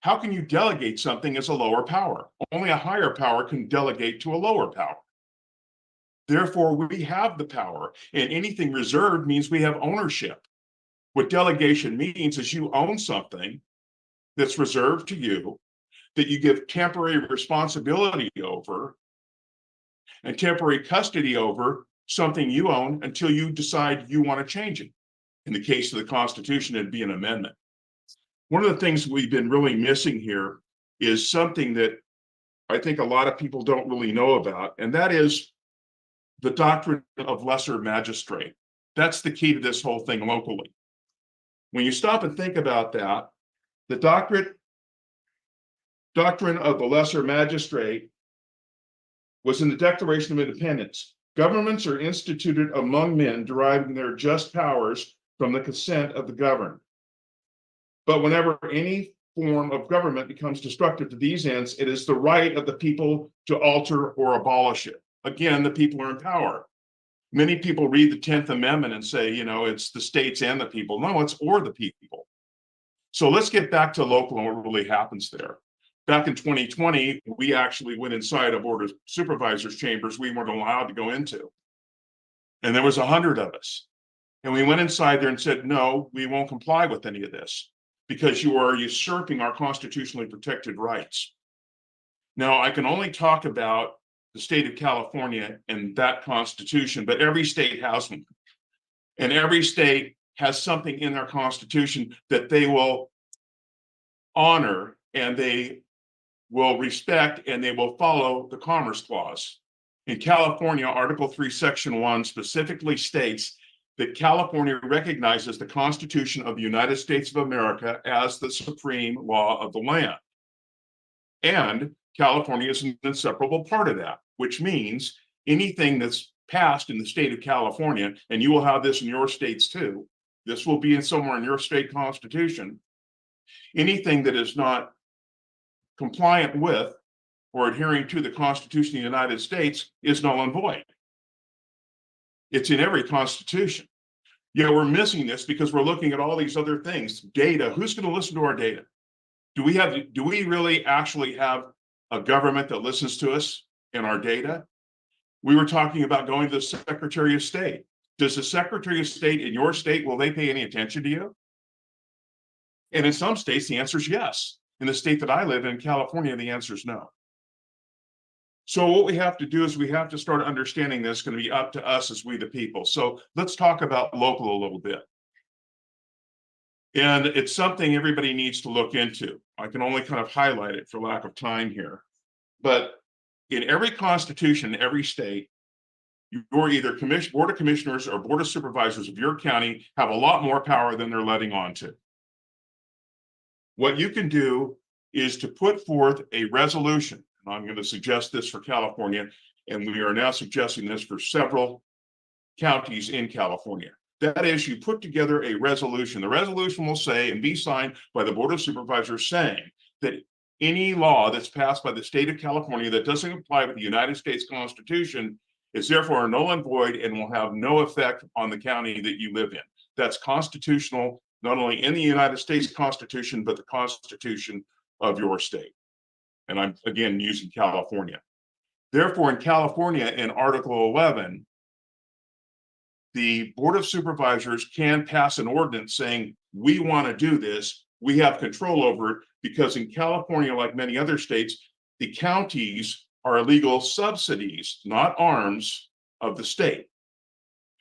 Speaker 19: How can you delegate something as a lower power? Only a higher power can delegate to a lower power. Therefore, we have the power, and anything reserved means we have ownership. What delegation means is you own something that's reserved to you, that you give temporary responsibility over and temporary custody over something you own until you decide you want to change it. In the case of the Constitution, it'd be an amendment. One of the things we've been really missing here is something that I think a lot of people don't really know about, and that is the doctrine of lesser magistrate. That's the key to this whole thing locally. When you stop and think about that, the doctrine of the lesser magistrate was in the Declaration of Independence. Governments are instituted among men, deriving their just powers from the consent of the governed. But whenever any form of government becomes destructive to these ends, it is the right of the people to alter or abolish it. Again, the people are in power. Many people read the 10th Amendment and say, it's the states and the people. No, it's or the people. So let's get back to local and what really happens there. Back in 2020, we actually went inside a board of supervisors chambers we weren't allowed to go into. And there was 100 of us. And we went inside there and said, no, we won't comply with any of this because you are usurping our constitutionally protected rights. Now, I can only talk about the state of California and that constitution, but every state has one. And every state has something in their constitution that they will honor and they will respect and they will follow the Commerce Clause. In California, Article 3, Section 1 specifically states that California recognizes the Constitution of the United States of America as the supreme law of the land. And California is an inseparable part of that, which means anything that's passed in the state of California, and you will have this in your states too, this will be in somewhere in your state constitution, anything that is not compliant with or adhering to the Constitution of the United States is null and void. It's in every constitution. Yeah, we're missing this because we're looking at all these other things. Data, who's going to listen to our data? Do we really actually have a government that listens to us and our data? We were talking about going to the Secretary of State. Does the Secretary of State in your state, will they pay any attention to you? And in some states, the answer is yes. In the state that I live in, California, the answer is no. So what we have to do is we have to start understanding this is going to be up to us as we the people. So let's talk about local a little bit. And it's something everybody needs to look into. I can only kind of highlight it for lack of time here. But in every constitution, every state, you're either board of commissioners or board of supervisors of your county have a lot more power than they're letting on to. What you can do is to put forth a resolution. And I'm going to suggest this for California, and we are now suggesting this for several counties in California. That is, you put together a resolution. The resolution will say and be signed by the Board of Supervisors saying that any law that's passed by the state of California that doesn't comply with the United States Constitution is therefore null and void and will have no effect on the county that you live in. That's constitutional, not only in the United States Constitution, but the Constitution of your state. And I'm, again, using California. Therefore, in California, in Article 11, the Board of Supervisors can pass an ordinance saying, we want to do this, we have control over it, because in California, like many other states, the counties are illegal subsidies, not arms of the state.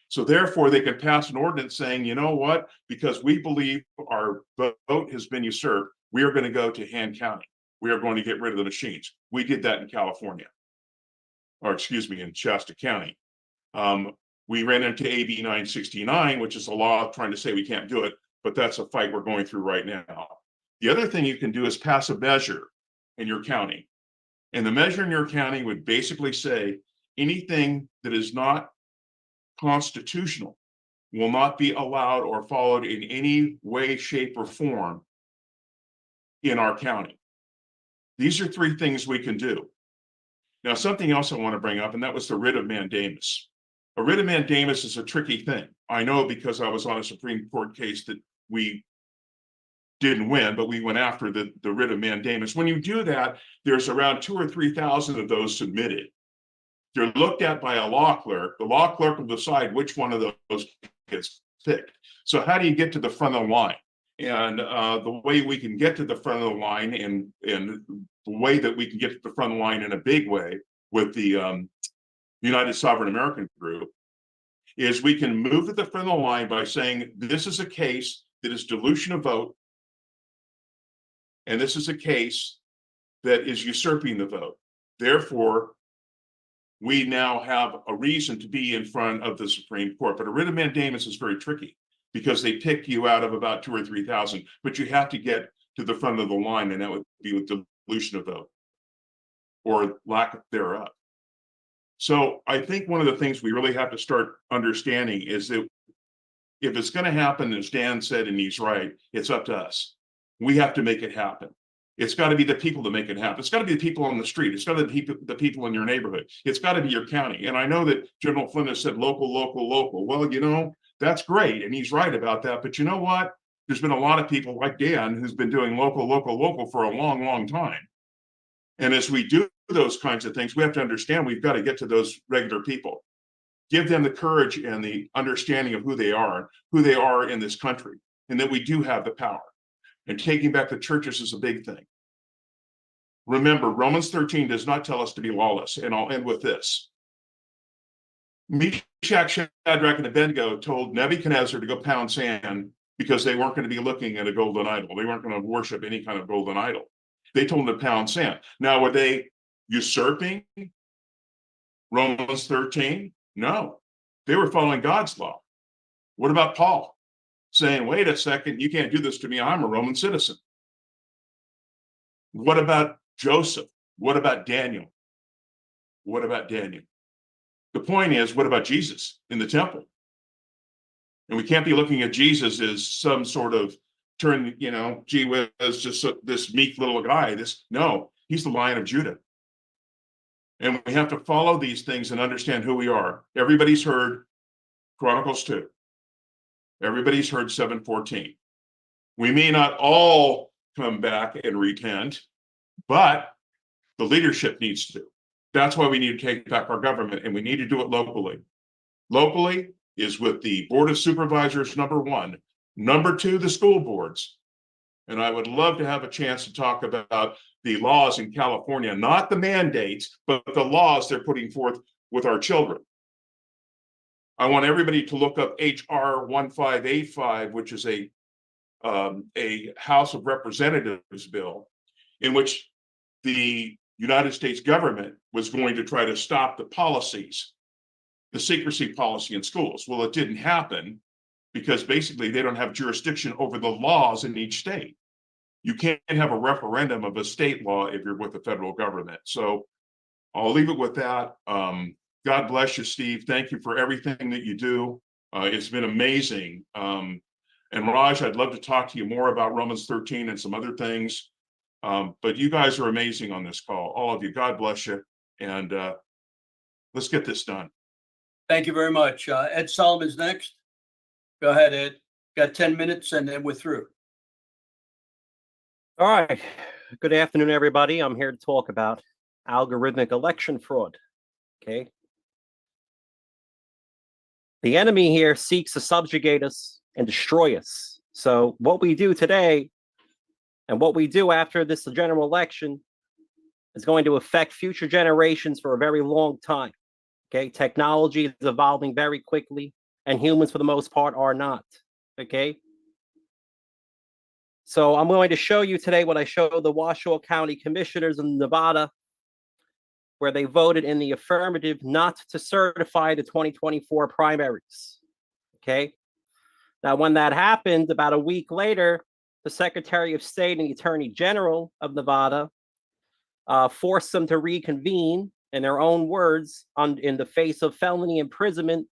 Speaker 19: So therefore, they can pass an ordinance saying, you know what, because we believe our vote has been usurped, we are going to go to Han County. We are going to get rid of the machines. We did that in California, or excuse me, in Shasta County. We ran into AB 969, which is a law trying to say we can't do it, but that's a fight we're going through right now. The other thing you can do is pass a measure in your county. And the measure in your county would basically say anything that is not constitutional will not be allowed or followed in any way, shape, or form in our county. These are three things we can do. Now, something else I want to bring up, and that was the writ of mandamus. A writ of mandamus is a tricky thing. I know because I was on a Supreme Court case that we didn't win, but we went after the writ of mandamus. When you do that, there's around 2,000 or 3,000 of those submitted. They're looked at by a law clerk. The law clerk will decide which one of those gets picked. So how do you get to the front of the line? And the way we can get to the front of the line, and the way that we can get to the front of the line in a big way with the United Sovereign American Group, is we can move to the front of the line by saying this is a case that is dilution of vote, and this is a case that is usurping the vote. Therefore, we now have a reason to be in front of the Supreme Court. But a writ of mandamus is very tricky because they pick you out of about 2,000 or 3,000, but you have to get to the front of the line, and that would be with dilution of vote or lack thereof. So I think one of the things we really have to start understanding is that if it's going to happen, as Dan said, and he's right, it's up to us. We have to make it happen. It's got to be the people that make it happen. It's got to be the people on the street. It's got to be the people in your neighborhood. It's got to be your county. And I know that General Flynn has said local, local, local. Well, you know, that's great. And he's right about that. But you know what? There's been a lot of people like Dan who's been doing local, local, local for a long, long time. And as we do those kinds of things, we have to understand we've got to get to those regular people. Give them the courage and the understanding of who they are in this country, and that we do have the power. And taking back the churches is a big thing. Remember, Romans 13 does not tell us to be lawless, and I'll end with this. Meshach, Shadrach, and Abednego told Nebuchadnezzar to go pound sand because they weren't going to be looking at a golden idol. They weren't going to worship any kind of golden idol. They told them to pound sand. Now, were they usurping Romans 13? No, they were following God's law. What about Paul saying, wait a second, you can't do this to me, I'm a Roman citizen? What about Joseph? What about Daniel? What about Daniel? The point is, what about Jesus in the temple? And we can't be looking at Jesus as some sort of gee whiz, just this meek little guy. No, he's the Lion of Judah. And we have to follow these things and understand who we are. Everybody's heard Chronicles 2. Everybody's heard 7:14. We may not all come back and repent, but the leadership needs to. That's why we need to take back our government, and we need to do it locally. Locally is with the Board of Supervisors, number one. Number two, the school boards. And I would love to have a chance to talk about the laws in California, not the mandates, but the laws they're putting forth with our children. I want everybody to look up HR 1585, which is a House of Representatives bill in which the United States government was going to try to stop the policies, the secrecy policy in schools. Well, it didn't happen because basically they don't have jurisdiction over the laws in each state. You can't have a referendum of a state law if you're with the federal government. So I'll leave it with that. God bless you, Steve. Thank you for everything that you do. It's been amazing. And Raj, I'd love to talk to you more about Romans 13 and some other things. But you guys are amazing on this call, all of you. God bless you. And let's get this done.
Speaker 5: Thank you very much. Ed Solomon's next. Go ahead, Ed. Got 10 minutes and then we're through.
Speaker 20: All right. Good afternoon, everybody. I'm here to talk about algorithmic election fraud. Okay. The enemy here seeks to subjugate us and destroy us. So what we do today and what we do after this general election is going to affect future generations for a very long time. Okay. Technology is evolving very quickly, and humans, for the most part, are not. Okay. So I'm going to show you today what I showed the Washoe County Commissioners in Nevada, where they voted in the affirmative not to certify the 2024 primaries. Okay. Now, when that happened, about a week later, the Secretary of State and the Attorney General of Nevada forced them to reconvene, in their own words, in the face of felony imprisonment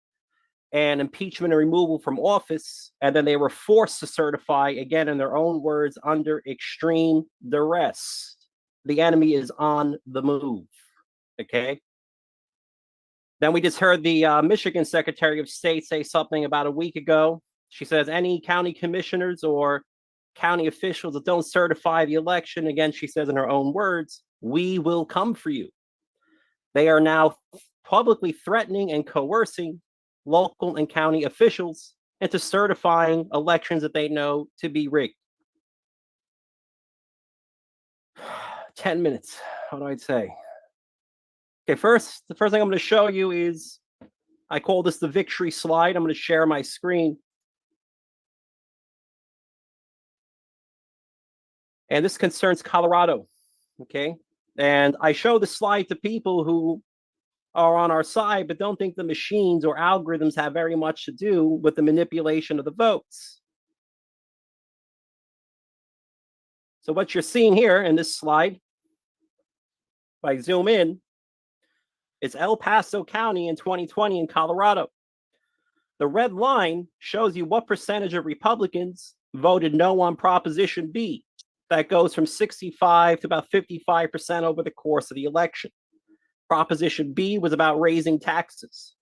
Speaker 20: and impeachment and removal from office. And then they were forced to certify, again, in their own words, under extreme duress. The enemy is on the move. Okay. Then we just heard the Michigan Secretary of State say something about a week ago. She says any county commissioners or county officials that don't certify the election, again, she says in her own words, we will come for you. They are now publicly threatening and coercing local and county officials into certifying elections that they know to be rigged. 10 minutes. What do I say? Okay, the first thing I'm going to show you is, I call this the victory slide. I'm going to share my screen. And this concerns Colorado, okay? And I show the slide to people who are on our side, but don't think the machines or algorithms have very much to do with the manipulation of the votes. So what you're seeing here in this slide, if I zoom in, is El Paso County in 2020 in Colorado. The red line shows you what percentage of Republicans voted no on Proposition B. That goes from 65 to about 55% over the course of the election. Proposition B was about raising taxes.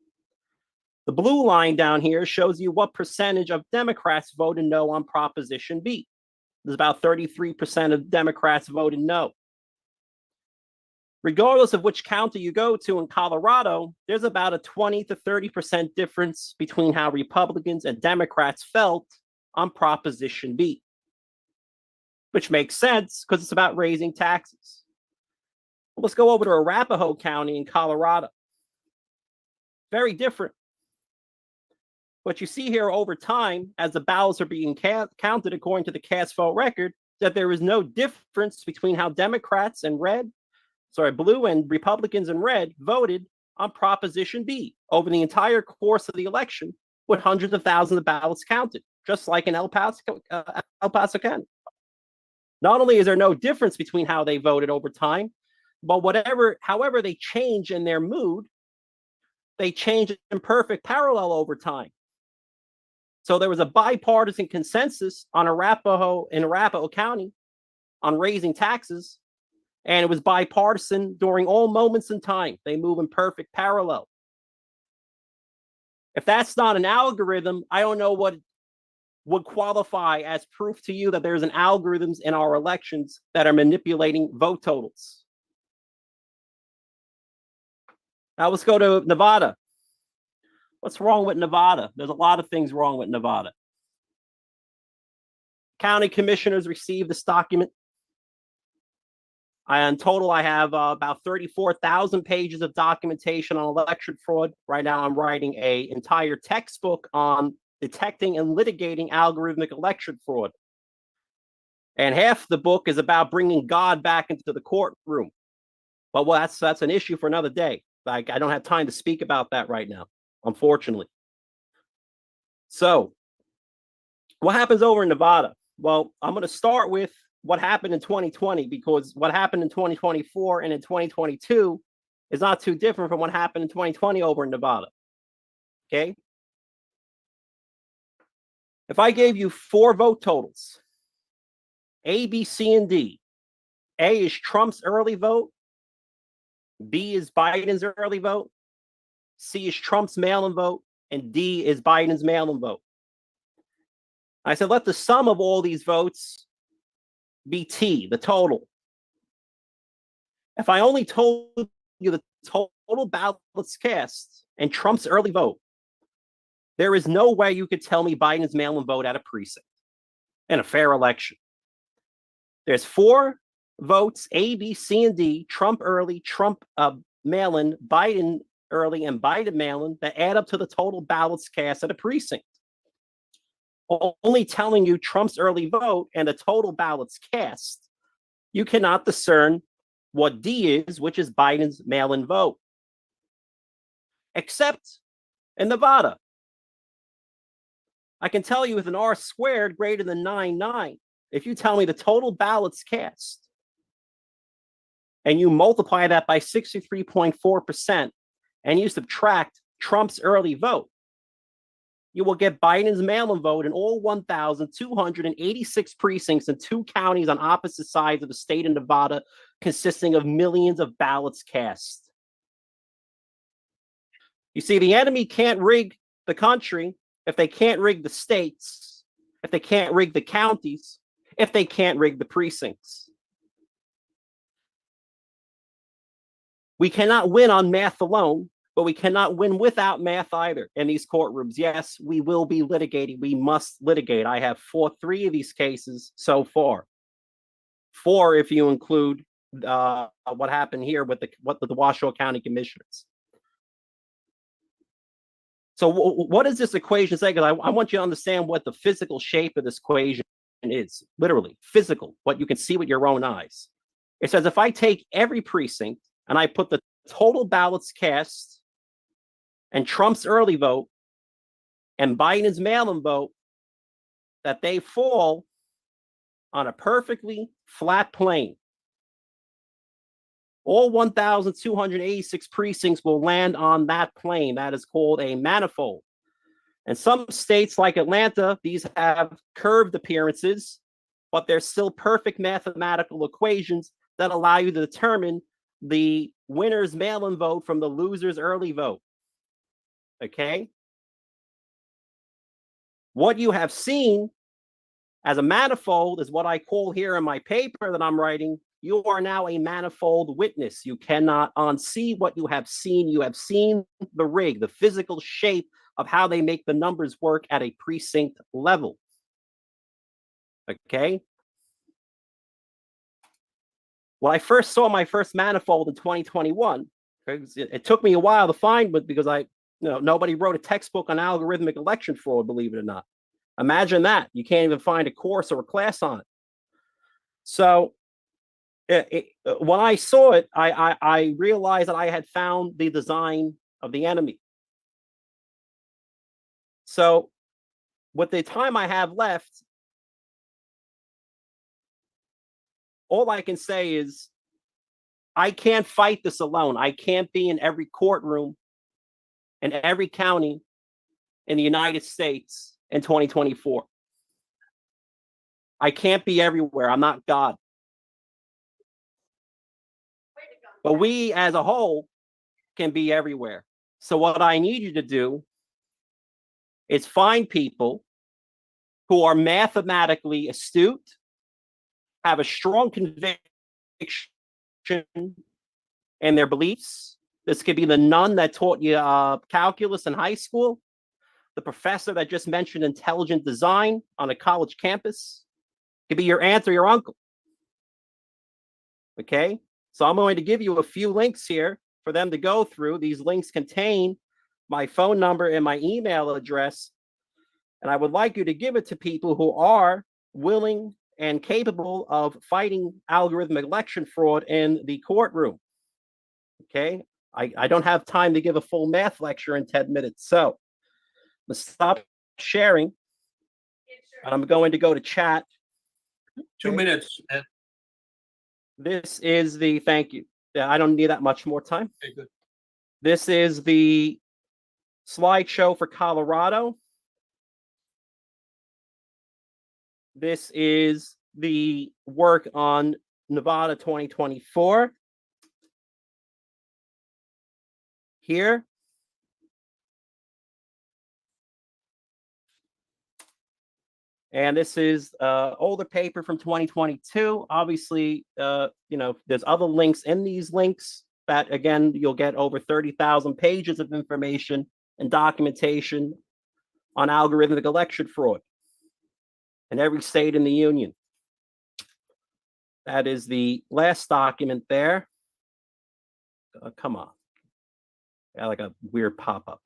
Speaker 20: The blue line down here shows you what percentage of Democrats voted no on Proposition B. There's about 33% of Democrats voted no. Regardless of which county you go to in Colorado, there's about a 20 to 30% difference between how Republicans and Democrats felt on Proposition B, which makes sense because it's about raising taxes. Well, let's go over to Arapahoe County in Colorado. Very different. What you see here over time, as the ballots are being counted according to the cast vote record, that there is no difference between how Democrats and blue and Republicans and red voted on Proposition B over the entire course of the election, with hundreds of thousands of ballots counted, just like in El Paso County. Not only is there no difference between how they voted over time, but however they change in their mood, they change in perfect parallel over time. So there was a bipartisan consensus in Arapahoe County on raising taxes, and it was bipartisan during all moments in time. They move in perfect parallel. If that's not an algorithm, I don't know what would qualify as proof to you that there's an algorithms in our elections that are manipulating vote totals. Now let's go to Nevada. What's wrong with Nevada? There's a lot of things wrong with Nevada. County commissioners received this document. In total, I have about 34,000 pages of documentation on election fraud. Right now, I'm writing an entire textbook on detecting and litigating algorithmic election fraud. And half the book is about bringing God back into the courtroom. But that's an issue for another day. I don't have time to speak about that right now, unfortunately. So what happens over in Nevada? Well, I'm going to start with what happened in 2020, because what happened in 2024 and in 2022 is not too different from what happened in 2020 over in Nevada. Okay. If I gave you 4 vote totals, A, B, C, and D, A is Trump's early vote, B is Biden's early vote, C is Trump's mail-in vote, and D is Biden's mail-in vote. I said, let the sum of all these votes be T, the total. If I only told you the total ballots cast and Trump's early vote, there is no way you could tell me Biden's mail-in vote at a precinct in a fair election. There's 4 votes, A, B, C, and D, Trump early, Trump mail-in, Biden early, and Biden mail-in, that add up to the total ballots cast at a precinct. Only telling you Trump's early vote and the total ballots cast, you cannot discern what D is, which is Biden's mail-in vote. Except in Nevada. I can tell you with an R squared greater than 9.9, if you tell me the total ballots cast and you multiply that by 63.4% and you subtract Trump's early vote, you will get Biden's mail-in vote in all 1,286 precincts in 2 counties on opposite sides of the state of Nevada, consisting of millions of ballots cast. You see, the enemy can't rig the country if they can't rig the states, if they can't rig the counties, if they can't rig the precincts. We cannot win on math alone, but we cannot win without math either in these courtrooms. Yes, we will be litigating. We must litigate. I have fought 3 of these cases so far. 4 if you include what happened here with the Washoe County Commissioners. So what does this equation say? Because I want you to understand what the physical shape of this equation is. Literally, physical, what you can see with your own eyes. It says if I take every precinct and I put the total ballots cast and Trump's early vote and Biden's mail-in vote, that they fall on a perfectly flat plane. All 1,286 precincts will land on that plane. That is called a manifold. And some states like Atlanta, these have curved appearances, but they're still perfect mathematical equations that allow you to determine the winner's mail-in vote from the loser's early vote. Okay? What you have seen as a manifold is what I call here in my paper that I'm writing. You are now a manifold witness. You cannot unsee what you have seen. You have seen the rig, the physical shape of how they make the numbers work at a precinct level. Okay? When I first saw my first manifold in 2021, it took me a while to find, but because nobody wrote a textbook on algorithmic election fraud, believe it or not. Imagine that. You can't even find a course or a class on it. So when I saw it, I realized that I had found the design of the enemy. So with the time I have left, all I can say is I can't fight this alone. I can't be in every courtroom in every county in the United States in 2024. I can't be everywhere. I'm not God. But we as a whole can be everywhere. So what I need you to do is find people who are mathematically astute, have a strong conviction in their beliefs. This could be the nun that taught you calculus in high school, the professor that just mentioned intelligent design on a college campus. It could be your aunt or your uncle. Okay, so I'm going to give you a few links here for them to go through. These links contain my phone number and my email address. And I would like you to give it to people who are willing and capable of fighting algorithmic election fraud in the courtroom. Okay, I don't have time to give a full math lecture in 10 minutes. So let's stop sharing. And I'm going to go to chat.
Speaker 5: 2 minutes.
Speaker 20: This is the, thank you. Yeah, I don't need that much more time.
Speaker 5: Okay, good.
Speaker 20: This is the slideshow for Colorado. This is the work on Nevada 2024. Here. And this is older paper from 2022. Obviously, there's other links in these links that, again, you'll get over 30,000 pages of information and documentation on algorithmic election fraud in every state in the union. That is the last document there. Come on. Got like a weird pop-up.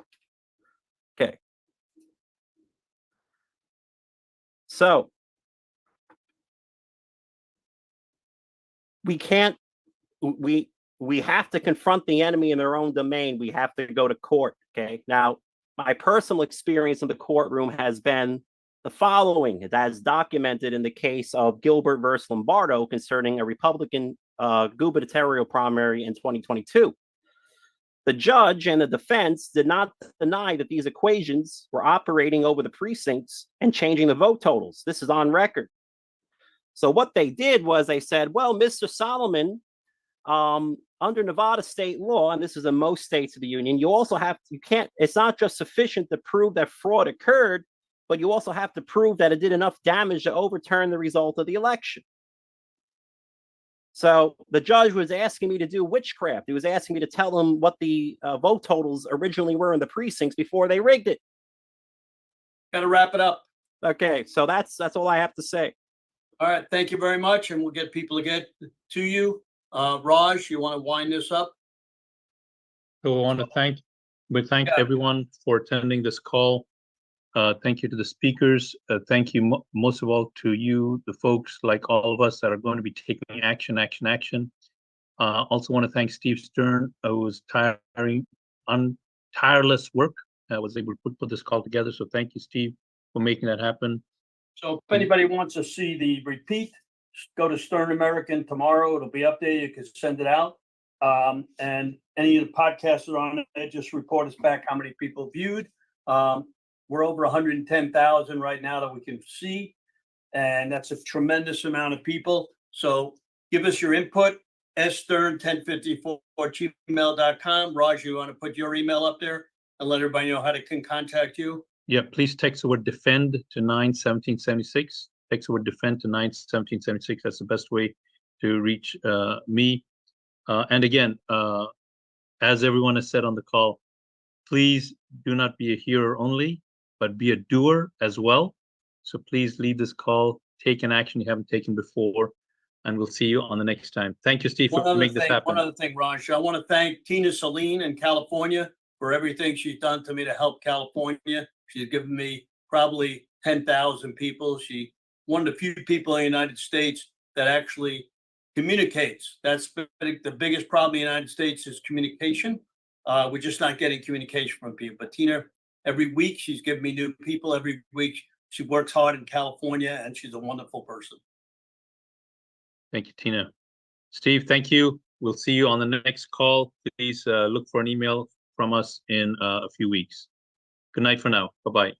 Speaker 20: Okay. So we have to confront the enemy in their own domain. We have to go to court. Okay. Now, my personal experience in the courtroom has been the following, as documented in the case of Gilbert versus Lombardo concerning a Republican gubernatorial primary in 2022. The judge and the defense did not deny that these equations were operating over the precincts and changing the vote totals. This is on record. So what they did was they said, well, Mr. Solomon, under Nevada state law, and this is in most states of the union, it's not just sufficient to prove that fraud occurred, but you also have to prove that it did enough damage to overturn the result of the election. So the judge was asking me to do witchcraft. He was asking me to tell him what the vote totals originally were in the precincts before they rigged it.
Speaker 5: Got to wrap it up.
Speaker 20: Okay, so that's all I have to say.
Speaker 5: All right, thank you very much, and we'll get people to get to you. Raj, you want to wind this up?
Speaker 6: So I want to thank everyone for attending this call. Thank you to the speakers. Thank you most of all to you, the folks like all of us that are going to be taking action. Also want to thank Steve Stern, who was tireless work. Was able to put this call together. So thank you, Steve, for making that happen.
Speaker 5: So if anybody wants to see the repeat, go to Stern American tomorrow. It'll be up there. You can send it out. And any of the podcasts are on it. Just report us back how many people viewed. We're over 110,000 right now that we can see. And that's a tremendous amount of people. So give us your input. stern1054@gmail.com. Raj, you want to put your email up there and let everybody know how they can contact you?
Speaker 6: Yeah, please text the word defend to 91776. Text the word defend to 91776. That's the best way to reach me. And again, as everyone has said on the call, please do not be a hearer only, but be a doer as well. So please leave this call, take an action you haven't taken before, and we'll see you on the next time. Thank you, Steve, for making this happen.
Speaker 5: One other thing, Raj, I want to thank Tina Celine in California for everything she's done to me to help California. She's given me probably 10,000 people. She one of the few people in the United States that actually communicates. That's the biggest problem in the United States is communication. We're just not getting communication from people. But Tina, every week she's giving me new people. Every week she works hard in California, and she's a wonderful person.
Speaker 6: Thank you, Tina. Steve, thank you. We'll see you on the next call. Please look for an email from us in a few weeks. Good night for now. Bye-bye.